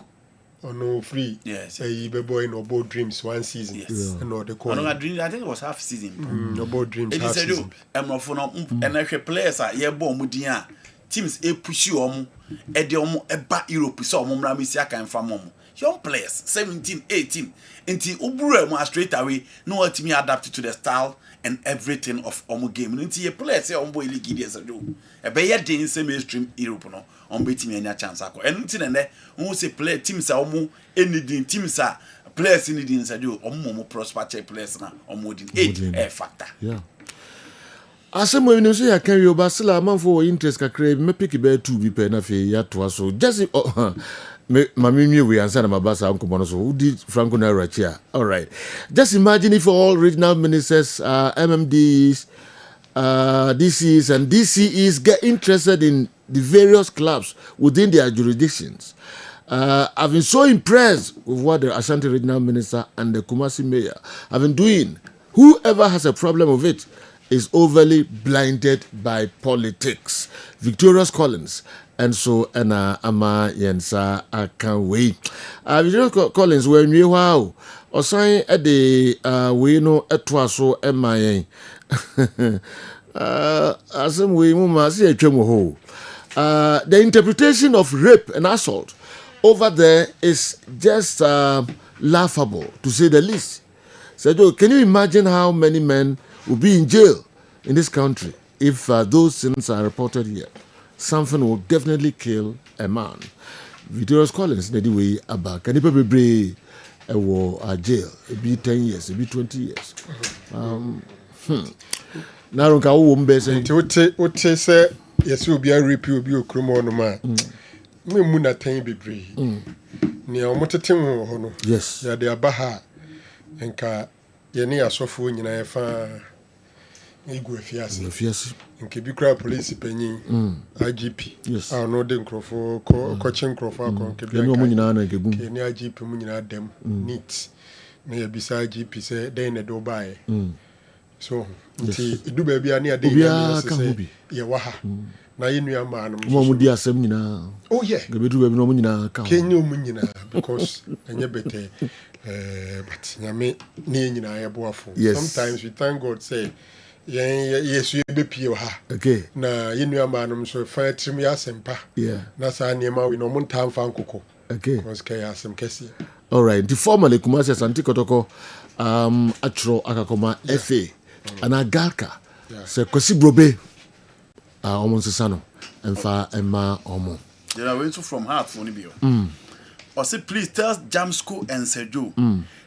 No free. Yes. A boy no board dreams one season. Yes. And no the corner. I think it was half season. No board dreams half season. I'm not for no and I players are ye bo mudia. Teams push you e de eba Europe so mra mesi aka mfa mom. Young players 17, 18. Until ubure mo straight away no ultimately adapt to the style and everything of game. Until ye players say ombo league ideas do. E be ye dey in mainstream Europe no. Betimi anya chance akọ enu ti nene won say play teams a omo anything teams a players in the inside do omo prosper check players na omo din age factor yeah asem we no say ya carry over sila man for interest kakra me pick be 2 bi pe na fe ya to so just me mami we answer na mabasa nkomo no so who did Franco Nairachia. All right, just imagine if all regional ministers MMDs DCs and DCEs get interested in the various clubs within their jurisdictions. I've been so impressed with what the Ashanti Regional Minister and the Kumasi Mayor have been doing. Whoever has a problem with it is overly blinded by politics. Victorious Collins. And so, ama yensa I can't wait. Victorious Collins, when you wow, or sign at the we know at Twaso MIA. As we must see a chemo. The interpretation of rape and assault over there is just laughable, to say the least. So, can you imagine how many men will be in jail in this country if those sins are reported here? Something will definitely kill a man. Victorious Collins, anyway, about can you be a jail? It be 10 years, it be 20 years. Now, I won't be saying, what say, yes, you'll be a repeal, be a criminal man. Me muna ten be brave. Near Motatim Hono. Yes, they are Baha and Ka Yeni Asofu in a fa Iguafias. In Kibikra Police Penny, IGP. Yes, I know them Crawford, coaching Crawford, Kenya IGP Munina them neat. Near beside GP say, then a do buy. So, do baby near the Yawaha. Na yenu man mudi asem nyina oh yeah gebedu baby no nyina ka kenyo mu nyina because enye bete but nyame ne nyina ye boafo sometimes we thank God say yes you be pie ha okay na yenu man so fa trim ya sempa yeah na sa niema we no mun tam fa nkoko okay because kay asem kesi all right the formerly Kumasi Asante Kotoko atro akakoma FA ana Galka se kwesi brobe almost sano and far and ma omo. They are waiting from heart for Nibio. Or say, please tell Jamsco and Sergio,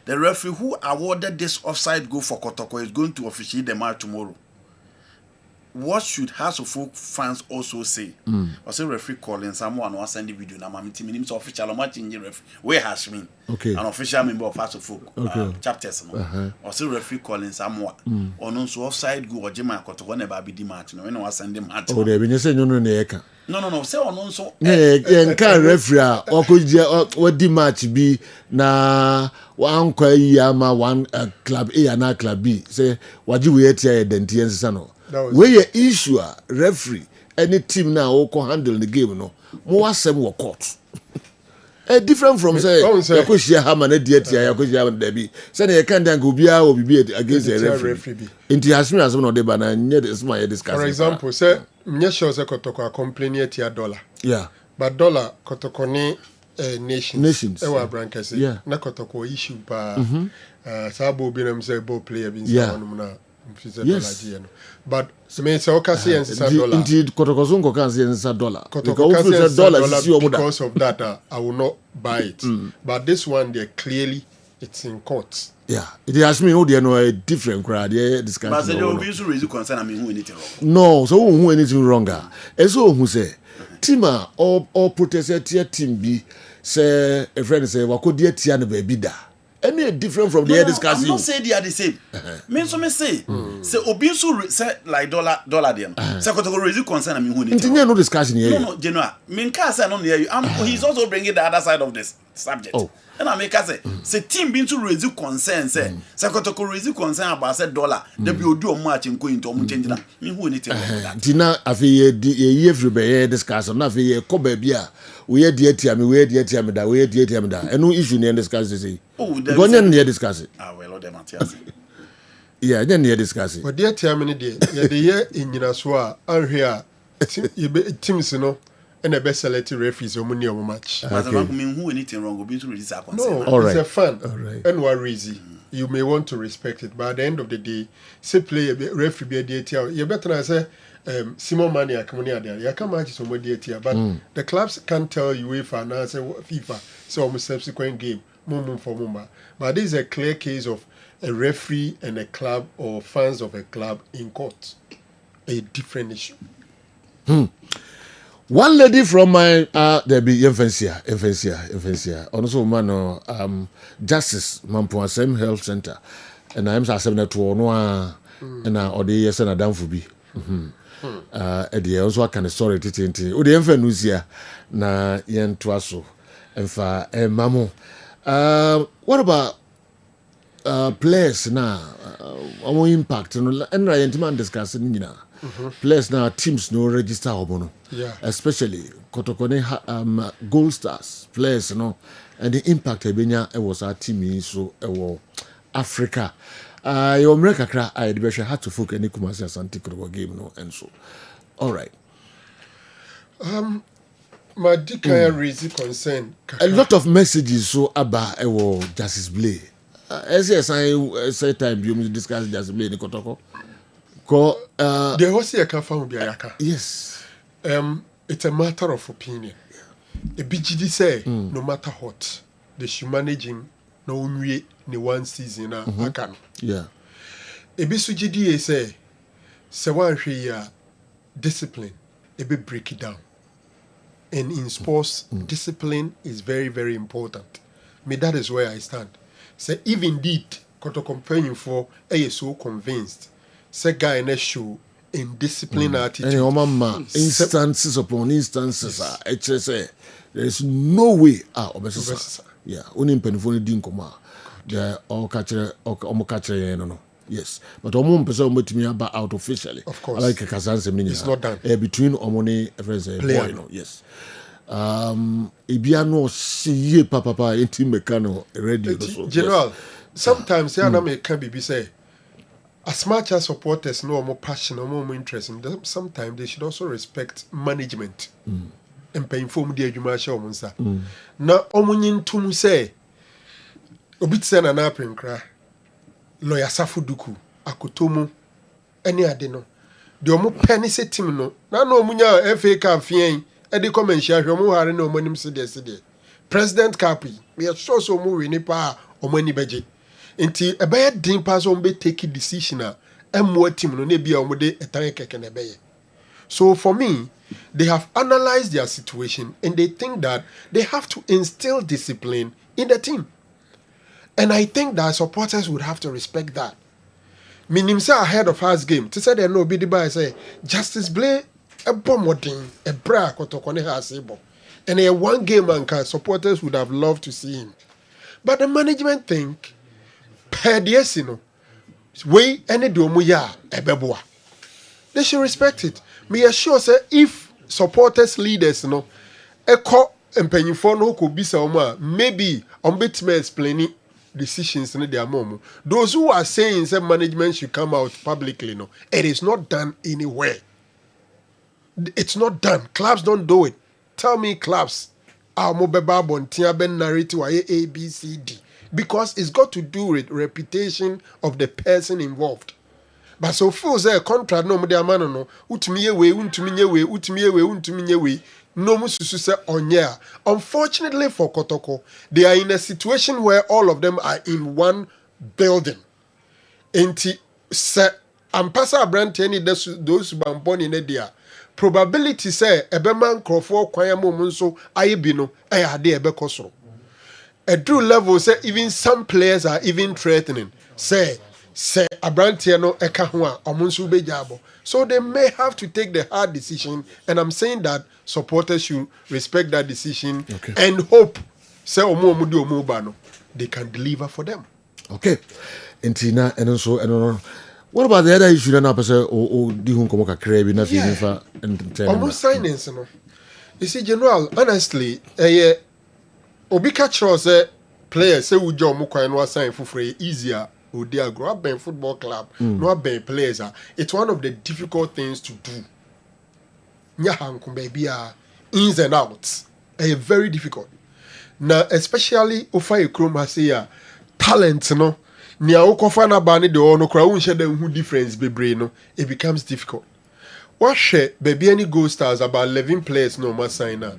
the referee who awarded this offside goal for Kotoko is going to officiate the match tomorrow. What should House of Folk fans also say? Or say referee calling someone or send the video na mami team names official match in referee. Where has been an official member of House of Folk chapters no. Or say referee calling someone or no so offside go or Jema Kotoko never be the match no when was send the match. Oh, they been saying no eka. No. Say on so. Yeah, can referee or could what the match be na one kwai one club A and club B. Say what you wait here dentian sano. Where your issue referee any team now who handle the game no more some work court. Different from say Yakushia Hamman Yakushia Debbie. Say you can't go be against the referee. Into Hashmi as one of the banana yet is my discussion. For example, say Nyesho se Kotoko complain at your dollar. Yeah. But dollar Kotoko ne nations. Ewa brankers. Yeah. Na Kotoko issue pa Sabo binam say ball player bin yes. But me say okasi and dollar. Indeed Kotokozungo can say $1. Because of that I will not buy it. But this one there clearly it's in court. Yeah, it has me. Oh, they know a different crowd. Yeah, discussion. But there will be so reason concern. I mean, who anything wrong? No, so who anything wronger? And so who say, Tima or protest team B say a friend say, "What could dear Tiana baby da?" Any different from the discussing? I'm not saying they are the same. Me so me say, say Obisu say like dollar there. Say Kotoko reason concern. I mean, who anything? No discussion here. No, General. Me can't say no near you. He's also bringing the other side of this subject. Oh. And I make us say team being to raise concern say Kotoko raise concern about say dollar they be do match and go into change that me who anything like Dina afi ye everybody discuss na afi ye ko ba bia we ye die tia me we die tia me da we die tia me da enu issue ne discuss say oh go ne discuss well all them atias yeah ne discuss but die tia me ne die ye de ye enyina so a anhwe a teams no and the best selected referees on money match. But I mean, who anything wrong will be to release that concern. No, it's a fun. And what reason you may want to respect it, but at the end of the day, say play a referee be a you better not say Simon Mania come near there. You can't match somebody here, but the clubs can't tell you if and answer FIFA. So almost subsequent game, moment for moment. But this is a clear case of a referee and a club or fans of a club in court. A different issue. One lady from my there be Infansia. Also man Justice Mampuasem Health Center. And I'm saying that to no and or the yes and Adam Fubi. ɛdeɛ nso aka ne story titenti wode yɛmfa no sia na yɛntoa so ɛmfa ɛma mo. What about players na ɔmo impact no ɛnra yɛntimi andiscuss no nyinaa players na teams no register ɔmo no especially Kotoko Gold Stars players no and the impact ɛbɛnya ɛwɔ saa team yi so ɛwɔ Africa. Your America cry I had to focus any Kumasi Asante Korobo game no and so. All right. My Dikaya raise concern. A lot of messages so about Justice Blay. As I say time you discuss Justice Blay in Kotoko. There was a kafa biayaka. Yes. It's a matter of opinion. A BGD say no matter what they should managing no way ni one season akan. Yeah. Ebisu GDA say one ya discipline be break it down. And in sports, discipline is very, very important. Me, that is where I stand. Say if indeed Koto companion for so convinced, say guy in a show in discipline attitude. And your mama instances upon instances HSA. There is no way yeah, only penifoni dinkoma. The all catcher no. Yes, but omo person met me about out officially. Of course, I like Kazan it's not done between omoni friends boy no. Yes, Ibiano see papa enti mekano radio. General, sometimes they can be say as much as supporters know more passion or more interest in them, sometimes they should also respect management and pay inform the education monsa. Now omunyin tum say obitsen an apin cry. Lawyer Safuduku, Akotomo, any adeno. The omo penny set team no. Na no munya FA Cup fien. Edi come and share omo hare no monim sede. President Kapi, we are so movie ni pa omo ni beje. Inti ebeye din pass on be take decision a emwo team no na bia omo de etan keke na ebeye. So for me, they have analyzed their situation and they think that they have to instill discipline in the team. And I think that supporters would have to respect that. Meaning, say ahead of us game, to say they no be the by say Justice Blay a bomoding a bra kotokone has able. And a one game anchor supporters would have loved to see him. But the management think per the way any domuya ebeboa. They should respect it. Me assure say if supporters leaders a empenyin for no could be some maybe me explaining decisions in their mom. Those who are saying that management should come out publicly, no, it is not done anywhere. It's not done. Clubs don't do it. Tell me clubs are narrative A, B, C, D. Because it's got to do with reputation of the person involved. But so far, a contract no man no no mususu onya. Unfortunately for Kotoko, they are in a situation where all of them are in one building. Enti se ampasa brand any those bamboni in India. Probability say ebeman crofo kwanya mom so ayebi no ade ebekosoro. A true level say even some players are even threatening. Say abrantie no eka ho a omonso bejabo. So they may have to take the hard decision, and I'm saying that supporters should respect that decision and hope say they can deliver for them. Okay. Intina and also and what about the other issue na person o di hun komo kakra bi na fi fa entertain. Almost signings no. You see, General, honestly, obi catch us players say we jo mo kwan no sign for easier. They are grow up in football club, not being players. It's one of the difficult things to do. Nyahankum baby ins and outs. Very difficult. Now, especially Ofa Ekrom has talent, no. Nia okofana bani de ono kra unche de who difference bebre no. It becomes difficult. What share baby any Gold Stars about 11 players no must sign up.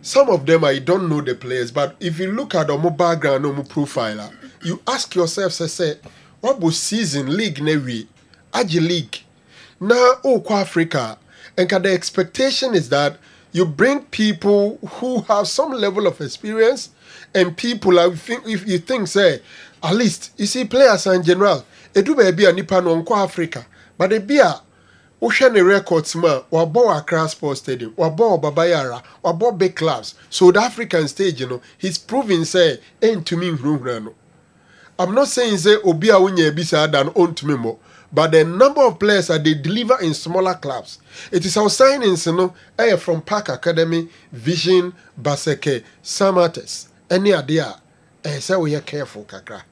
Some of them I don't know the players, but if you look at the background no profile, you ask yourself, say, what was season league nevi, Agi league, now Africa, and the expectation is that you bring people who have some level of experience, and people if you think say, at least you see players in general, it do be a nipa no Africa, but they be a wohwɛ ne records ma wabɔ Accra Sports Stadium, wabɔ Babayara, wabɔ big clubs. So the African stage, he's proving say entumi nhurunhura no. I'm not saying say obi a wonya bisa than ontumi mo, but the number of players that they deliver in smaller clubs. It is our signings, from Park Academy, Vision, Baseke, Samates, any idea. Say we are careful, kakra.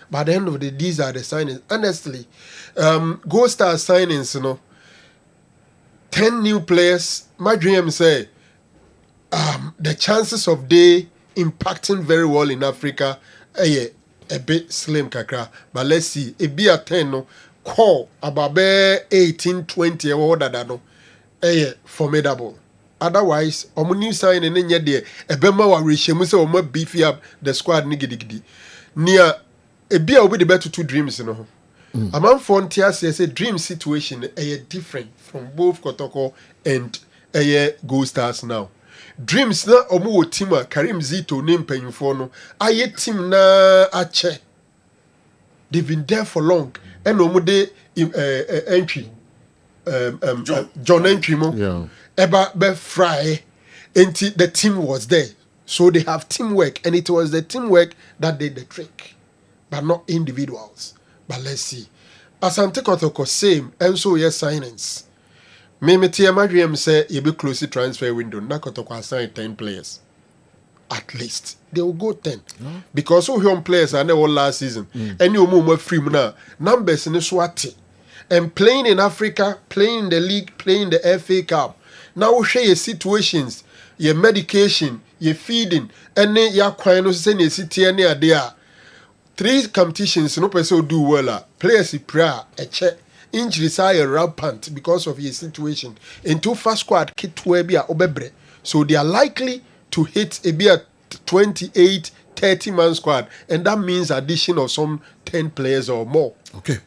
By the end of the day, these are the signings. Honestly, Gold Star signings, 10 new players. My dream say, the chances of they impacting very well in Africa, a bit slim, kakra. But let's see, it be a 10, no, call about 18, 20, or that, formidable. Otherwise, new signing in there, a bema wa reshemu say omo beefy up the squad nigidi. Near a beer will be the better two dreams, A man frontier says a dream situation different from both Kotoko and Gold Stars now. Dreams na omo tima Karim Zito name penyufono. Aye team na ache. They've been there for long. And omo de entry. John entry mo. Yeah. Eba be fry. Until the team was there. So they have teamwork, and it was the teamwork that did the trick, but not individuals. But let's see. Asante Kotoko same, and so yes signings. Meme tia madriam say you be close to transfer window. Na Kotoko assign 10 players. At least they will go 10. Because so young players are there all last season. And you move free now. Numbers in the Swati. And playing in Africa, playing in the league, playing the FA Cup. Now we share your situations, your medication, your feeding, and then your quino send your city and there. 3 competitions, no person do well. Players prayer, a check. Injuries are rampant because of your situation. And 2 first squad kit to be a obebre. So they are likely to hit a 28, 30-man squad. And that means addition of some 10 players or more. Okay.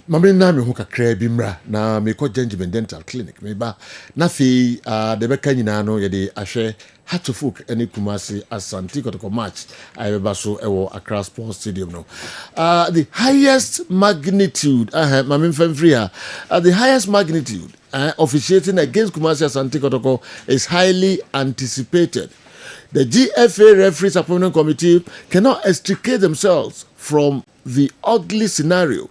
Mamre na me ho kakra bi mra na me ko Gentleman Dental Clinic me ba na fi de beka nyina no ye de ahwe Hatofuk ene Kumasi Asante Kotoko match I be so ewo Accra Sports Stadium no the highest magnitude mamre famfria the highest magnitude officiating against Kumasi Asante Kotoko is highly anticipated. The GFA referees appointment committee cannot extricate themselves from the ugly scenario.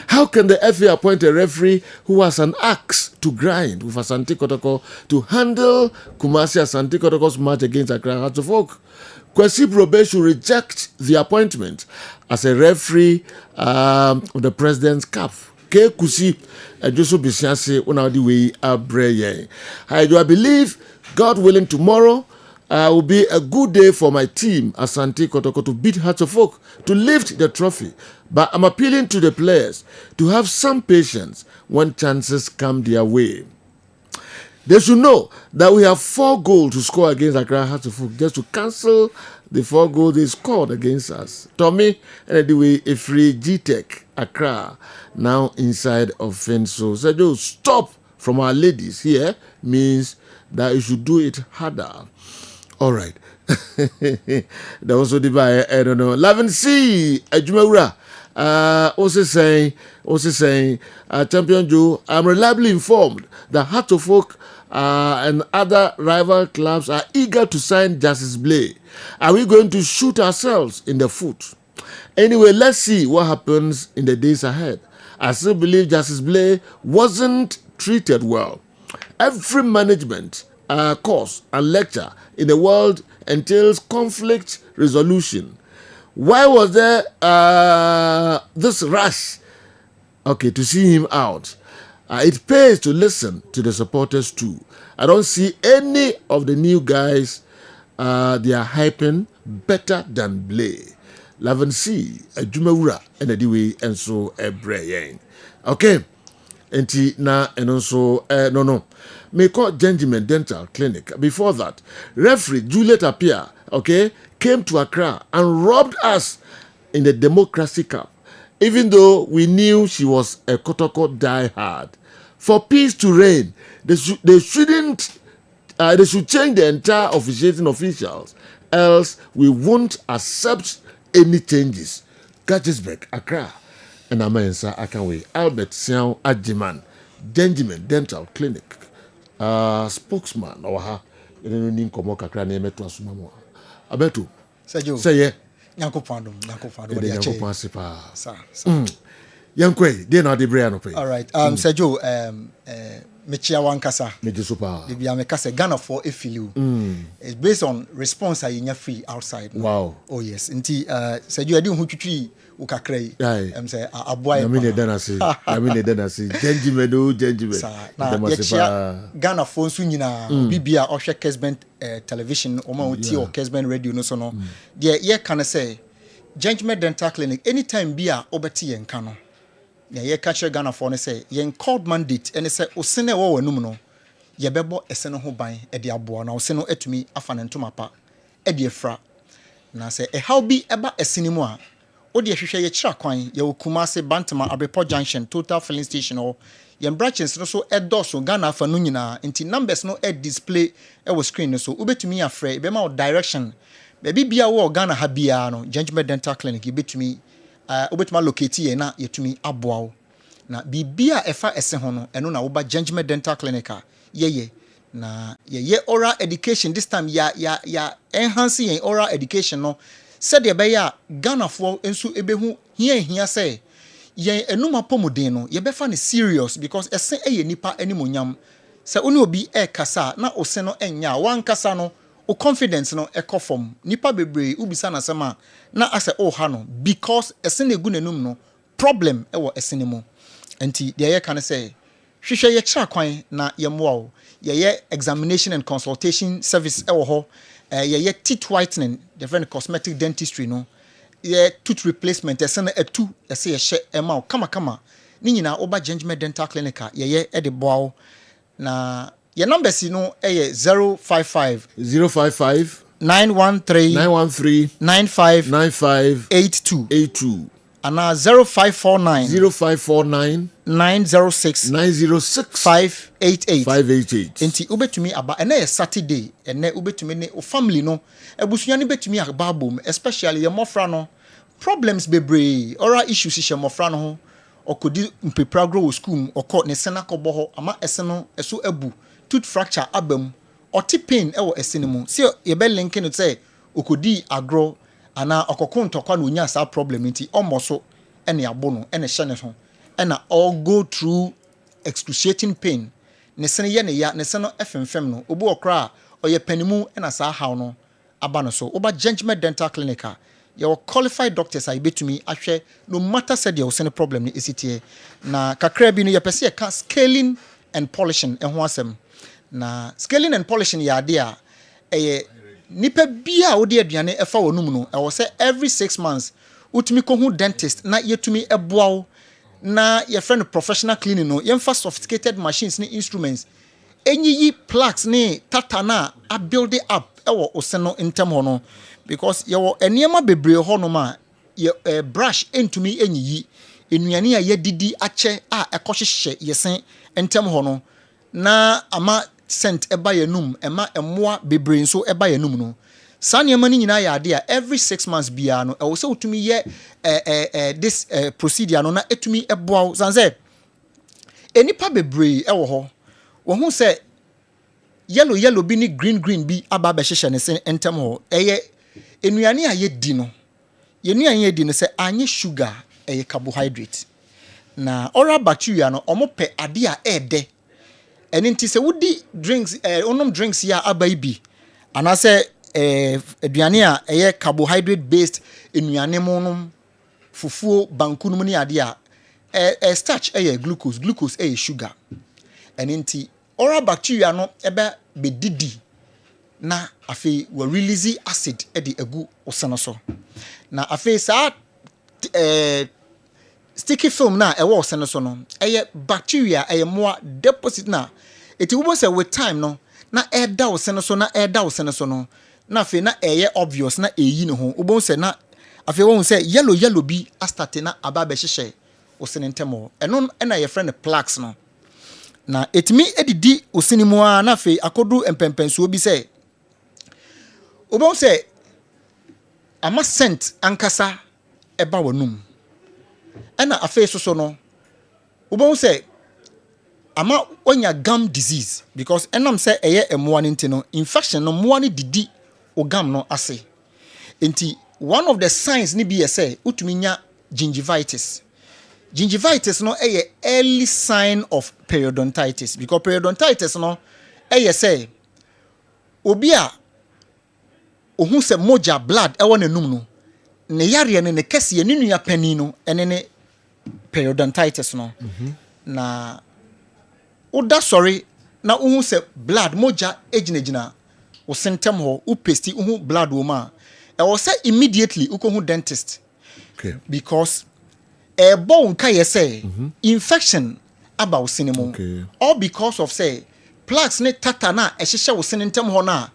How can the FA appoint a referee who has an axe to grind with Asante Kotoko to handle Kumasi Asante Kotoko's match against Accra Hatofuk? Kwesi Brobe should reject the appointment as a referee of the President's Cup. Ke Kusi Josu Bisiase unawdi we abreye. I believe, God willing, tomorrow will be a good day for my team, Asante Kotoko, to beat Hatofuk, to lift the trophy. But I'm appealing to the players to have some patience when chances come their way. They should know that we have 4 goals to score against Accra Hatofuk just to cancel the 4 goals they scored against us. Tommy, anyway, a free G-Tech Accra now inside of Fenso. So stop from our ladies here means that you should do it harder. All right. That also divide. I don't know. Lavin C. Ajumawura. Also saying, Champion Joe, I'm reliably informed that Hatofuk and other rival clubs are eager to sign Justice Blay. Are we going to shoot ourselves in the foot? Anyway, let's see what happens in the days ahead. I still believe Justice Blay wasn't treated well. Every management course and lecture in the world entails conflict resolution. Why was there this rush, to see him out? It pays to listen to the supporters too. I don't see any of the new guys they are hyping better than Blay. Lavin C, Jumawura, and Ediwe, and so Ebreyen. Okay. Enti na and also no. Me call Gentleman Dental Clinic. Before that, referee Juliet Appiah, came to Accra and robbed us in the Democracy Cup, even though we knew she was a Kotoko diehard. For peace to reign, they should change the entire officiating officials, else we won't accept any changes. Kessben, Accra, and Amayensa Akanwe, Albert Siao Ajiman, Gentleman Dental Clinic, spokesman, or ha, in the Ninkomoka Crane Metro Sumamo. Abetu, say ye, Yanko Pandum, Sir. Yankwe, they not the Brian. All right, Sergio, Mechia Wankasa, Mejusupa, the Biamekasa, Ghana for a filu. It's based on response in your free outside. Wow. Oh, yes. Indeed, Sergio, I do who to ukakray. I'm say a boy. I mean, then I see, Gentleman, Ghana for Sunina, Bibia, or Kessben television, or Kessben radio, no so no. Dear, yeah, can I say, Gentleman Dental Clinic, anytime beer, Obeti and Cano. Ye catch Ghana for ne say yen called mandate and say osene wo wanum no ye bebo esene ho ban e de aboa na osene atumi afa ne ntoma pa e de fra na say e how bi eba esene mu a o de hwehwe ye kira kwan ye okuma se Bantama Abepo Junction Total Filling Station or yen branches no so edoso Ghana fa no nyina nti numbers no e display e wo screen no so ubetumi afre be ma direction be bia wo Ghana ha bia no Gentleman Dental Clinic ubetumi obetuma locate ye na yetumi aboa na bibia efa ese ho no eno na wo ba Gentleman Dental Clinic ye na ye oral education this time ya enhance yen oral education no said ye be ya Ghana fo ensu ebehu hia say yen enuma pomodin no ye be fa ne serious because ese eye nipa animonyam se oni obi kasa na ose no enya wan kasa no o confidence no ekɔ fam nipa bebre ubisa na sema na ase o ha no because ese na egu nanum no problem ɛwɔ ese ne mu enti de ye kan say hwehwɛ ye kira kwan na ye moa ye examination and consultation service ɛwɔ ho ye teeth whitening the friend cosmetic dentistry no ye tooth replacement ese na etu ese ye hye ema kama ni nyina oba Gentleman Dental Clinic ye de boa na your numbers no 055 913 9582 and 0549 906 588 enti ubetumi aba ene ye Saturday ene ubetumi ne family no ebusunya ne betumi aba bom especially your mofra no problems bebre oral issues she mofra no ho okodi mpepra grow school okọ ne sena kọbọ ho ama eseno eso abu tooth fracture abam oti pain ewo esene mu se ye be link no say okodi agro ana okoko ntokwa na onya sa problem nti omoso ene abo no ene hye ne ho ena all go through excruciating pain ne sene ye ne ya ne sene efemfem no obu okra oye panimu ena sa haw no aba no so oba Gentleman Dental Clinic your qualified doctors are betumi ahwe no matter said your sene problem ni esitie na kakra bi no ye pese ka scaling and polishing ho asem na scaling and polishing ya de a nipa bia wo de aduane efa wonum no e wo say every 6 months utumi ko hu dentist na yetumi eboawo na your friend professional cleaning no yemfa sophisticated machines ni instruments enyi plaques ni tatana a build it up e wo oseno intem ho no because your eniema bebre ho no ma brush entumi enyi enuane a yedidi ache a ekohwehwe yesen intem ho no na ama scent eba yanum ema emoa bebre nso eba yanum no sane mani nyina ya ade a every 6 months bia no e wo se utumi ye this procedure no na etumi eboa sanze enipa bebre e wo ho wo hu se yellow bi ni green bi aba be hyehyɛ ne sen entem ho eye enuane a yedi no yenuane yedi no se anye sugar eye carbohydrate na oral bacteria no omope ade a ede eni nti se wodi drinks onom drinks ya abai bi anase aduane a eye carbohydrate based enuane monum fufuo bankunum ni ade a starch eye glucose eye sugar eni nti oral bacteria no ebe bedidi na afi we release acid e de egu oseno so na afi sa sticky film na ewo oseno so no eye bacteria eye moa deposit na eti wo say with time no na eda oseno so no na afi na eye obvious na eyi ne ho wo say na afi wo say yellow bi astarte na aba be hyehye osene ntemo eno na ye friend plaques no na etimi edidi osinimu a na fe akodu empempenso bi se say ama scent ankasa eba wanum ɛna afei so no wobɛhu sɛ ama onya gum disease because ɛnam sɛ ɛyɛ mmoa no nti no infection no mmoa no didi o gum no ase nti one of the signs ni bi yɛ sɛ wotumi nya gingivitis no ɛyɛ early sign of periodontitis because periodontitis no ɛyɛ sɛ obi a ohun sɛ moja blood ɛwɔ n'anum no ne yareɛ no ne kɛseɛ ne nua panin no ɛne ne periodontitis no na woda sɔre na wohu sɛ blood moja egyinagyina wo sentem hɔ wo pesti wohu blood wɔ mu a ɛwɔ sɛ immediately wokɔhu dentist because ɛbɔ nka yɛ sɛ infection aba wo sene mu all because of say plaques ne tata na ɛhyehyɛ wo sene ntam hɔ na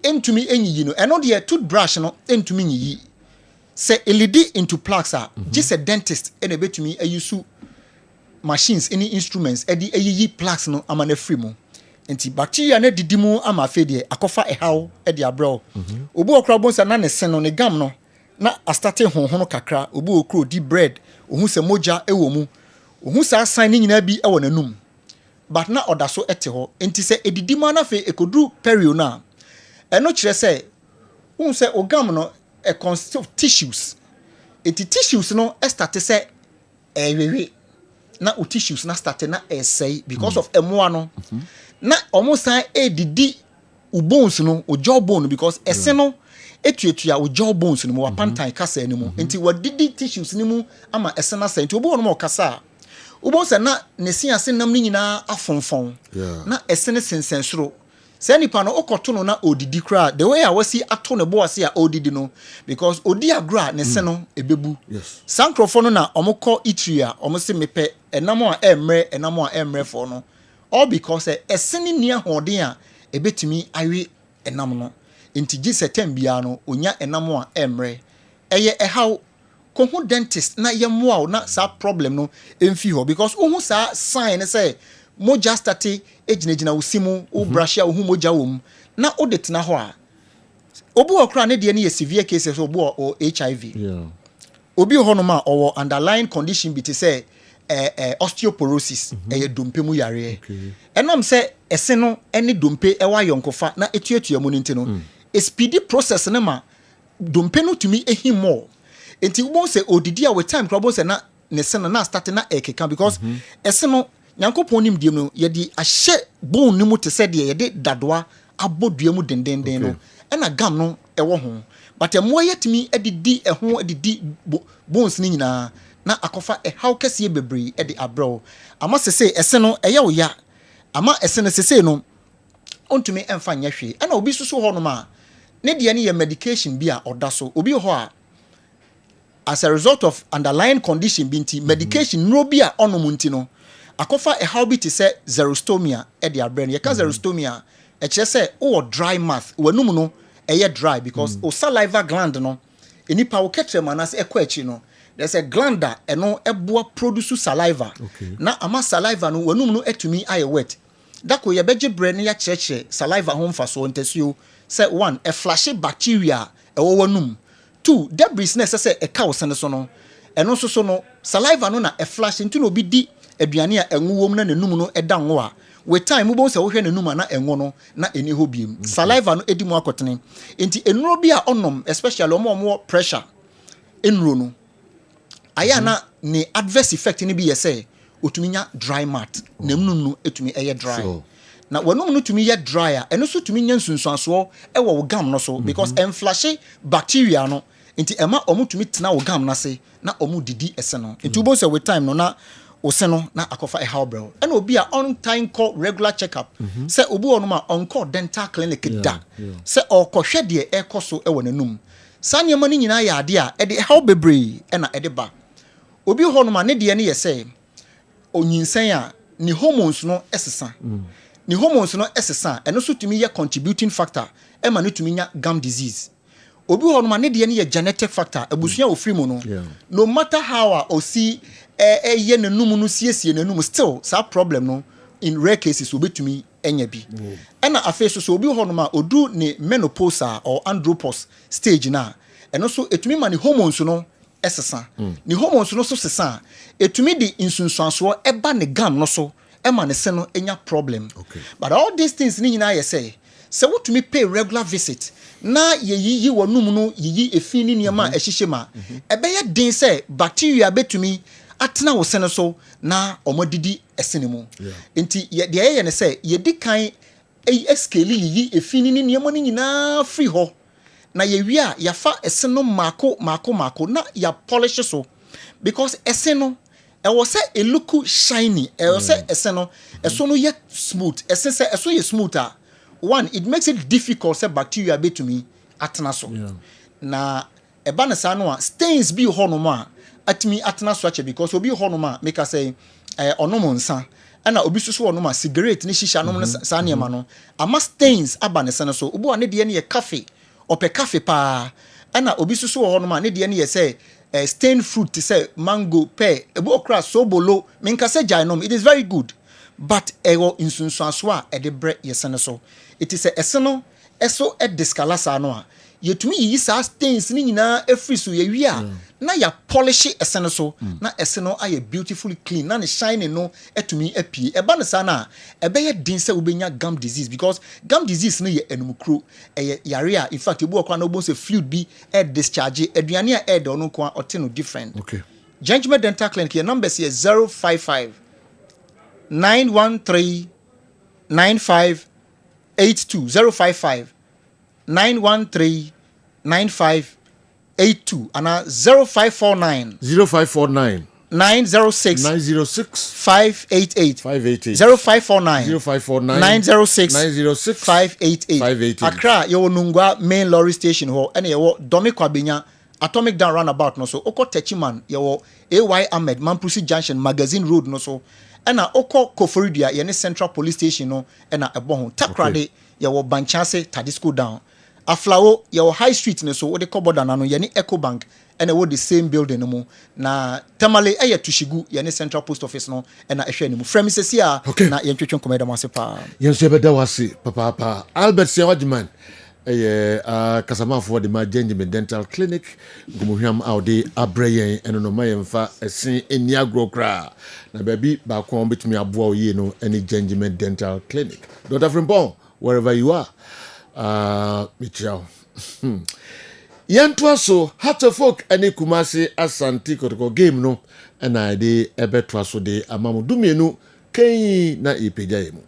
entumi enyiyi no ɛno deɛ toothbrush no entumi nyiyi sɛ elidi into plaques a just a dentist ɛna betumi ayusu machines any instruments ɛde ayiyi plaques no ama na free mu nti bacteria na didi mu ama afɛ deɛ akɔfa ɛhaw ɛde abrɛw obi okra bonsa na ne sen no ne gam no na astate honhono kakra obi okro di bread ohun sɛ moja ɛwɔ mu ohun sɛ asan ne nyina bi ɛwɔ nanum but na oda so ɛte hɔ nti sɛ edidi mu na afɛ ekodu perio na ɛno kyerɛ sɛ ohun sɛ ogam no a consist of tissues eti tissues no ɛstate sɛ ɛwewe na o tissues na start na ɛsɛe because of ɛmoa no na ɔmo san edidi o bones no o jaw bone because ɛse no etuatua o jaw bones no wa pantan kasa ni mu nti wadidi tissues ni mu ama ɛse na sɛ nti obo no mo kasa obo sɛ na ne si ase nam ni nyina afonfon na ɛse ne sensen soro sɛ nipa no okoto no na odidi kra the way a wasi ato ne bo ase a odidi no because odi agra ne se no ebebu sankrofo no na omokɔ itria omose mepe enam a emre for no all because ɛse ne nia hoden a ebetumi awe enam no nti gi setem bia no onya enam a emre ɛyɛ ɛhaw kohu dentist na yɛmoa na sa problem no emfi ho because ohu sa sign say moja starte ejinejina usimu o brashia ohu moja wom na o detena ho a obi okra ne de ne ye severe cases obi o HIV obi ho no ma o underlying condition bi te say osteoporosis dompe mu yare enam say ese no ene dompe ewa yonkofa na etuatua mu nti no a speedy process ne ma dompe no tumi ehimo enti wo say odidi a with time crabo say na ne se na start na ekeka because ese no nyankopon nim diem no yedi ahye bone ni mu te se de yedi dadoa abodua mu dendenden no ena gam no ewo ho but emo yetimi edidi eho edidi bones ni nyina na akofa how kese bebre ede abro ama sese ese no eye wo ya ama ese no sese no ontumi emfa nya hwe ena obi susu ho no ma ne de ne ye medication bi a oda so obi ho a as a result of underlying condition binti medication no bi a onom nti no akofa how bi te say xerostomia e de abrɛ no ye ka xerostomia e kyerɛ sɛ o dry mouth wanum no eye dry because o saliva gland no enipa wo ketre manas ekɔ achi no there's a gland that eno eboa produce saliva na ama saliva no wanum no etumi aye wet dako ye beje bre ne ya kyerɛkyerɛ saliva ho mfa so ntasuo say one a flashy bacteria ɛwɔ wanum two debris na sɛ e ka wo sene so no eno so no saliva no na e flash nti no bi di aduane a enwuwom na nanum no eda nwo a with time mo bo se wo hwɛ nanum na enwo no na eni ho biem saliva no edi mu akotene enti enuro bi a onom especially omo pressure enuro no aya na ne adverse effect ni bi ye say otumi nya dry mouth namnum no etumi eye dry na wanum no tumi ye dry a eno so tumi nya nsunsuaso e wo gam no so because enflashe bacteria no enti ema omo tumi tena wo gam na se na omo didi ese no enti wo bo se with time no na oseno na akofa how bro and obi a on time call regular checkup say obi onuma on call dental clinic da say okohwe de e koso e wonanum sane mani nyina ya ade a e de how bebre e na e de ba obi honuma ne de ne ye say onyinsan a ni hormones no esesa ni hormones no esesa eno so tumi ye contributing factor e ma no tumi nya gum disease obi honuma ne de ne ye genetic factor abusua ofri mu no no matter how a osi ye nanum no siesie nanum still sa problem no in rare cases obetumi enya bi ena afi so obi honuma odu ne menopause or andropause stage na eno so etumi ma ne hormones no ɛsesa ne hormones no so sesa etumi di nsunsuanso ɛba ne gam no so ɛma ne se no enya problem but all these things ni nyina yɛ sɛ wotumi pay regular visit na yeyi wonum no yeyi efi ni nneɛma ɛhyehyɛ ma ɛbɛyɛ den sɛ bacteria betumi atena wo se no so na ɔmodidi ɛsene mu enti deɛ yɛ ne sɛ yedi kan escale yeyi efi ni nneɛma ni nyinaa free hɔ na yewi a yafa ɛse no mako na ya polish so because ɛse no ɛwɔ sɛ eluku shiny ɛwɔ sɛ ɛse no ɛso no yɛ smooth ɛse sɛ ɛso yɛ smooth a one it makes it difficult sɛ bacteria betumi atena so na ɛba ne saa no a stains bi hɔ no ma atumi atena so akyɛ because obi hɔ no ma make us say ɔnom nsa ɛna obi soso ɔnom a cigarette ne shisha nom no saa nneɛma no ama stains aba ne sene so obi wa ne deɛ ne yɛ cafe ɔpɛ cafe pa ɛna obi soso wɔ hɔ no ma ne deɛ ne yɛ sɛ stain fruit say mango pear ebu okra sobolo minka sɛ gyae nom it is very good but ɛwɔ nsunsuanso a ɛde brɛ yɛ sene so it is ɛse no ɛso ɛdiscala saa no a yɛtumi yiyi saa stains ne nyinaa ɛfiri so yɛwi a na yɛ polish ɛse no so na ɛse no ayɛ beautifully clean na ne shine no ɛtumi apie ɛba ne saa na ɛbɛyɛ den sɛ wobɛnya gum disease because gum disease no yɛ enumukro ɛyɛ yare a in fact ebu okwa na obo sɛ fluid bi discharge aduane a ɛda ɔno nko a ɔte no different Gentleman Dental Clinic your number is 055 913 9582 055 913 9582 and 0549 906 588 0549 906 588 Accra yo nungwa main lorry station ho ene yo Domi Kwabenya Atomic Down roundabout no so oko Techiman yo AY Ahmed Mampusi Junction Magazine Road no so ena oko Koforidua ye ne Central Police Station no ena ebo ho Takrade yo Banchase Tadisco Down Aflawo your high street ne so wo de koboda na no ye ne Eco Bank ene wo the same building no mu na Tamale eye Tushigu ye ne Central Post Office no ena ehwe ne mu frame sesi a na ye ntwetwe komeda mo ase pa yen so beda wase papa Albert Siawajiman eye kasamafo de ma Gentleman Dental Clinic gumuhwam audi abrayen eno no mayemfa esen eni agrokra na baby ba kon betumi aboa oye no eni Gentleman Dental Clinic Dr. Frimpong wherever you are Michao. Yantua so Hatter folk any Kumasi Asante Kotoko game no and I de ebetwa so de amamu dumienu Kei na ipejaimu.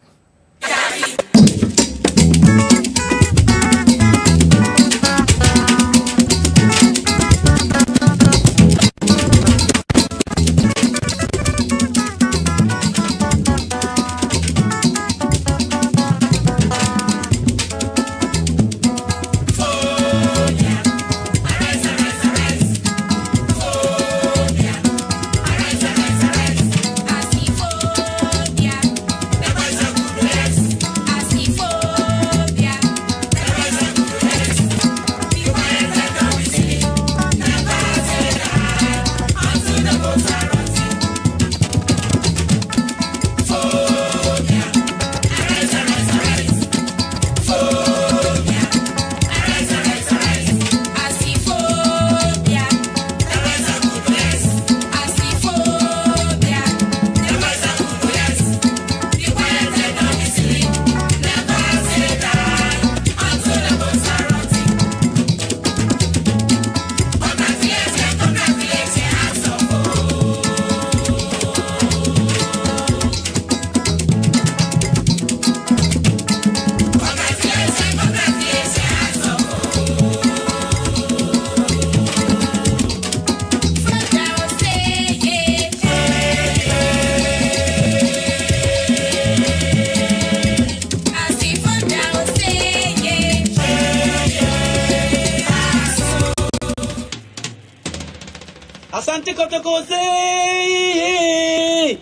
Asante kotoko say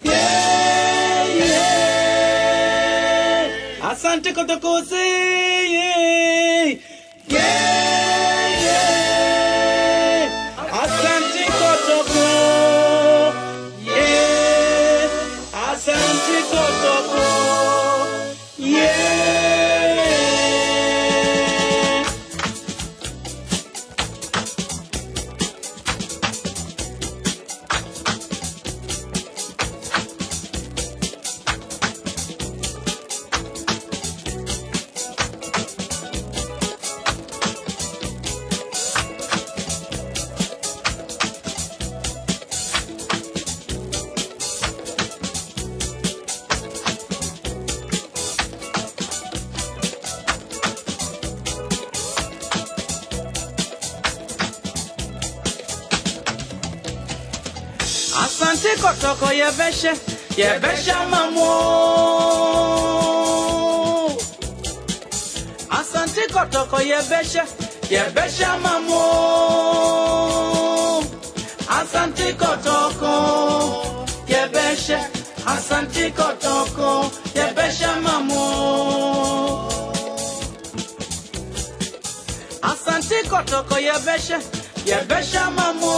yeah. Asante kotoko say yeah. Asante kotoko yeah. Asante kotoko yeah. Asante kotoko yebesha mamo. Asante kotoko yebesha mamo. Asante kotoko yebesha mamo. Asante kotoko yebesha mamo.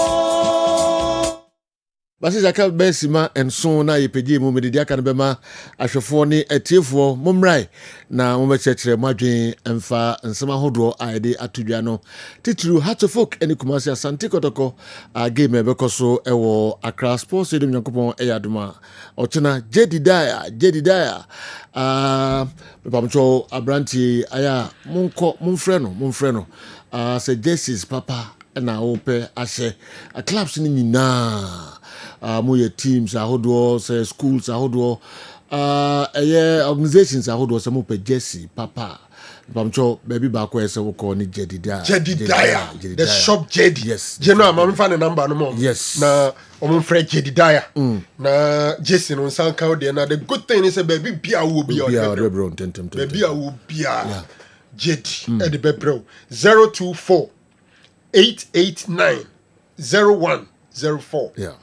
Basi zaka besima enso na yepeje mu medidi aka no bema ahwefo ne atiefo momrai na momechechere madwen emfa nsema hodo aide atudwa no titru Hatofok eni Kumasi Asante Kotoko game ebekoso ewo Accra Sports Stadium Nyankopon eyadoma ochena Jedidaya bamcho abranti aya momfrɛ no se Jesus papa na ope ashe clubs ni nyina moye teams ahodo say schools ahodo organizations ahodo say mo pe jersey papa bamcho baby ba ko ese wo ko ni Jedidaya the shop Jedi yes general ma mfa ne number no mo yes na omo frɛ Jedidaya na jersey no sanka de na the good thing is baby bia wo bia baby a wo bia Jedi e de bebro 024 889 0104 yeah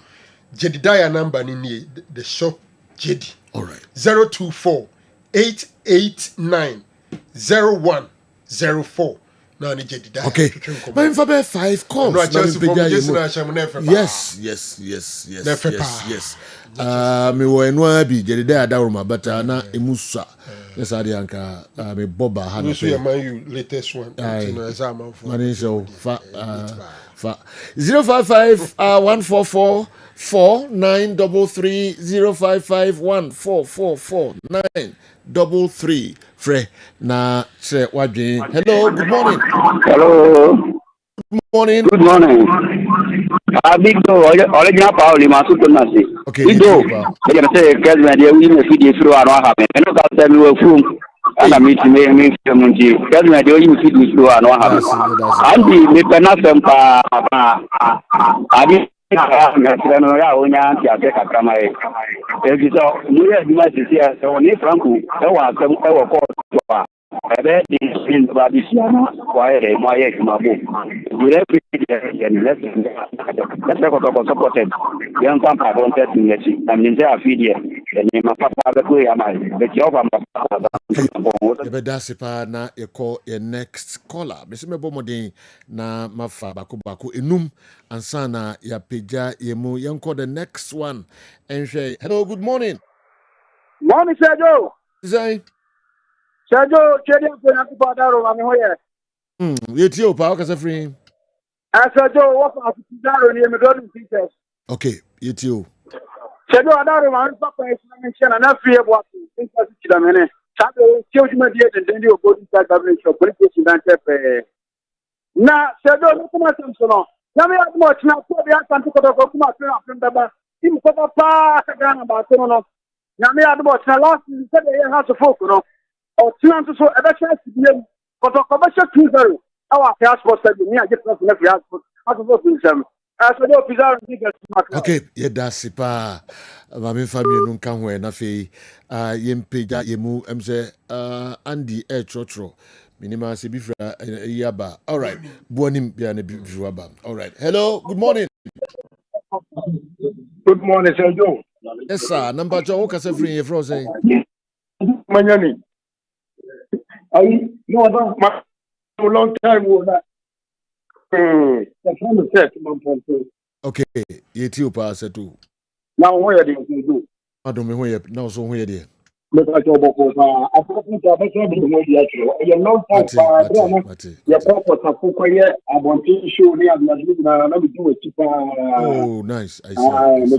Jedidaya number ni the shop Jedi. All right. 024 889 0104. Now ni Jedidaya. Okay. My info 5 calls. No, just from Jason yes. Me wo enwa bi Jedidaya daruma but na emusa. Yes, Adianka, me Boba had a latest one. Money show fa 055 144 4933 055 144 4933 Fre na say wadwen. Hello, good morning. Hello. Good morning. Good morning. Big do original Pauli Masuto Nasi. Okay. Big do. I can say Kessben dey win the video through and what happen. I know that tell me we from and I meet me Munji. Kessben dey win video through and what happen. Andy me pena sempa adi no ya onya anti afeka kama e. Ebiso mu ya di ma sisi e so ni Franco e wa asem e wo ko ebe di sin ba di siana wa ere mo ye ma bo dire let's go supported yan papa don test me ti na mi nje afidie ni ma papa be ko ya ma be ti over ma ebe dasipa na eko ye next caller me se me bo modin na mafa bako enum ansa na ya peja yemu yanko the next one enhwe. Hello, good morning. Morning Sergio. Zai Sergio, chedi ko na ku padaro ma me hoye. Yeti o pa o kasa free. Sergio, what for Daro ni me do features. Okay, yeti o. Sergio Adaro ma nfa kwa explanation na free e bo atu. Features ti da mene. Sabe, ti o juma die den den o body tag government shop police station dan tepe. Na Sergio no kuma samso no. Na me adu mo china ko bi Asante Kotoko kuma afin daba. Tim ko pa Ghana ba so no. Na me adu mo china last se de ye Hatofok no. O china so e be chance bi Kotoko be 2-0. Our passport said me I get no passport. Hatofok nsem. Sergio Pizarro ni get mark. Okay, ye dasipa mame family no kan ho na fe yempeja yemu emse Andy Chotro minima se bifra yaba. All right, buonim bia na bifra ba. All right, hello, good morning. Good morning, Sergio. Yes sir, number jo ka se free from say Manyani. I no about my long time wo na. Okay, yeti o pa se tu. Now where they do? Adome ho ye now so ho ye de. But I told you, I think I better be more actual. A long time for your purpose of Fukoye, I want to show me as much as I do it. Oh, nice. I see. The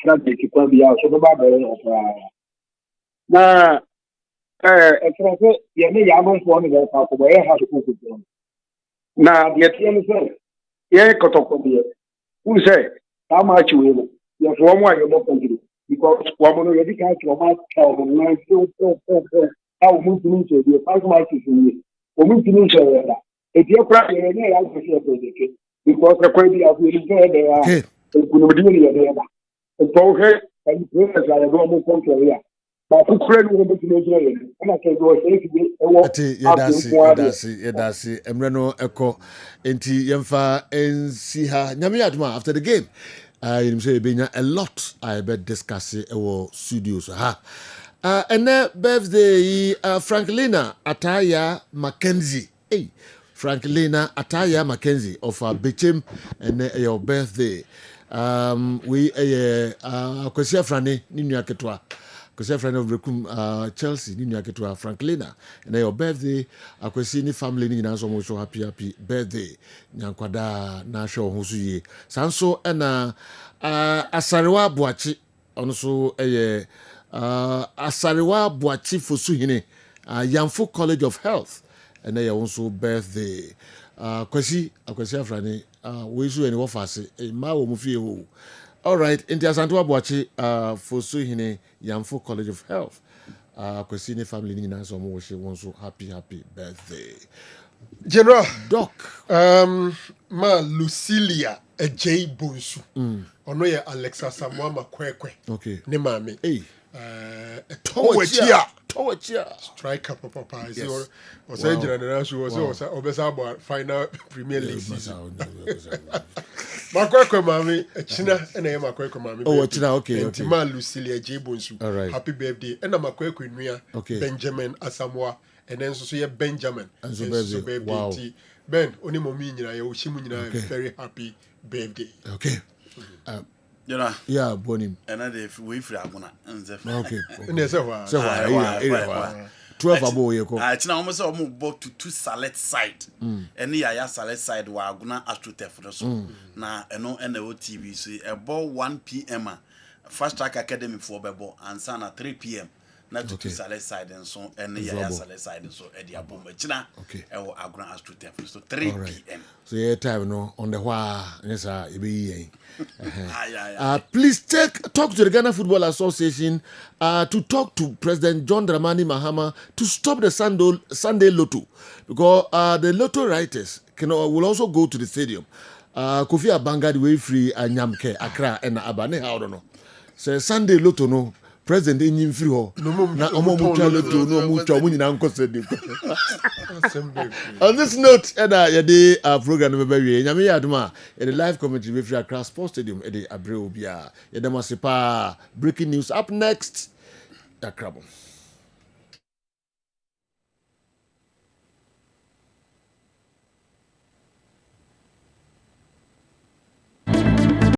tragic to come out. So the Bible. Now, if I say, you may have one of the part of where I have to put it on. Now, the attorney says, yeah, Kotoko, who say, how much you will? You have one more, you're not going to do. Because woman already can't your mouth tell them nice how move to meet you, 5 miles in you. Or move to meet you. If you're crying, I will say because the quality of the there, they are. Okay, and the players are going to come to here. But who create will be to Nigeria? And I can go say to be yɛdase mmerɛ no ɛkɔ enti yɛmfa nsi ha nyame adoma after the game yɛnim sɛ yɛbɛnya a lot a yɛbɛdiscuss ɛwɔ studio so ha ɛnɛ birthday yi Franklina Ataya Mackenzie Franklina Ataya Mackenzie of Bechem ɛnɛ your birthday we akwasi afrane ne nua ketewa akwasi afrane of Brekum Chelsea ne nua ketewa Franklina and your birthday akwasi ni family ni nyina so mo show happy birthday nyankwada na show ho so yie sanso na asarewa boachi ono so asarewa boachi fosuhine Yamfo College of Health and your also birthday akwasi afrane we so any wofase ma wo mu fie ho all right inti asanto aboachi for so hine Yamfo College of Health akwasi ne family ni nyina so mo wish won so happy birthday General Doc ma Lucilia Ejay Bonsu ono ye Alexa Samoa Makwekwe okay ne mame Towachia striker papa is or say general so was obesa about final Premier League season Makwekwe mame China na ye Makwekwe mame China okay ma Lucilia Ejay Bonsu happy birthday and Makwekwe nua Benjamin Asamoah and then so ye Benjamin so birthday wow Ben oni momi nyina ye oshimu nyina very happy birthday okay yeah bonim and if we free aguna okay and say wa 12 abo ye ko it's now almost about to two salad side and ya salad side wa aguna astrotef so na eno na TV so about 1 p.m. Fast Track Academy for bebo and sana 3 p.m. na to salad side and so and ya salad side so e dia bomba china e wo aguna astrotef so 3 p.m. so yeah time no on the wa yes e be yen please talk to the Ghana Football Association to talk to President John Dramani Mahama to stop the Sunday Lotto because the Lotto writers will also go to the stadium. Kofi Abanga the way free Nyamke Accra and Abane how don't know. So Sunday Lotto no President in free ho na omo mutua Lotto no mutua mu nyina nko stadium. On this note, yede program no be wie nyame yadoma the live commentary we free Accra Sports Stadium e Abreu bia yede masipa breaking news up next. Akrabo.